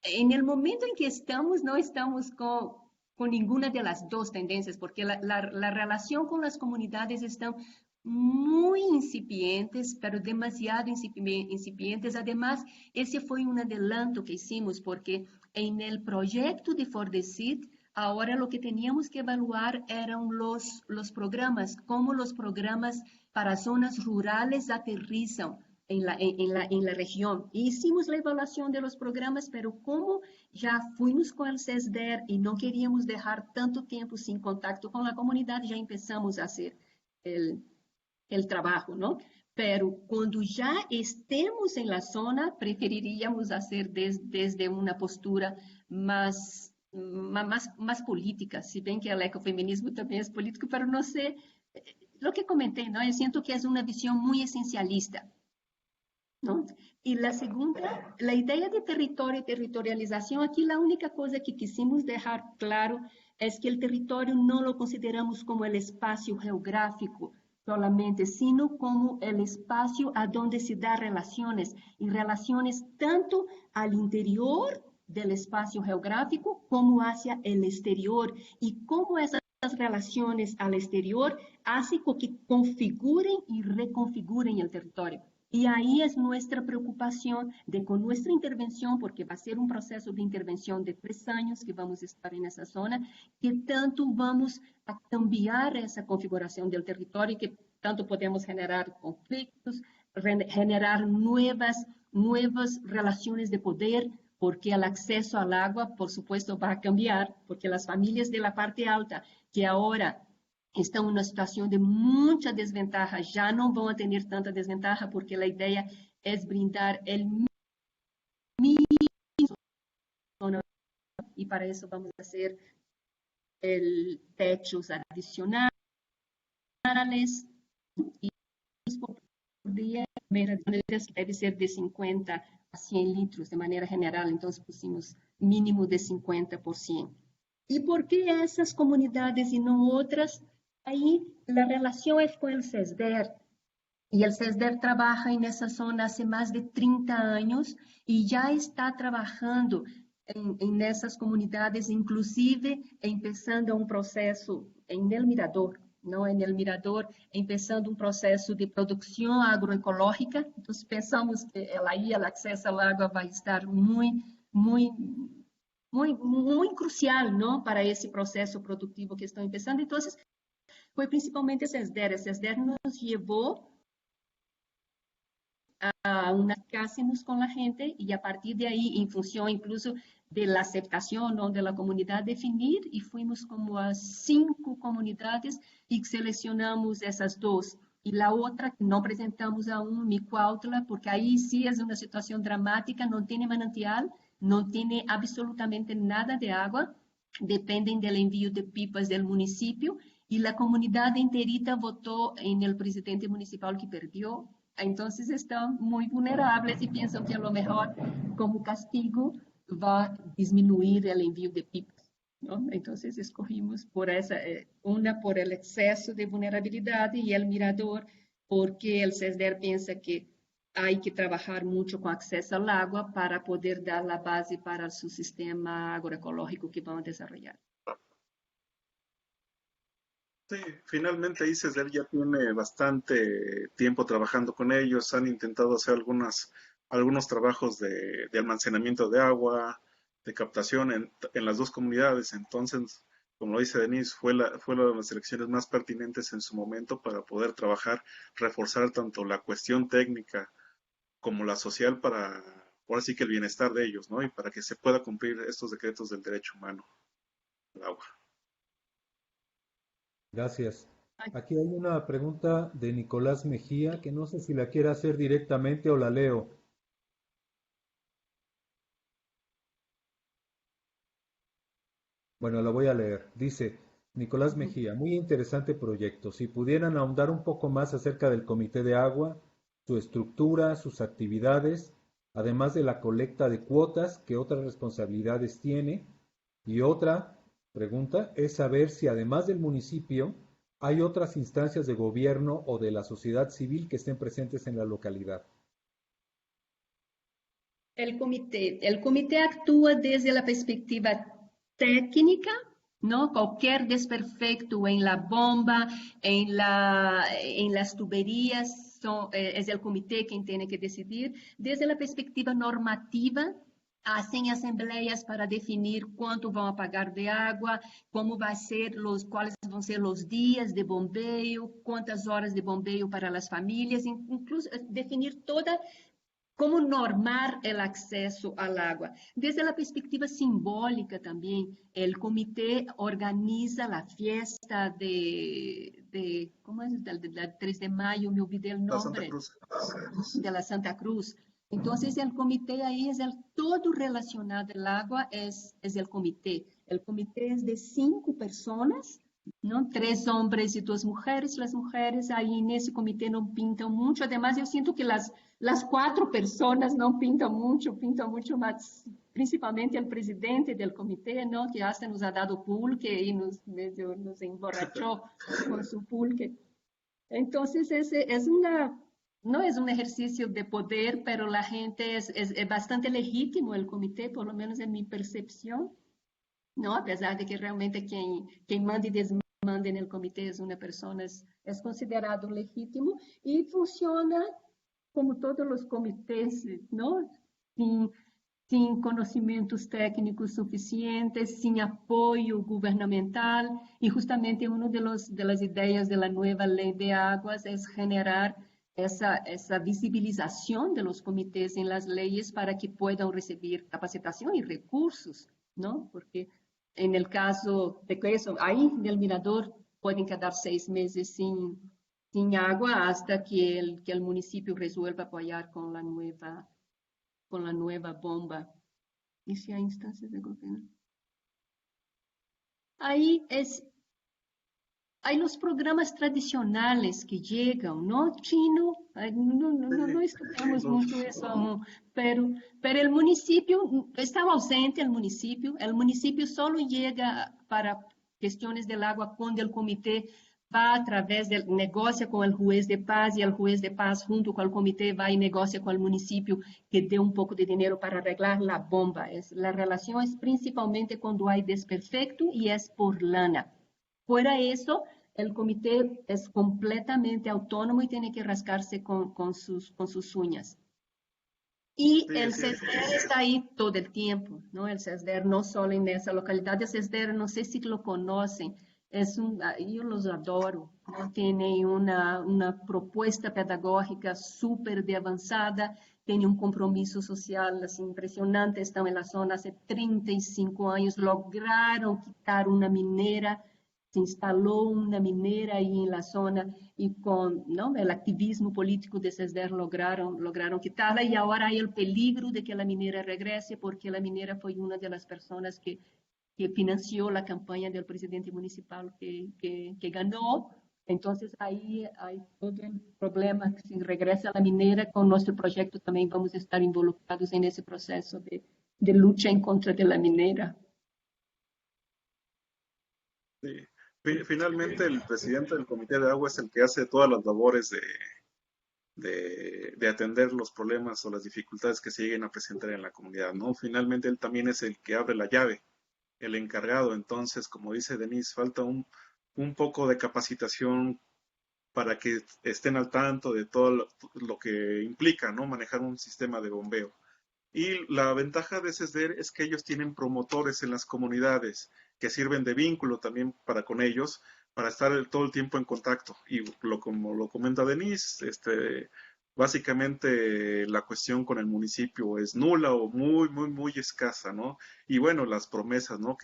en el momento en que estamos, no estamos con ninguna de las dos tendencias, porque la relación con las comunidades están muy incipientes, pero demasiado incipientes. Además, ese fue un adelanto que hicimos, porque en el proyecto de Fordecid, ahora lo que teníamos que evaluar eran los programas, cómo los programas para zonas rurales aterrizan en la región. Hicimos la evaluación de los programas, pero como ya fuimos con el CESDER y no queríamos dejar tanto tiempo sin contacto con la comunidad, ya empezamos a hacer el trabajo, ¿no? Pero cuando ya estemos en la zona, preferiríamos hacer desde una postura más política, si bien que el ecofeminismo también es político, pero no sé, lo que comenté, ¿no? Yo siento que es una visión muy esencialista, ¿no? Y la segunda, la idea de territorio y territorialización, aquí la única cosa que quisimos dejar claro es que el territorio no lo consideramos como el espacio geográfico solamente, sino como el espacio a donde se da relaciones, y relaciones tanto al interior del espacio geográfico como hacia el exterior, y cómo esas relaciones al exterior hacen que configuren y reconfiguren el territorio. Y ahí es nuestra preocupación de con nuestra intervención, porque va a ser un proceso de intervención de 3 años que vamos a estar en esa zona, que tanto vamos a cambiar esa configuración del territorio, que tanto podemos generar conflictos, generar nuevas relaciones de poder, porque el acceso al agua, por supuesto, va a cambiar, porque las familias de la parte alta, que ahora estão em uma situação de muita desventaja, já não vão ter tanta desventaja, porque a ideia é brindar o mínimo, e para isso vamos fazer techos adicionais, e por dia, deve ser de 50 a 100 litros, de maneira geral, então pusimos mínimo de 50%. E por que essas comunidades e não outras? Ahí la relación es con el CESDER, y el CESDER trabaja en esa zona hace más de 30 años y ya está trabajando en esas comunidades, inclusive empezando un proceso en el Mirador, ¿no? En el Mirador, empezando un proceso de producción agroecológica. Entonces pensamos que ahí el acceso al agua va a estar muy crucial, ¿no? Para ese proceso productivo que están empezando. Entonces, foi principalmente a CESDER. A CESDER nos levou a unássemos com a gente e a partir de aí, em função incluso da aceitação da comunidade, definir e fomos como a 5 comunidades e selecionamos essas 2. E a outra que não apresentamos aún, Micuautla, porque aí sim é uma situação dramática, não tem manantial, não tem absolutamente nada de água, dependem do envio de pipas do município. Y la comunidad enterita votó en el presidente municipal que perdió. Entonces están muy vulnerables y piensan que a lo mejor como castigo va a disminuir el envío de pipas, ¿no? Entonces escogimos por esa, una por el exceso de vulnerabilidad y el Mirador porque el CESDER piensa que hay que trabajar mucho con acceso al agua para poder dar la base para su sistema agroecológico que van a desarrollar. Sí, finalmente ahí CESDER ya tiene bastante tiempo trabajando con ellos, han intentado hacer algunos trabajos de almacenamiento de agua, de captación en las 2 comunidades, entonces, como lo dice Denise, fue una de las elecciones más pertinentes en su momento para poder trabajar, reforzar tanto la cuestión técnica como la social para, ahora sí que el bienestar de ellos, ¿no? Y para que se pueda cumplir estos decretos del derecho humano al agua. Gracias. Aquí hay una pregunta de Nicolás Mejía, que no sé si la quiere hacer directamente o la leo. Bueno, la voy a leer. Dice Nicolás Mejía, muy interesante proyecto. Si pudieran ahondar un poco más acerca del Comité de Agua, su estructura, sus actividades, además de la colecta de cuotas, ¿qué otras responsabilidades tiene? Y otra pregunta es saber si además del municipio hay otras instancias de gobierno o de la sociedad civil que estén presentes en la localidad. El comité actúa desde la perspectiva técnica, ¿no? Cualquier desperfecto en la bomba, en las tuberías, es el comité quien tiene que decidir. Desde la perspectiva normativa, hacen asambleias para definir cuánto van a pagar de agua, cómo va a ser cuáles van a ser los días de bombeo, cuántas horas de bombeo para las familias, incluso definir cómo normar el acceso al agua. Desde la perspectiva simbólica también, el comité organiza la fiesta ¿cómo es? Del 3 de mayo, me olvidé el nombre. De la Santa Cruz. Entonces, el comité ahí es todo relacionado al agua, es el comité. El comité es de 5 personas, ¿no? 3 hombres y 2 mujeres. Las mujeres ahí en ese comité no pintan mucho. Además, yo siento que las 4 personas no pintan mucho más, principalmente el presidente del comité, ¿no? Que hasta nos ha dado pulque y nos emborrachó con su pulque. Entonces, no es un ejercicio de poder, pero la gente es bastante legítimo el comité, por lo menos en mi percepción, ¿no? A pesar de que realmente quien manda y desmanda en el comité es una persona, es considerado legítimo y funciona como todos los comités, ¿no? Sin, sin conocimientos técnicos suficientes, sin apoyo gubernamental, y justamente una de las ideas de la nueva ley de aguas es generar esa visibilización de los comités en las leyes para que puedan recibir capacitación y recursos, ¿no? Porque en el caso de que eso, ahí en el mirador pueden quedar 6 meses sin agua hasta que el municipio resuelva apoyar con la nueva bomba. ¿Y si hay instancias de gobierno? Ahí hay los programas tradicionales que llegan, ¿no, Chino? No estudiamos mucho eso aún, pero el municipio, estaba ausente el municipio solo llega para cuestiones del agua cuando el comité va a través del negocia con el juez de paz y el juez de paz junto con el comité va y negocia con el municipio que dé un poco de dinero para arreglar la bomba. La relación es principalmente cuando hay desperfecto y es por lana. Fuera eso, el comité es completamente autónomo y tiene que rascarse con sus uñas. Y Sí, el así es. CESDER está ahí todo el tiempo, ¿no? El CESDER no solo en esa localidad, el CESDER, no sé si lo conocen, yo los adoro, ¿no? Tiene una propuesta pedagógica súper de avanzada, tiene un compromiso social así, impresionante, están en la zona hace 35 años, lograron quitar una minera, se instaló una minera ahí en la zona y con, ¿no?, el activismo político de CESDER lograron quitarla y ahora hay el peligro de que la minera regrese porque la minera fue una de las personas que financió la campaña del presidente municipal que ganó. Entonces ahí hay todo el problema. Si regresa la minera, con nuestro proyecto también vamos a estar involucrados en ese proceso de lucha en contra de la minera. Sí. Finalmente, el presidente del Comité de Agua es el que hace todas las labores de atender los problemas o las dificultades que se lleguen a presentar en la comunidad, ¿no? Finalmente, él también es el que abre la llave, el encargado. Entonces, como dice Denise, falta un poco de capacitación para que estén al tanto de todo lo que implica, ¿no? Manejar un sistema de bombeo. Y la ventaja de CESDER es que ellos tienen promotores en las comunidades que sirven de vínculo también para con ellos, para estar todo el tiempo en contacto. Y como lo comenta Denise, básicamente la cuestión con el municipio es nula o muy, muy, muy escasa, ¿no? Y bueno, las promesas, ¿no?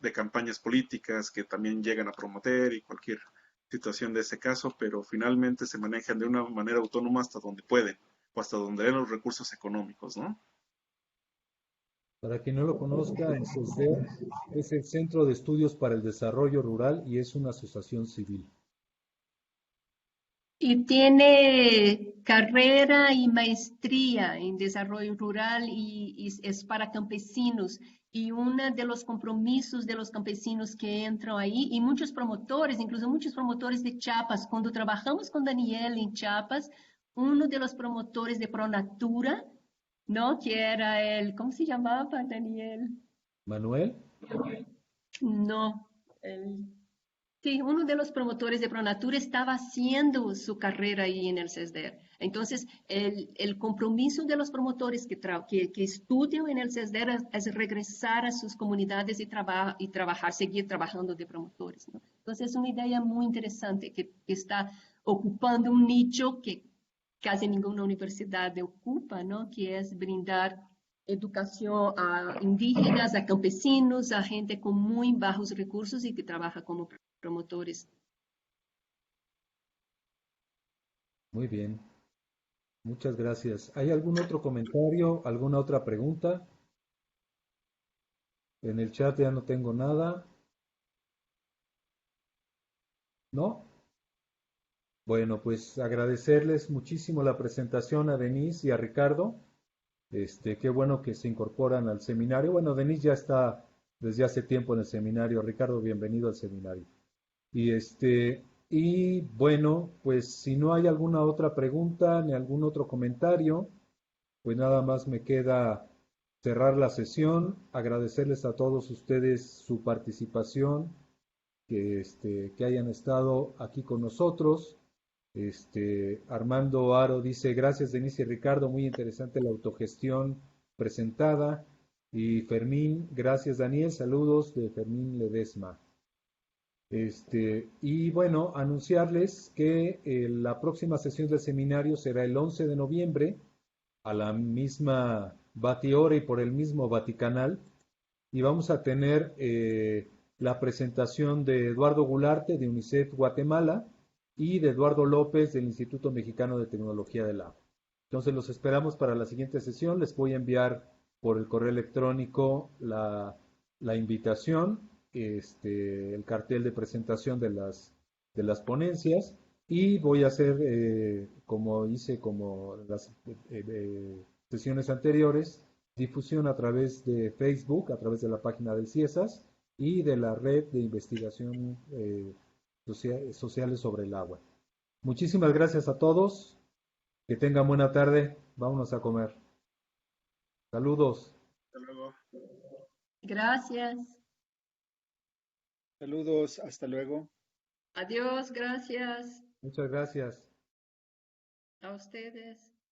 De campañas políticas que también llegan a promover y cualquier situación de ese caso, pero finalmente se manejan de una manera autónoma hasta donde pueden o hasta donde den los recursos económicos, ¿no? Para quien no lo conozca, el CESDER es el Centro de Estudios para el Desarrollo Rural y es una asociación civil. Y tiene carrera y maestría en desarrollo rural y es para campesinos. Y uno de los compromisos de los campesinos que entran ahí, y muchos promotores, incluso muchos promotores de Chiapas, cuando trabajamos con Daniel en Chiapas, uno de los promotores de Pronatura, ¿no? Que era el, ¿cómo se llamaba, Daniel? Manuel, No, el sí, uno de los promotores de Pronatura estaba haciendo su carrera ahí en el CESDER. Entonces, el compromiso de los promotores que estudian en el CESDER es regresar a sus comunidades y trabajar, seguir trabajando de promotores, ¿no? Entonces, es una idea muy interesante que está ocupando un nicho que casi ninguna universidad ocupa, ¿no? Que es brindar educación a indígenas, a campesinos, a gente con muy bajos recursos y que trabaja como promotores. muy bien, muchas gracias. ¿Hay algún otro comentario, alguna otra pregunta? En el chat ya no tengo nada, ¿no? Bueno, pues agradecerles muchísimo la presentación a Denise y a Ricardo. Qué bueno que se incorporan al seminario. Bueno, Denise ya está desde hace tiempo en el seminario. Ricardo, bienvenido al seminario. Y bueno, pues si no hay alguna otra pregunta ni algún otro comentario, pues nada más me queda cerrar la sesión, agradecerles a todos ustedes su participación, que hayan estado aquí con nosotros. Armando Aro dice, gracias Denise y Ricardo, muy interesante la autogestión presentada. Y Fermín, gracias Daniel, saludos de Fermín Ledesma. Y bueno, anunciarles que la próxima sesión del seminario será el 11 de noviembre a la misma batihora y por el mismo Vaticanal. Y vamos a tener la presentación de Eduardo Gularte de UNICEF Guatemala y de Eduardo López del Instituto Mexicano de Tecnología del Agua. Entonces los esperamos para la siguiente sesión. Les voy a enviar por el correo electrónico la invitación, el cartel de presentación de las ponencias y voy a hacer, como hice como las sesiones anteriores, difusión a través de Facebook, a través de la página del CIESAS y de la red de investigación sociales sobre el agua. Muchísimas gracias a todos. Que tengan buena tarde. Vámonos a comer. Saludos. Hasta luego. Gracias. Saludos, hasta luego. Adiós, gracias Muchas gracias. a ustedes.